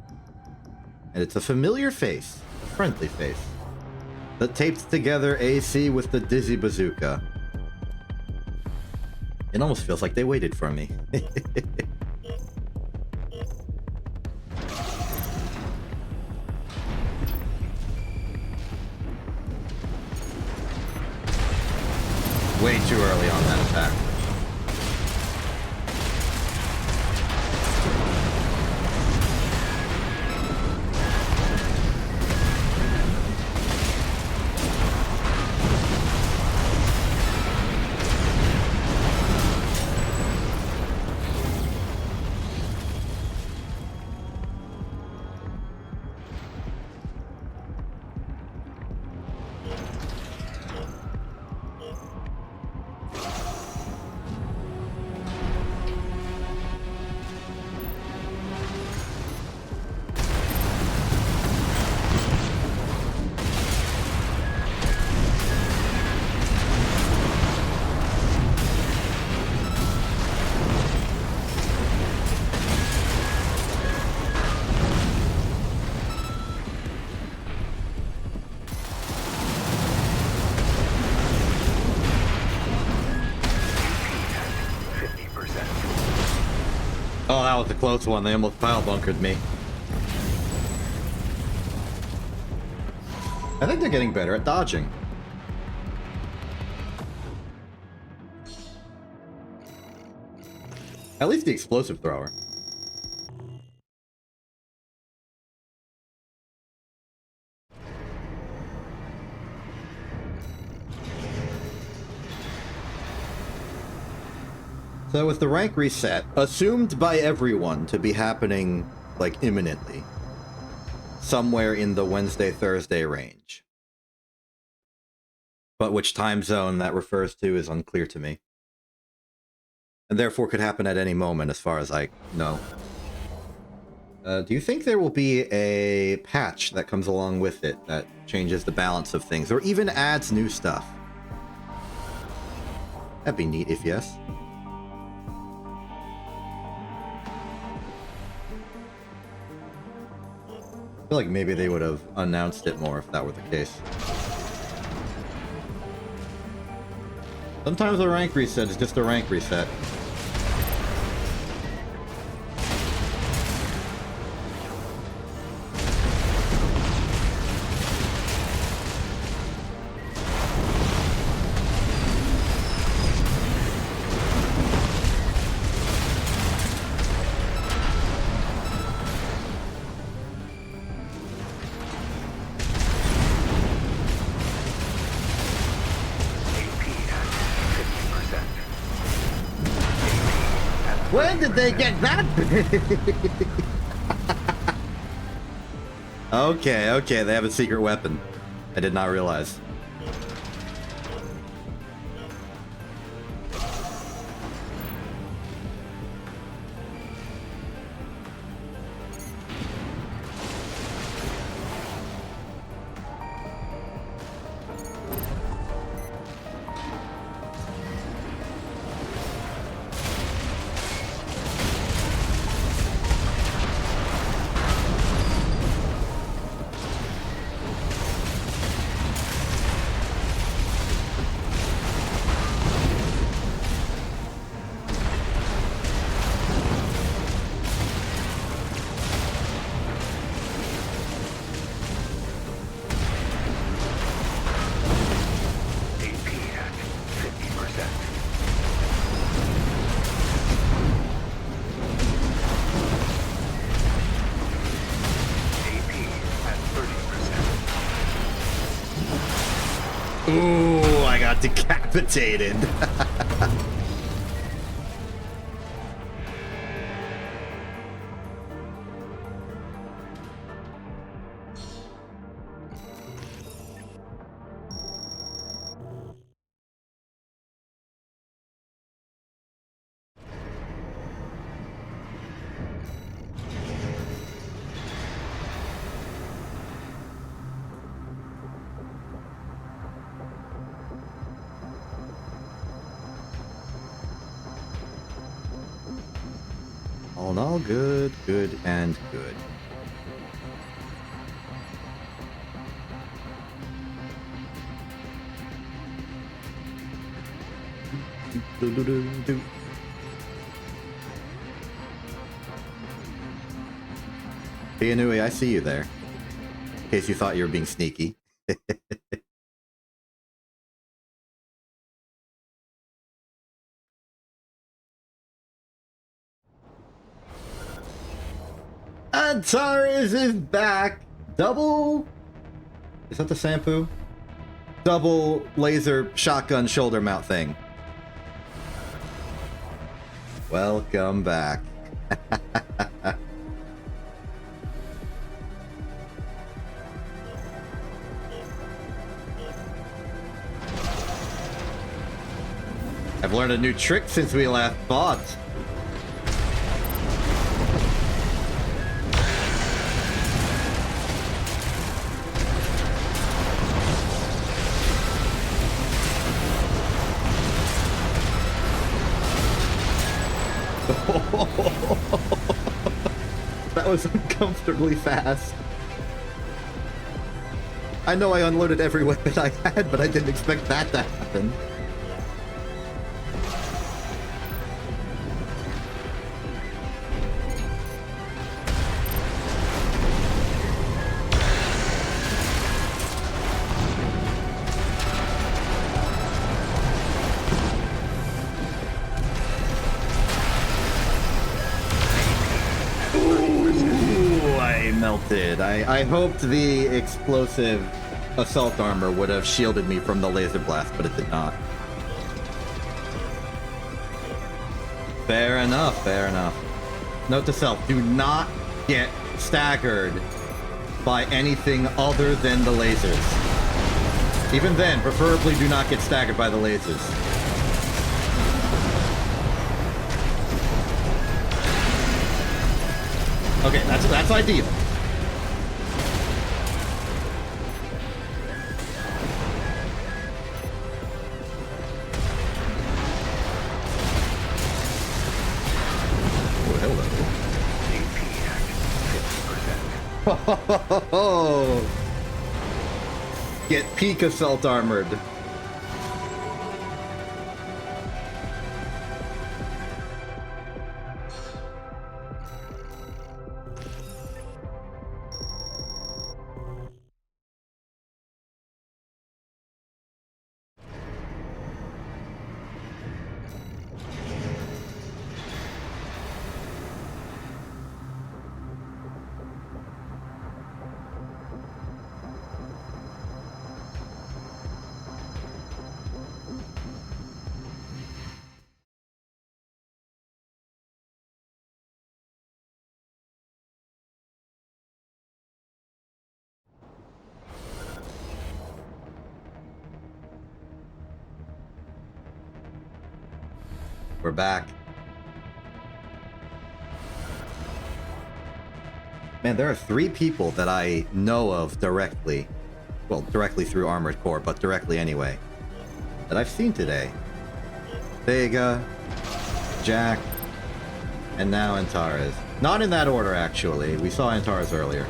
And it's a familiar face, a friendly face, that tapes together AC with the Dizzy Bazooka. It almost feels like they waited for me. Way too early on that attack. Oh, that was a close one. They almost pile bunkered me. I think they're getting better at dodging. At least the explosive thrower. So with the rank reset, assumed by everyone to be happening, like, imminently, somewhere in the Wednesday-Thursday range. But which time zone that refers to is unclear to me. And therefore could happen at any moment, as far as I know. Do you think there will be a patch that comes along with it that changes the balance of things, or even adds new stuff? That'd be neat if yes. I feel like maybe they would have announced it more if that were the case. Sometimes a rank reset is just a rank reset. When did they get that big? Okay, they have a secret weapon. I did not realize. Ooh, I got decapitated. All in all, good, good, and good. Do-do-do-do. Hey, Inui, I see you there. In case you thought you were being sneaky. Antares is back! Double... Is that the Sampu? Double laser shotgun shoulder mount thing. Welcome back. I've learned a new trick since we last fought. That was uncomfortably fast. I know I unloaded every weapon I had, but I didn't expect that to happen. I hoped the explosive assault armor would have shielded me from the laser blast, but it did not. Fair enough, fair enough. Note to self, do not get staggered by anything other than the lasers. Even then, preferably do not get staggered by the lasers. Okay, that's ideal. Get peak assault armored. We're back. Man, there are 3 people that I know of directly. Well, directly through Armored Core, but directly anyway. That I've seen today. Vega, Jack, and now Antares. Not in that order, actually. We saw Antares earlier.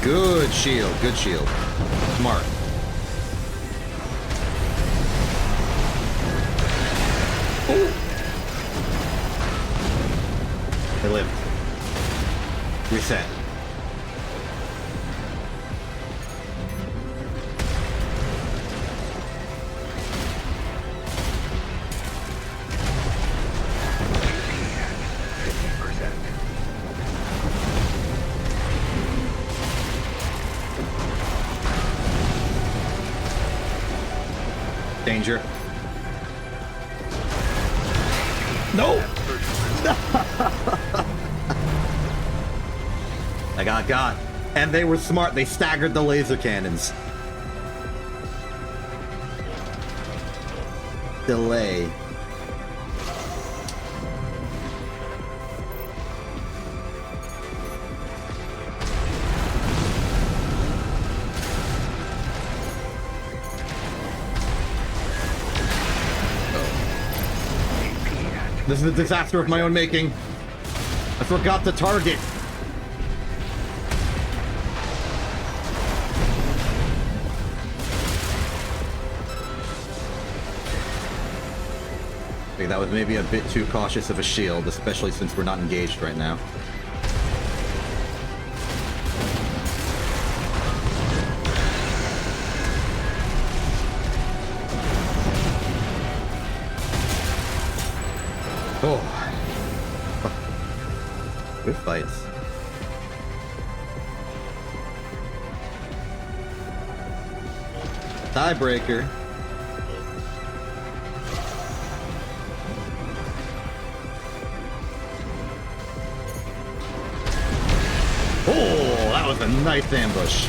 Good shield, good shield. Smart. Ooh. They lived. Reset. Danger. No! I got. And they were smart. They staggered the laser cannons. Delay. This is a disaster of my own making. I forgot the target. think that was maybe a bit too cautious of a shield, especially since we're not engaged right now. Oh. Good fights. Tiebreaker. Oh, that was a nice ambush.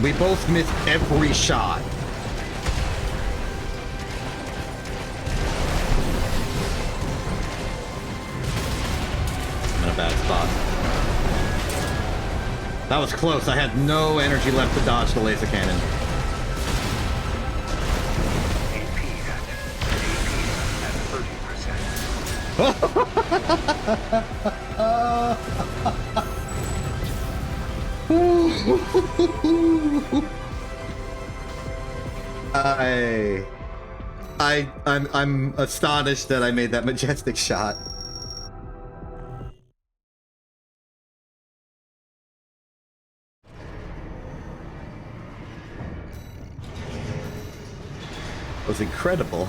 We both missed every shot. I'm in a bad spot. That was close. I had no energy left to dodge the laser cannon. I'm astonished that I made that majestic shot. It was incredible.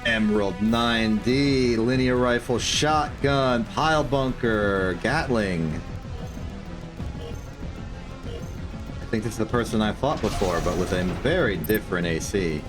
Emerald 9D, linear rifle, shotgun, pile bunker, Gatling. I think this is the person I fought before, but with a very different AC.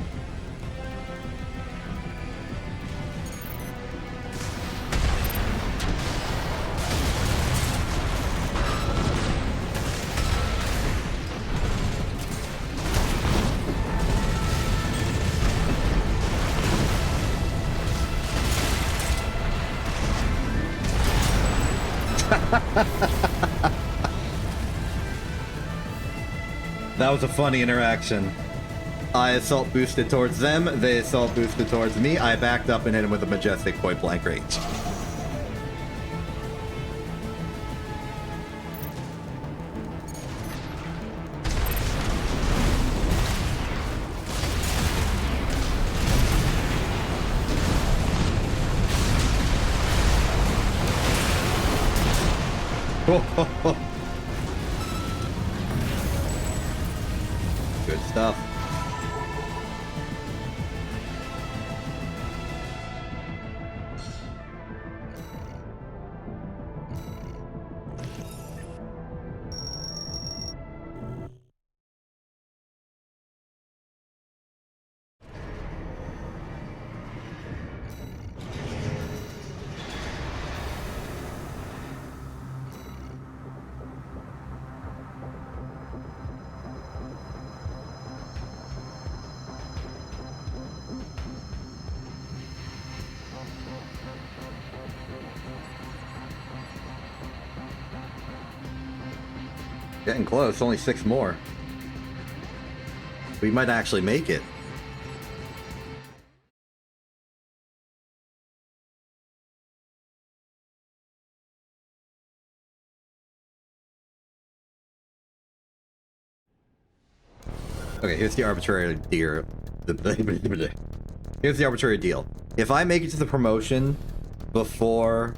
That was a funny interaction. I assault boosted towards them, they assault boosted towards me, I backed up and hit him with a majestic point blank range. Good stuff. Getting close, only 6 more. We might actually make it. Okay, here's the arbitrary deer. Here's the arbitrary deal. If I make it to the promotion before,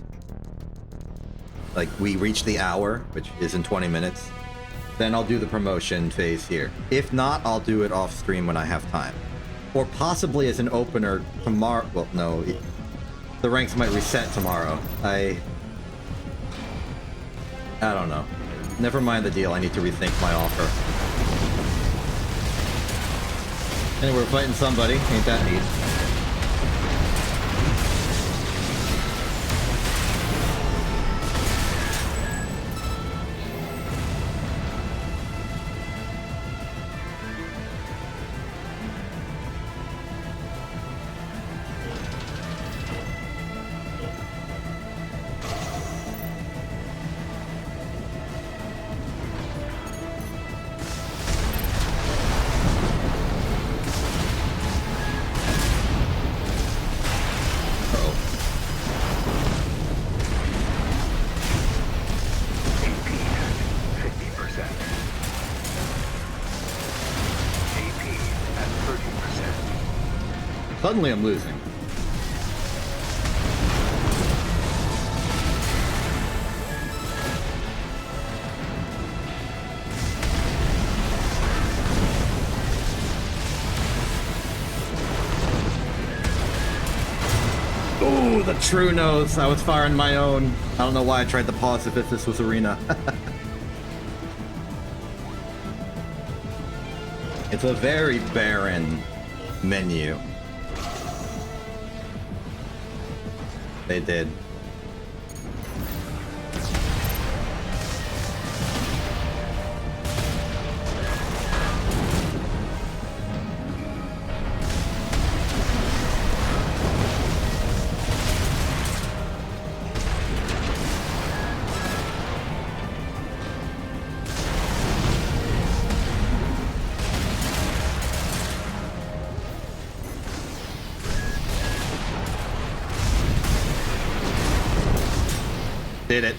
like, we reach the hour, which is in 20 minutes, then I'll do the promotion phase here. If not, I'll do it off stream when I have time. Or possibly as an opener tomorrow. Well, no. The ranks might reset tomorrow. I don't know. Never mind the deal. I need to rethink my offer. Anyway, we're fighting somebody. Ain't that neat? Suddenly I'm losing. Ooh, the true nose. I was firing my own. I don't know why I tried to pause if this was arena. It's a very barren menu. They did. Did it.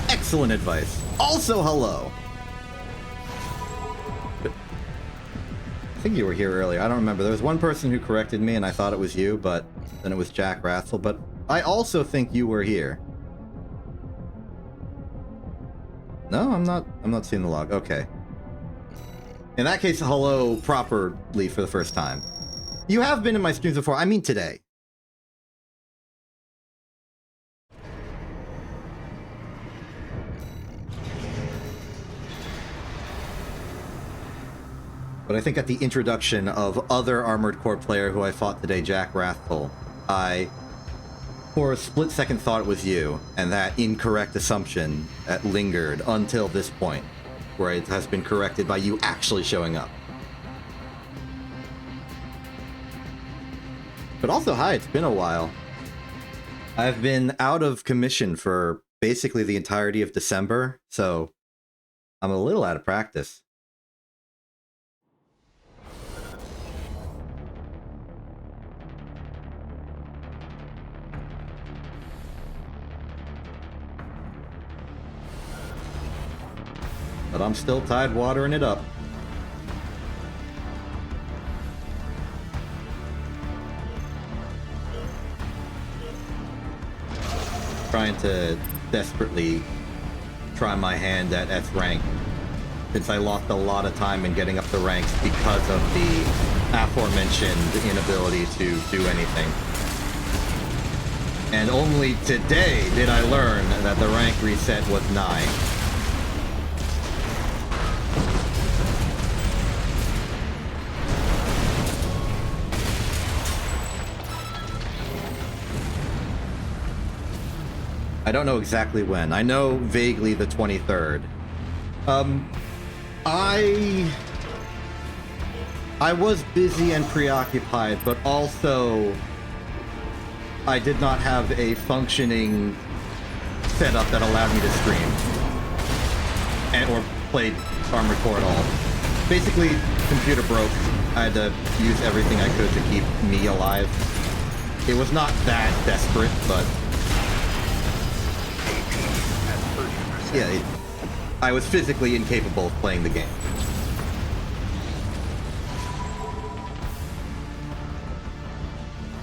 Excellent advice. Also, hello. I think you were here earlier. I don't remember. There was one person who corrected me and I thought it was you, but then it was Jack Rathel. But I also think you were here. No, I'm not seeing the log. Okay. In that case, hello properly for the first time. You have been in my streams before. I mean today. But I think at the introduction of other Armored Core player who I fought today, Jack Rathel, I, for a split second, thought it was you, and that incorrect assumption that lingered until this point, where it has been corrected by you actually showing up. But also, hi, it's been a while. I've been out of commission for basically the entirety of December, so I'm a little out of practice. But I'm still tide watering it up. Trying to desperately try my hand at S rank, since I lost a lot of time in getting up the ranks because of the aforementioned inability to do anything. And only today did I learn that the rank reset was 9. I don't know exactly when. I know vaguely the 23rd. I was busy and preoccupied, but also I did not have a functioning setup that allowed me to stream or play Armored Core at all. Basically, computer broke. I had to use everything I could to keep me alive. It was not that desperate, but yeah, I was physically incapable of playing the game.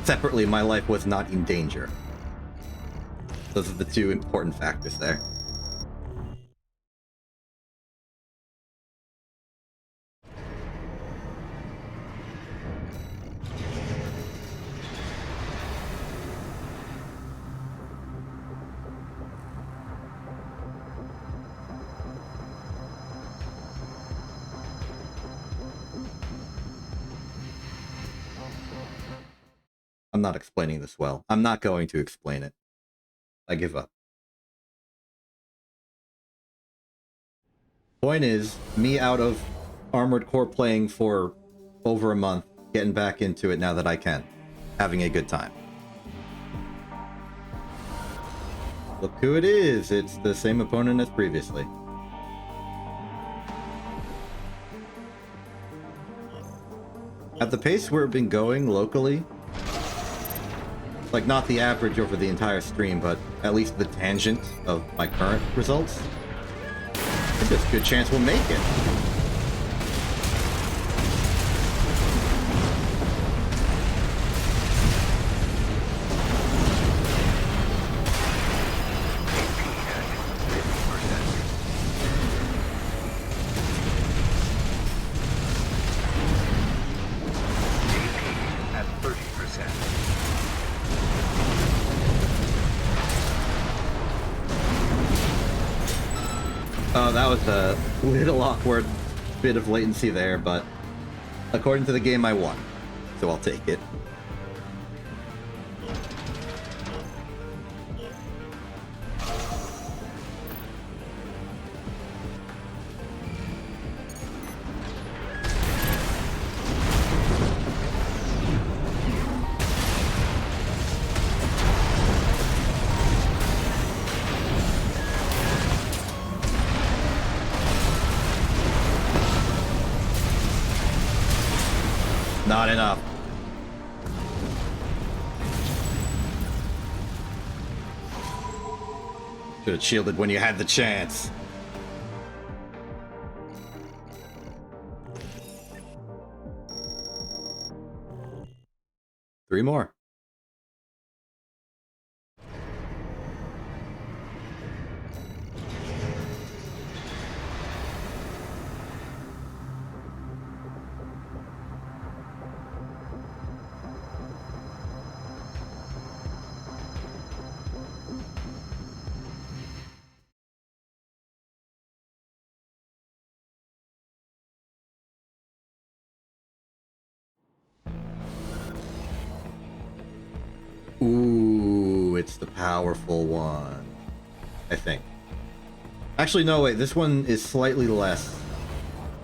separately, my life was not in danger. Those are the two important factors there. I'm not explaining this well. I'm not going to explain it. I give up. Point is, me out of Armored Core playing for over a month, getting back into it now that I can. Having a good time. Look who it is! It's the same opponent as previously. At the pace we've been going locally, like not the average over the entire stream, but at least the tangent of my current results, I think there's a good chance we'll make it. Oh, that was a little awkward bit of latency there, but according to the game, I won, so I'll take it. Not enough. Should have shielded when you had the chance. Three more. Ooh, it's the powerful one, I think. Actually, no, wait, this one is slightly less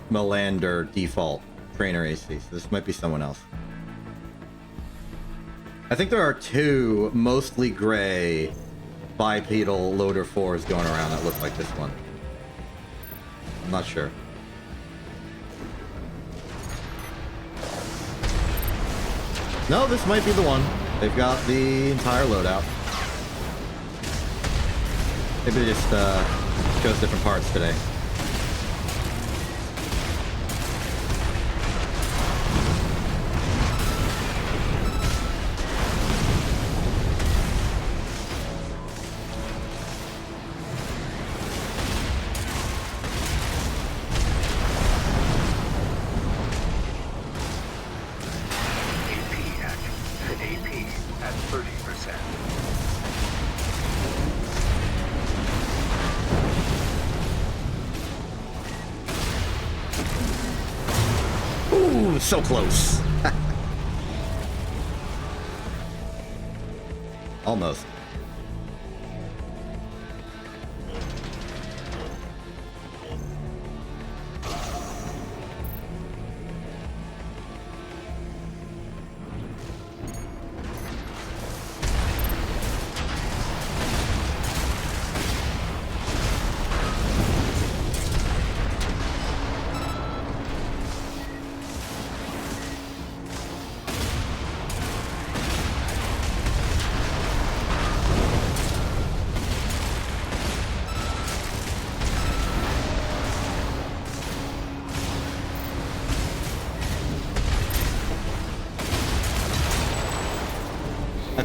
Melander default trainer AC, so this might be someone else. I think there are two mostly gray bipedal loader 4s going around that look like this one. I'm not sure. No, this might be the one. They've got the entire loadout. Maybe they just chose different parts today. So close. Almost.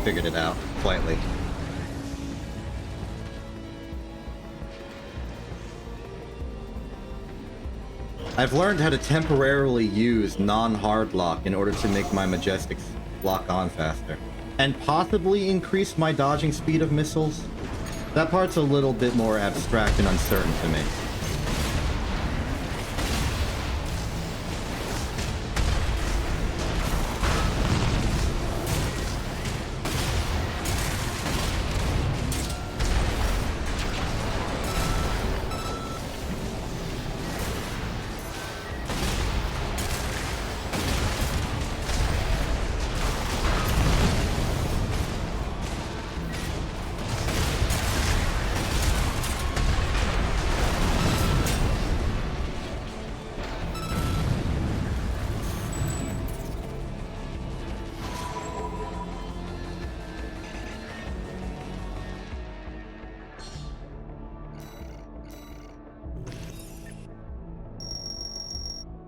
figured it out slightly. I've learned how to temporarily use non-hard lock in order to make my Majestics lock on faster. And possibly increase my dodging speed of missiles. That part's a little bit more abstract and uncertain to me.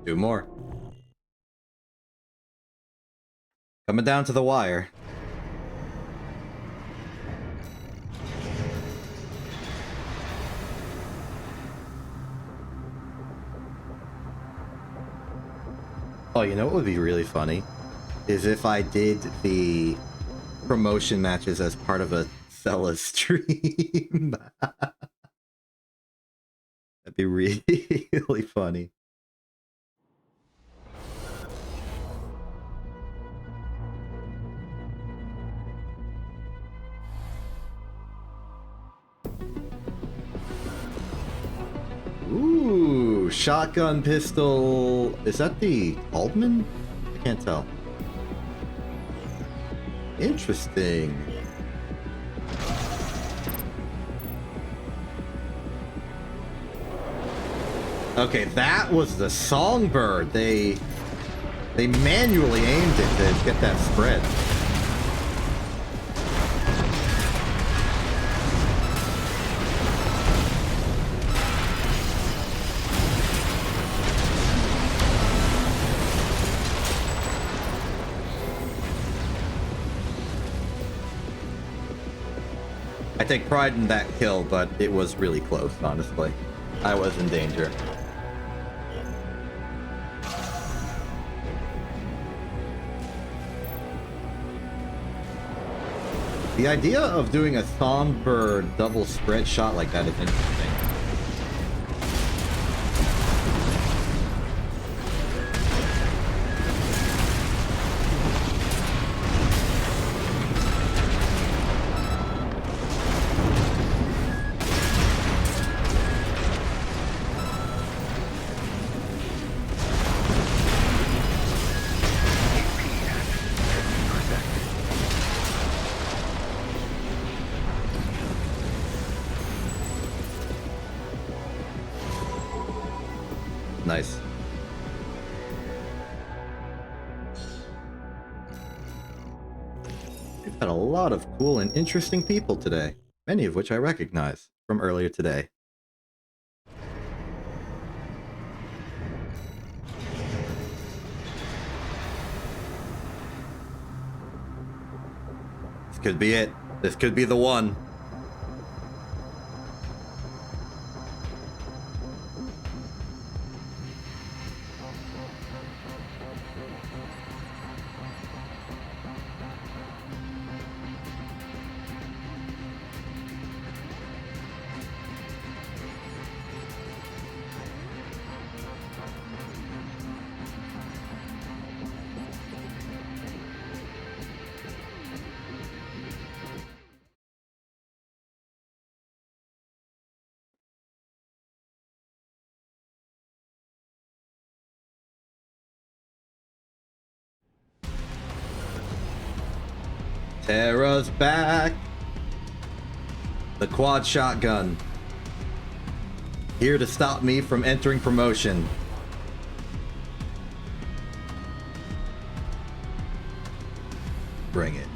Do more. Coming down to the wire. Oh, you know what would be really funny? Is if I did the promotion matches as part of a Cella stream. That'd be really funny. Ooh, shotgun pistol. Is that the Altman? I can't tell. Interesting. Okay, that was the Songbird. They manually aimed it to get that spread. I take pride in that kill, but it was really close, honestly. I was in danger. The idea of doing a Songbird double spread shot like that is interesting. Nice. We've had a lot of cool and interesting people today, many of which I recognize from earlier today. This could be it. This could be the one. Terra's back. The quad shotgun. Here to stop me from entering promotion. Bring it.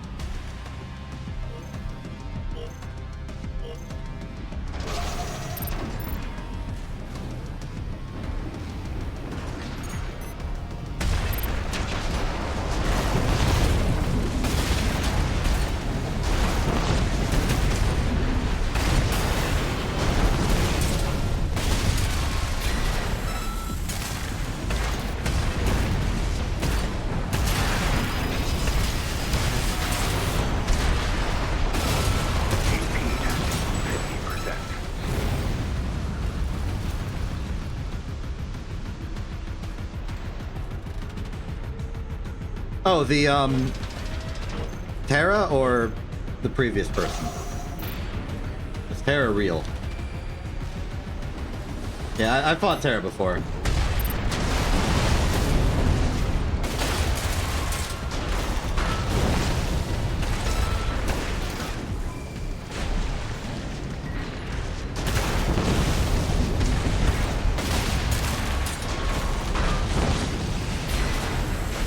Oh, the, Terra or the previous person? Is Terra real? Yeah, I fought Terra before.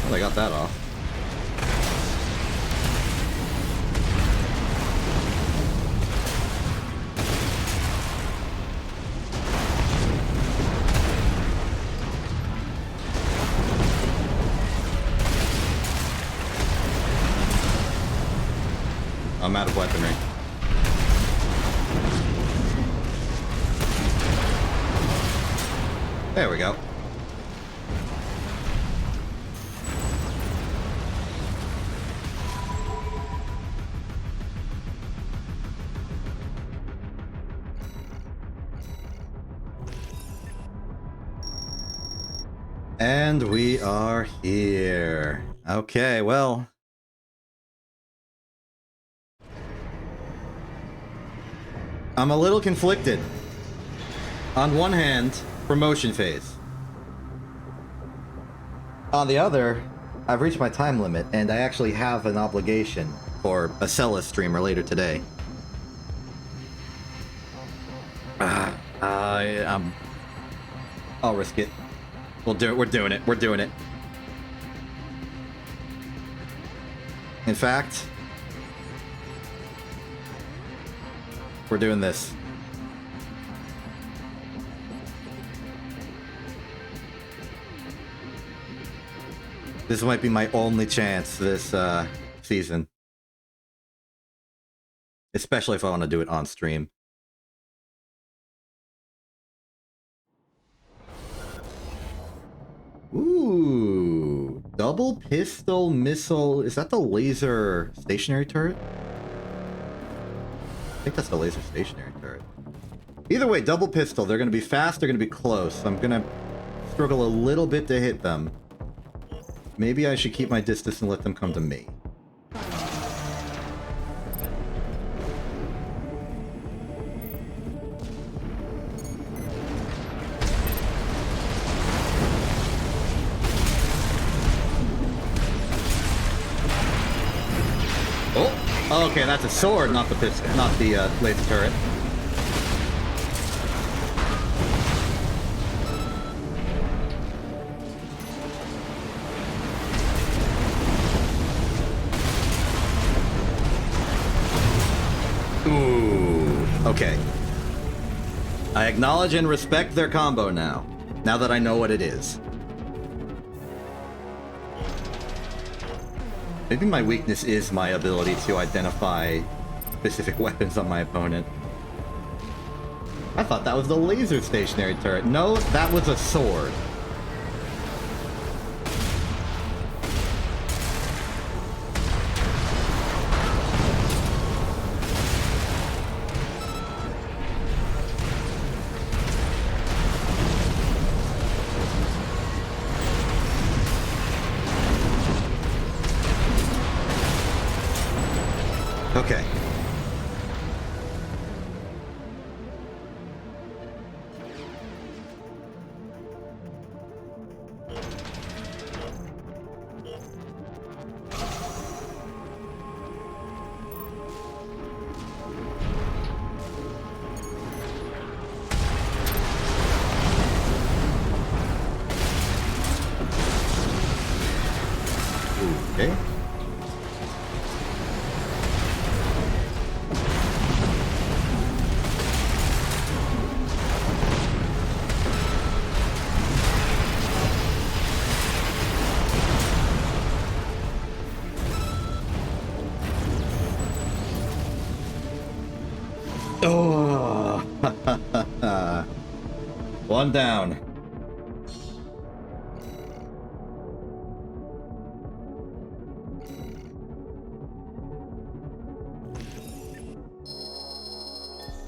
Well, I got that off. I'm out of weaponry. There we go. And we are here. Okay, well. I'm a little conflicted. On one hand, promotion phase. On the other, I've reached my time limit, and I actually have an obligation for a Cella streamer later today. I'll risk it. We'll do it. We're doing it. We're doing it. In fact, we're doing this. This might be my only chance this season. Especially if I want to do it on stream. Ooh, double pistol missile. Is that the laser stationary turret? I think that's the laser stationary turret. Either way, double pistol. They're going to be fast, they're going to be close. I'm going to struggle a little bit to hit them. Maybe I should keep my distance and let them come to me. Oh, okay, that's a sword, not the pistol, not the laser turret. Ooh, okay. I acknowledge and respect their combo now that I know what it is. Maybe my weakness is my ability to identify specific weapons on my opponent. I thought that was the laser stationary turret. No, that was a sword. Okay. Okay. Oh, one down.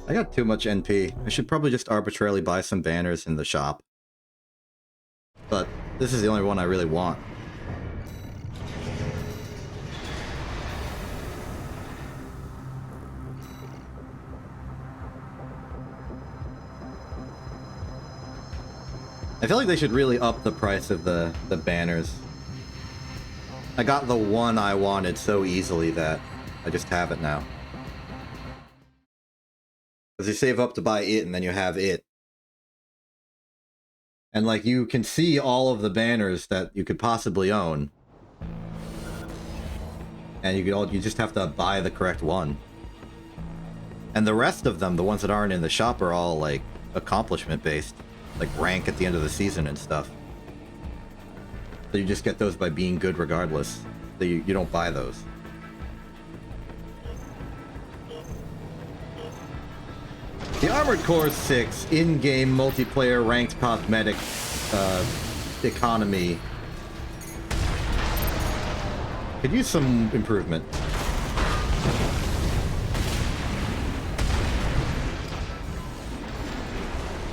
I got too much NP. I should probably just arbitrarily buy some banners in the shop. But this is the only one I really want. I feel like they should really up the price of the banners. I got the one I wanted so easily that I just have it now. Because you save up to buy it and then you have it. And like you can see all of the banners that you could possibly own. And you just have to buy the correct one. And the rest of them, the ones that aren't in the shop, are all like accomplishment based. Like rank at the end of the season and stuff. So you just get those by being good regardless. So you don't buy those. The Armored Core 6 in-game multiplayer ranked cosmetic economy could use some improvement.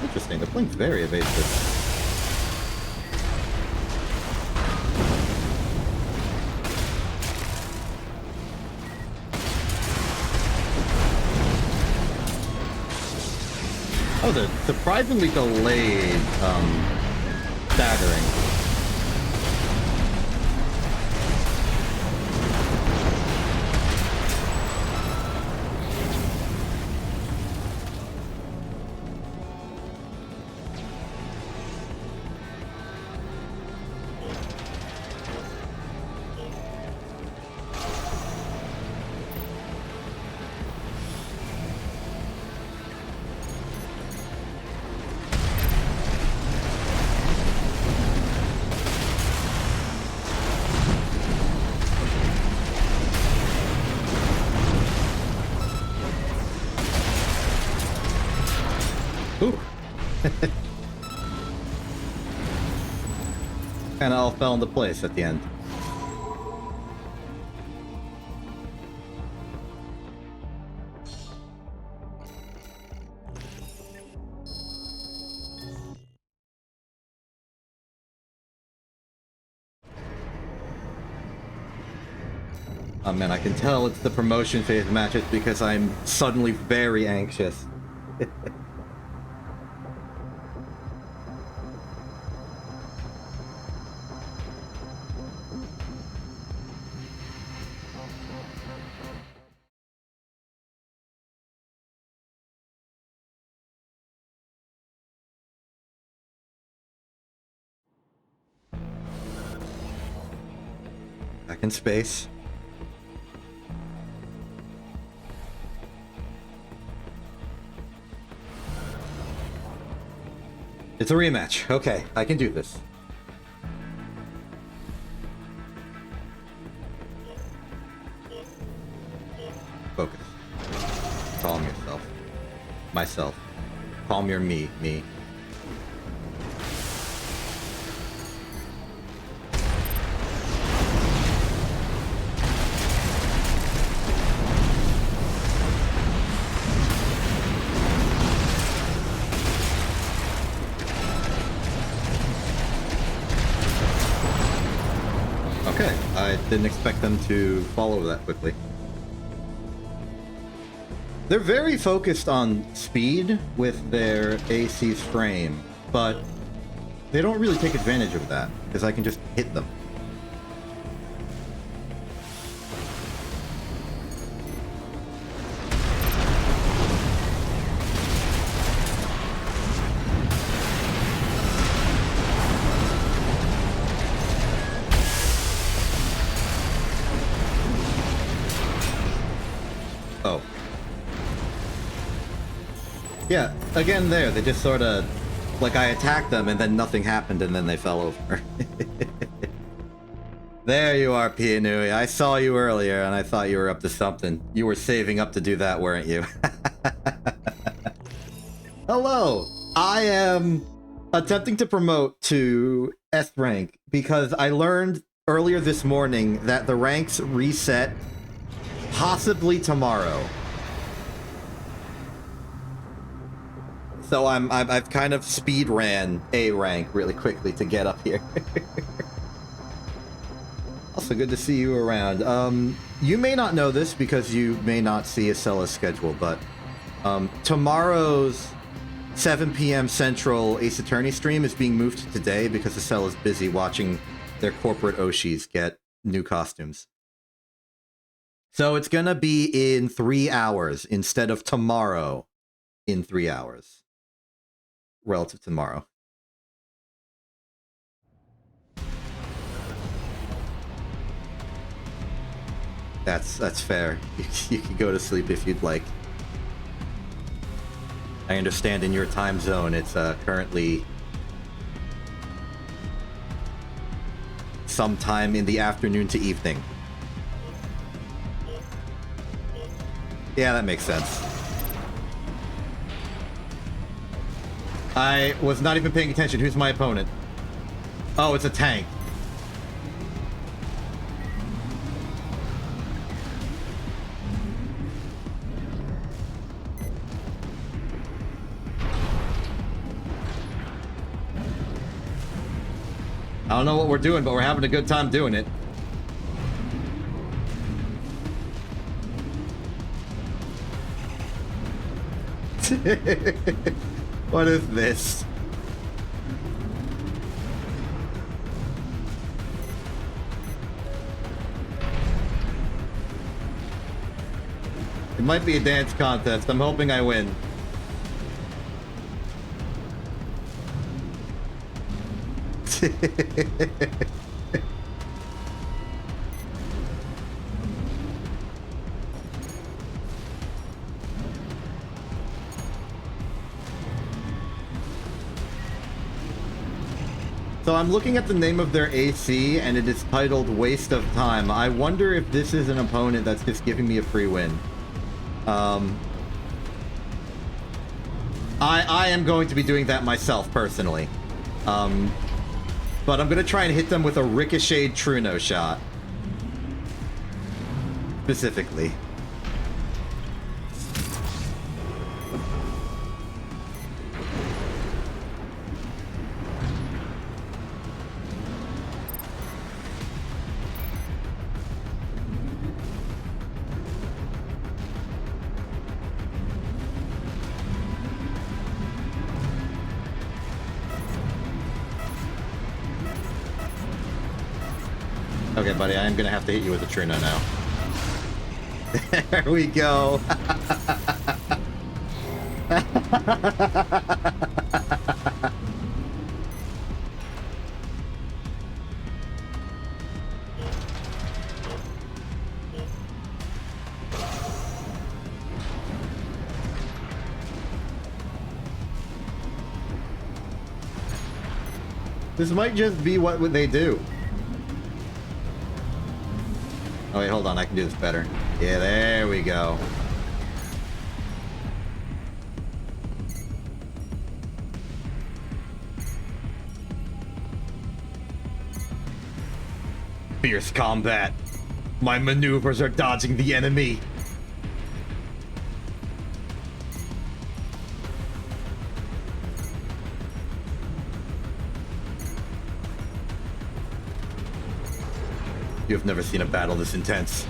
Interesting, the blink's very evasive. Oh, the surprisingly delayed staggering. Kind of all fell into place at the end. Oh man, I can tell it's the promotion phase matches because I'm suddenly very anxious. Back in space. It's a rematch. Okay, I can do this. Focus. Calm yourself. Myself. Calm your me. Didn't expect them to follow that quickly. They're very focused on speed with their AC's frame, but they don't really take advantage of that because I can just hit them. Yeah, again there, they just sort of, like I attacked them and then nothing happened and then they fell over. There you are, Pianui. I saw you earlier and I thought you were up to something. You were saving up to do that, weren't you? Hello! I am attempting to promote to S rank because I learned earlier this morning that the ranks reset possibly tomorrow. So I've kind of speed ran A rank really quickly to get up here. Also good to see you around. You may not know this because you may not see Acella's schedule, but tomorrow's 7 p.m. Central Ace Attorney stream is being moved to today because the cell is busy watching their corporate Oshis get new costumes. So it's gonna be in 3 hours instead of tomorrow in 3 hours. Relative to tomorrow. That's fair. You can go to sleep if you'd like. I understand in your time zone it's currently sometime in the afternoon to evening. Yeah, that makes sense. I was not even paying attention. Who's my opponent? Oh, it's a tank. I don't know what we're doing, but we're having a good time doing it. What is this? It might be a dance contest. I'm hoping I win. So I'm looking at the name of their AC and it is titled Waste of Time. I wonder if this is an opponent that's just giving me a free win. I am going to be doing that myself personally. But I'm going to try and hit them with a ricocheted Truno shot. Specifically. Okay, buddy, I am gonna have to hit you with a Truno now. There we go. This might just be what would they do. Oh wait, hold on, I can do this better. Yeah, there we go. Fierce combat. My maneuvers are dodging the enemy. You have never seen a battle this intense.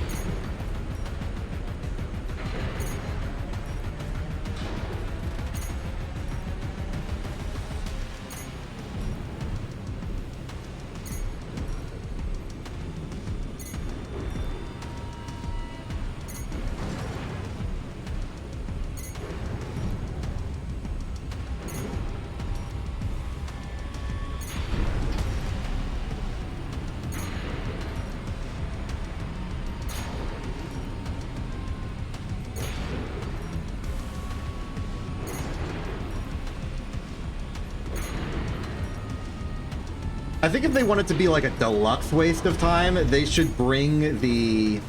I think if they want it to be like a deluxe waste of time, they should bring the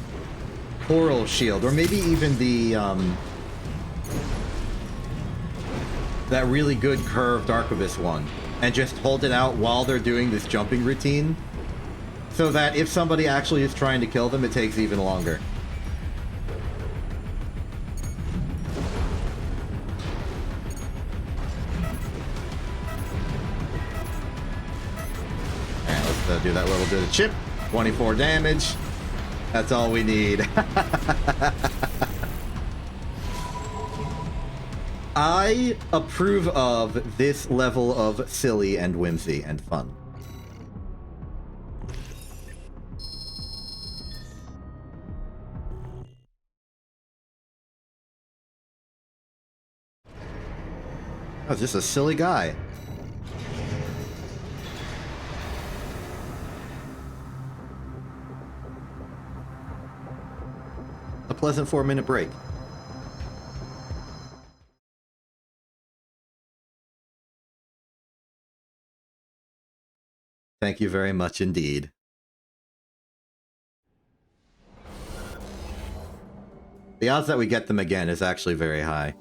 coral shield, or maybe even the that really good curved arquebus one, and just hold it out while they're doing this jumping routine, so that if somebody actually is trying to kill them, it takes even longer. Do that little bit of chip. 24 damage. That's all we need. I approve of this level of silly and whimsy and fun. I was just a silly guy. A pleasant 4-minute break. Thank you very much indeed. The odds that we get them again is actually very high.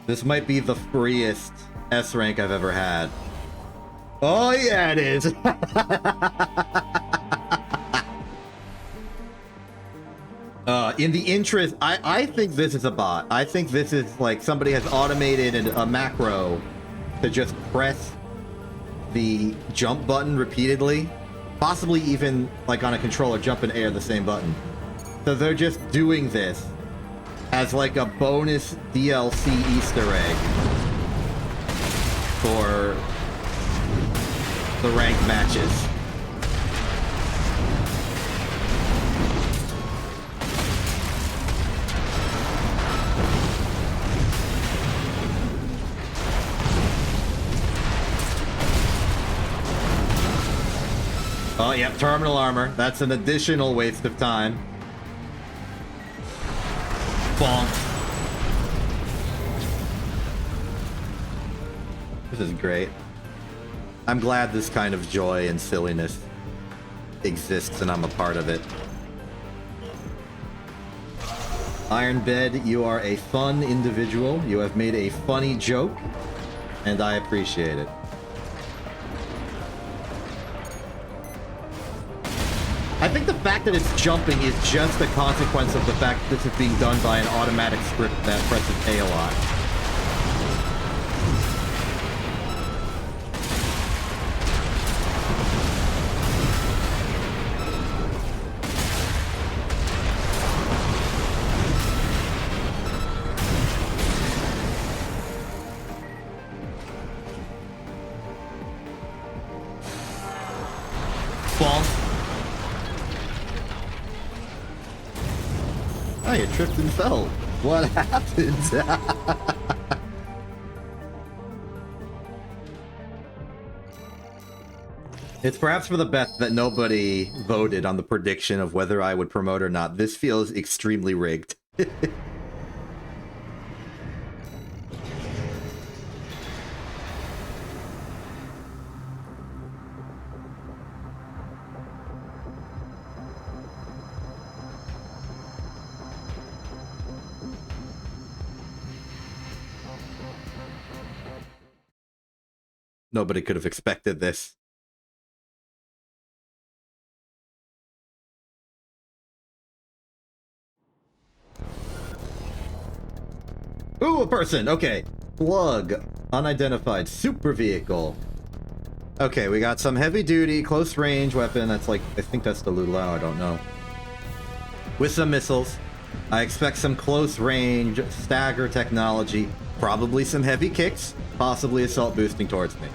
This might be the freest S rank I've ever had. Oh yeah, it is! In the interest, I think this is a bot. I think this is like somebody has automated a macro to just press the jump button repeatedly, possibly even like on a controller, jump and air the same button. So they're just doing this as like a bonus DLC Easter egg for the ranked matches. Oh, yep, terminal armor. That's an additional waste of time. Bonk. This is great. I'm glad this kind of joy and silliness exists and I'm a part of it. Ironbed, you are a fun individual. You have made a funny joke, and I appreciate it. I think the fact that it's jumping is just a consequence of the fact that this is being done by an automatic script that presses A a lot. Bonk. Oh, you tripped and fell. What happened? It's perhaps for the best that nobody voted on the prediction of whether I would promote or not. This feels extremely rigged. Nobody could have expected this. Ooh, a person! Okay. Plug. Unidentified. Super vehicle. Okay, we got some heavy-duty, close-range weapon. That's like... I think that's the Lulau, I don't know. With some missiles. I expect some close-range stagger technology. Probably some heavy kicks. Possibly assault boosting towards me.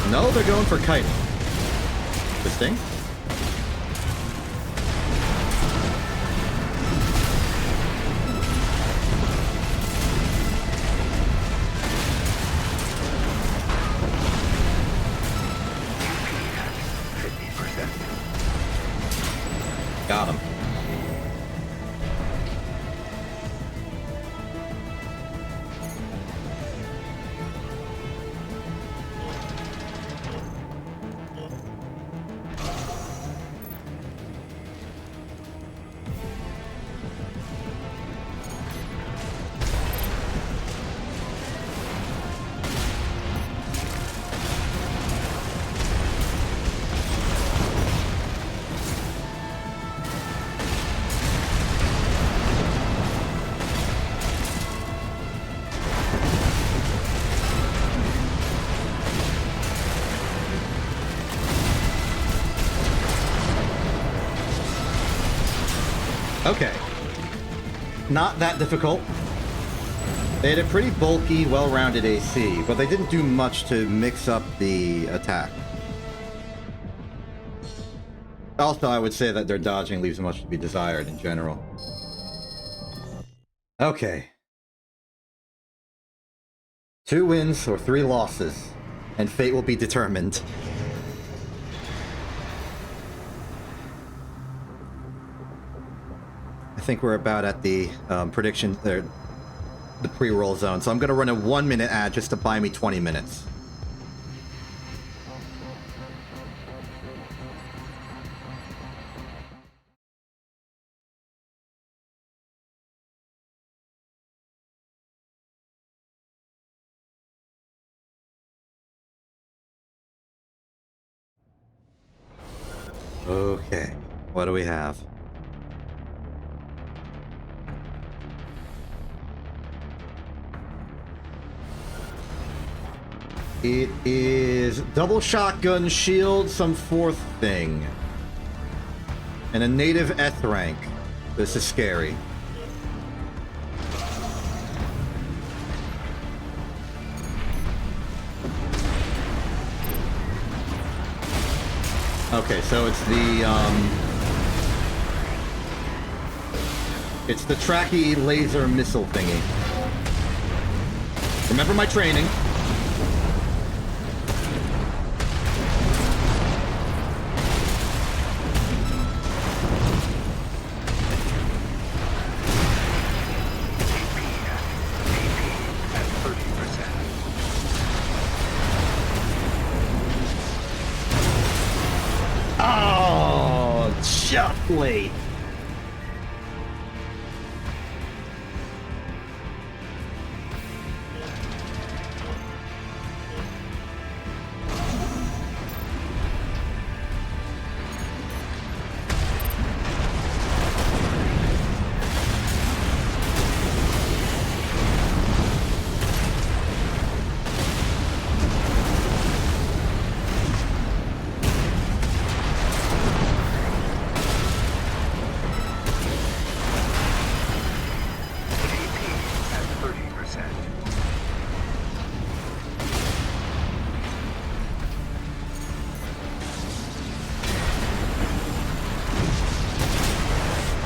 No, they're going for kiting. Interesting. Got him. Okay. Not that difficult. They had a pretty bulky, well-rounded AC, but they didn't do much to mix up the attack. Also, I would say that their dodging leaves much to be desired in general. Okay. 2 wins or 3 losses, and fate will be determined. I think we're about at the prediction, the pre-roll zone, so I'm gonna run a 1-minute ad just to buy me 20 minutes. Okay, what do we have? It is double shotgun shield, some 4th thing. And a native S rank. This is scary. Okay, so it's the tracky laser missile thingy. Remember my training. Late.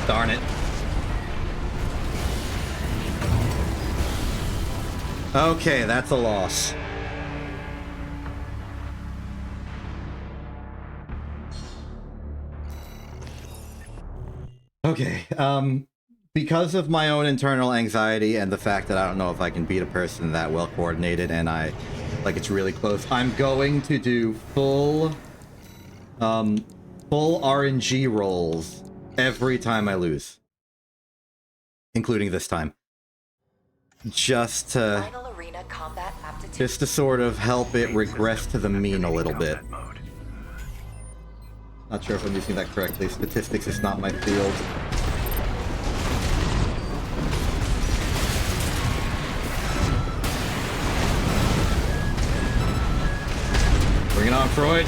Darn it. Okay, that's a loss. Okay, because of my own internal anxiety and the fact that I don't know if I can beat a person that well coordinated and it's really close, I'm going to do full RNG rolls every time I lose. Including this time. Just to sort of help it regress to the mean a little bit. Not sure if I'm using that correctly. Statistics is not my field. Bring it on, Freud.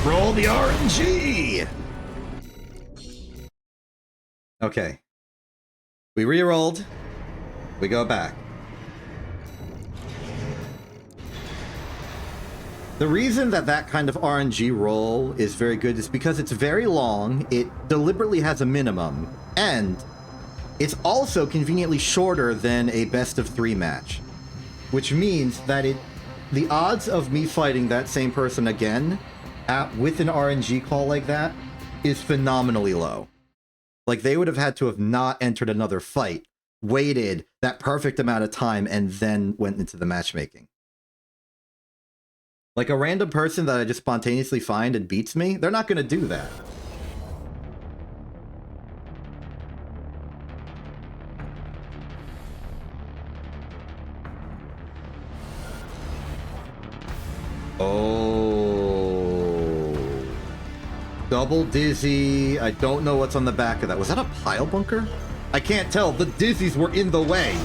Roll the RNG! Okay. We re-rolled. We go back. The reason that kind of RNG roll is very good is because it's very long, it deliberately has a minimum, and it's also conveniently shorter than a best-of-3 match. Which means that the odds of me fighting that same person again with an RNG call like that is phenomenally low. Like, they would have had to have not entered another fight, waited that perfect amount of time, and then went into the matchmaking. Like, a random person that I just spontaneously find and beats me, they're not going to do that. Oh. Double dizzy. I don't know what's on the back of that. Was that a pile bunker? I can't tell. The dizzies were in the way.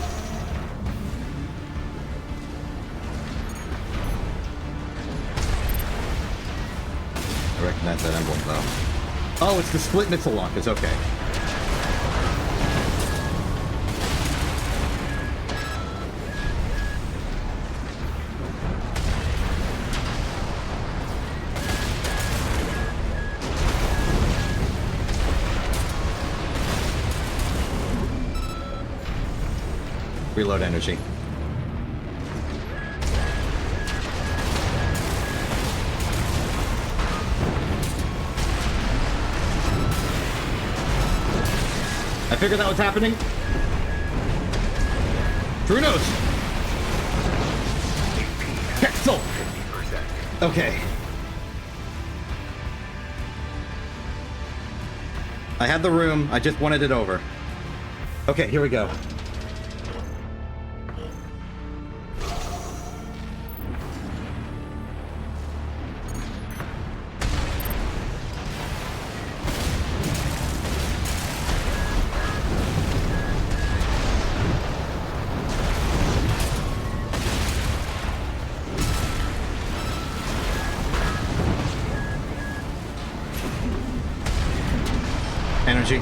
I recognize that emblem, though. Oh, it's the split missile launchers, okay. Reload energy. I figured that was happening. Who knows? Pixel! Okay. I had the room, I just wanted it over. Okay, here we go. Energy.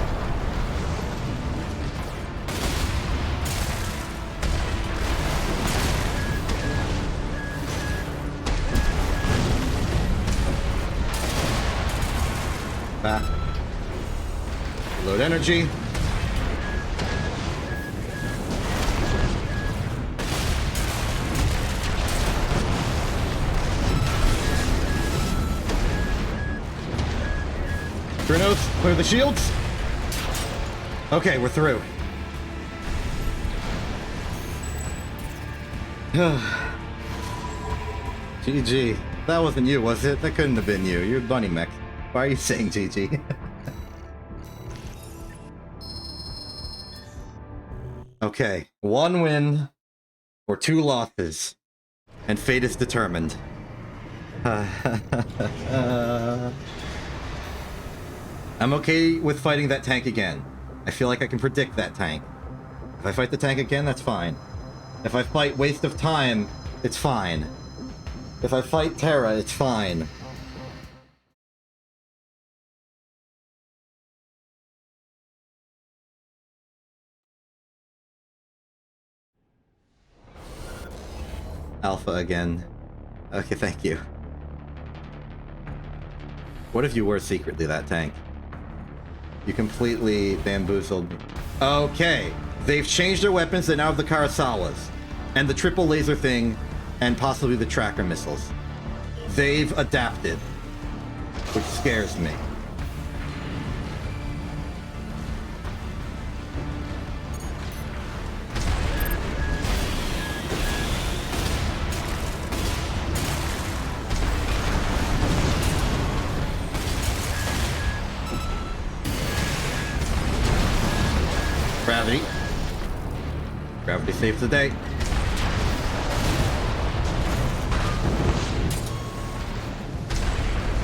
Back. Load energy. Brunos, clear the shields. Okay, we're through. GG. That wasn't you, was it? That couldn't have been you. You're Bunny Mech. Why are you saying GG? Okay, 1 win or 2 losses, and fate is determined. I'm okay with fighting that tank again. I feel like I can predict that tank. If I fight the tank again, that's fine. If I fight Waste of Time, it's fine. If I fight Terra, it's fine. Alpha again. Okay, thank you. What if you were secretly that tank? You completely bamboozled me. Okay, they've changed their weapons. They now have the Karasawas, and the triple laser thing, and possibly the tracker missiles. They've adapted, which scares me. Gravity. Gravity saves the day.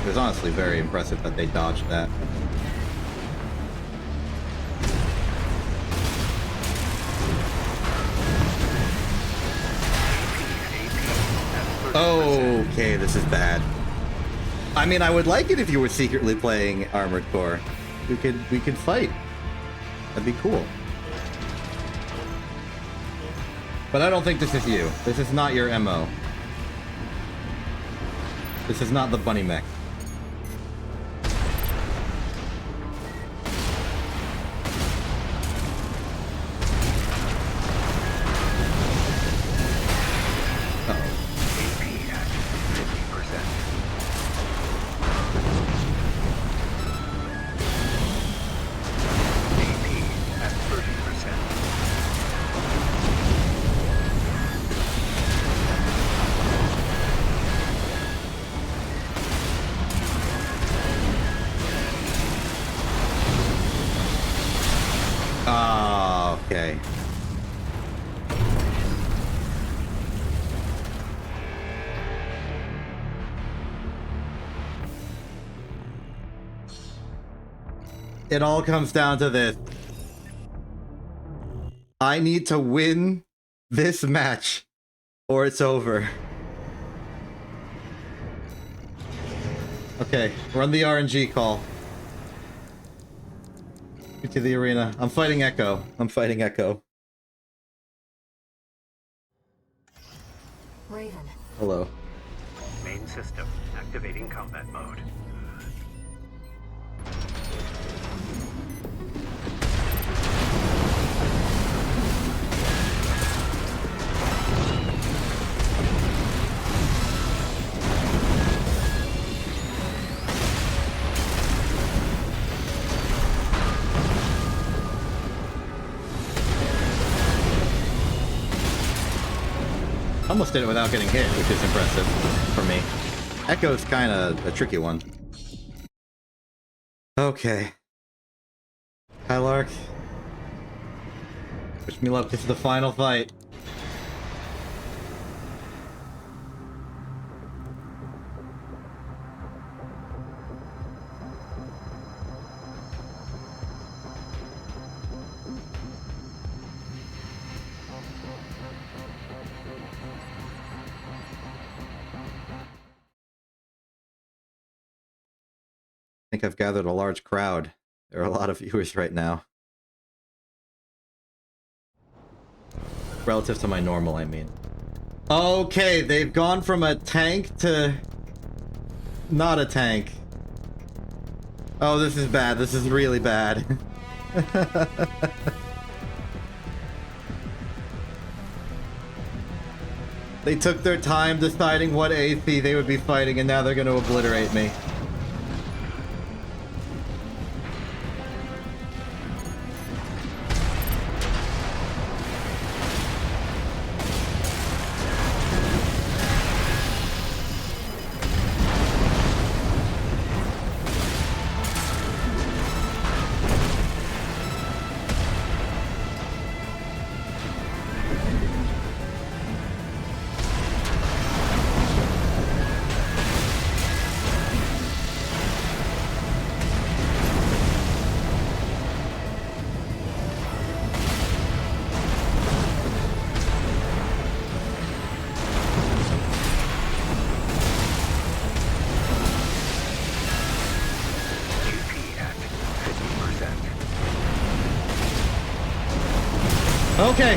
It was honestly very impressive that they dodged that. Okay, this is bad. I mean, I would like it if you were secretly playing Armored Core. We could fight. That'd be cool. But I don't think this is you. This is not your MO. This is not the Bunny Mech. Okay. It all comes down to this. I need to win this match, or it's over. Okay, run the RNG call. To the arena. I'm fighting Echo. I'm fighting Echo. Raven. Hello. Main system activating combat mode. Almost did it without getting hit, which is impressive for me. Echo's kind of a tricky one. Okay. Hi, Lark. Wish me luck. This is the final fight. I think I've gathered a large crowd. There are a lot of viewers right now. Relative to my normal, I mean. Okay, they've gone from a tank to... not a tank. Oh, this is bad. This is really bad. They took their time deciding what AC they would be fighting, and now they're going to obliterate me.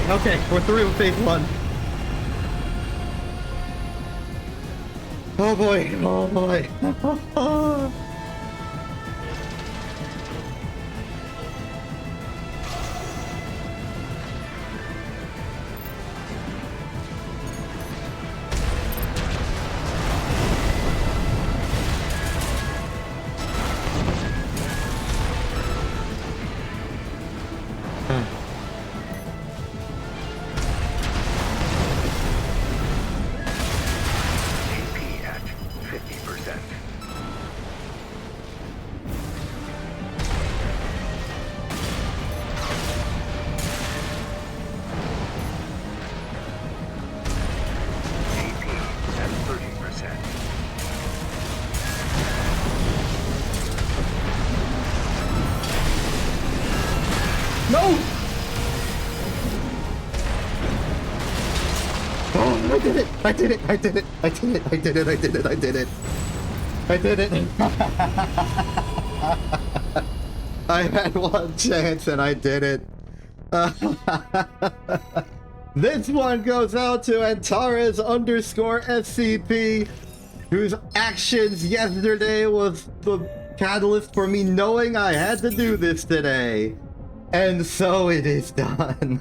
Okay, we're through with phase 1. Oh boy, oh boy. I did it! I had one chance and I did it. This one goes out to Antares_SCP, whose actions yesterday was the catalyst for me knowing I had to do this today. And so it is done.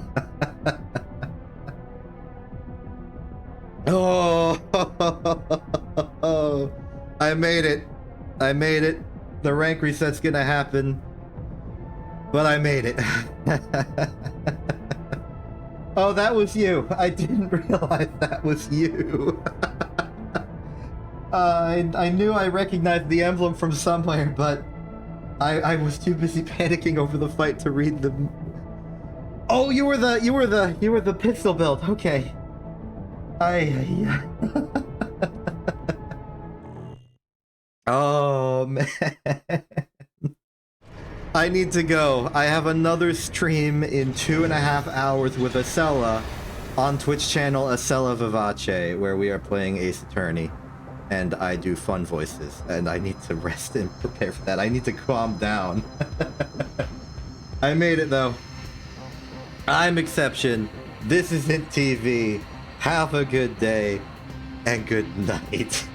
Oh, I made it. I made it. The rank reset's gonna happen. But I made it. Oh, that was you. I didn't realize that was you. I knew I recognized the emblem from somewhere, but I was too busy panicking over the fight to read them. Oh, you were the pistol build. Okay. Oh man. I need to go. I have another stream in 2.5 hours with Acela on Twitch channel Acela Vivace, where we are playing Ace Attorney. And I do fun voices, and I need to rest and prepare for that. I need to calm down. I made it though. I'm exception. This isn't TV. Have a good day and good night.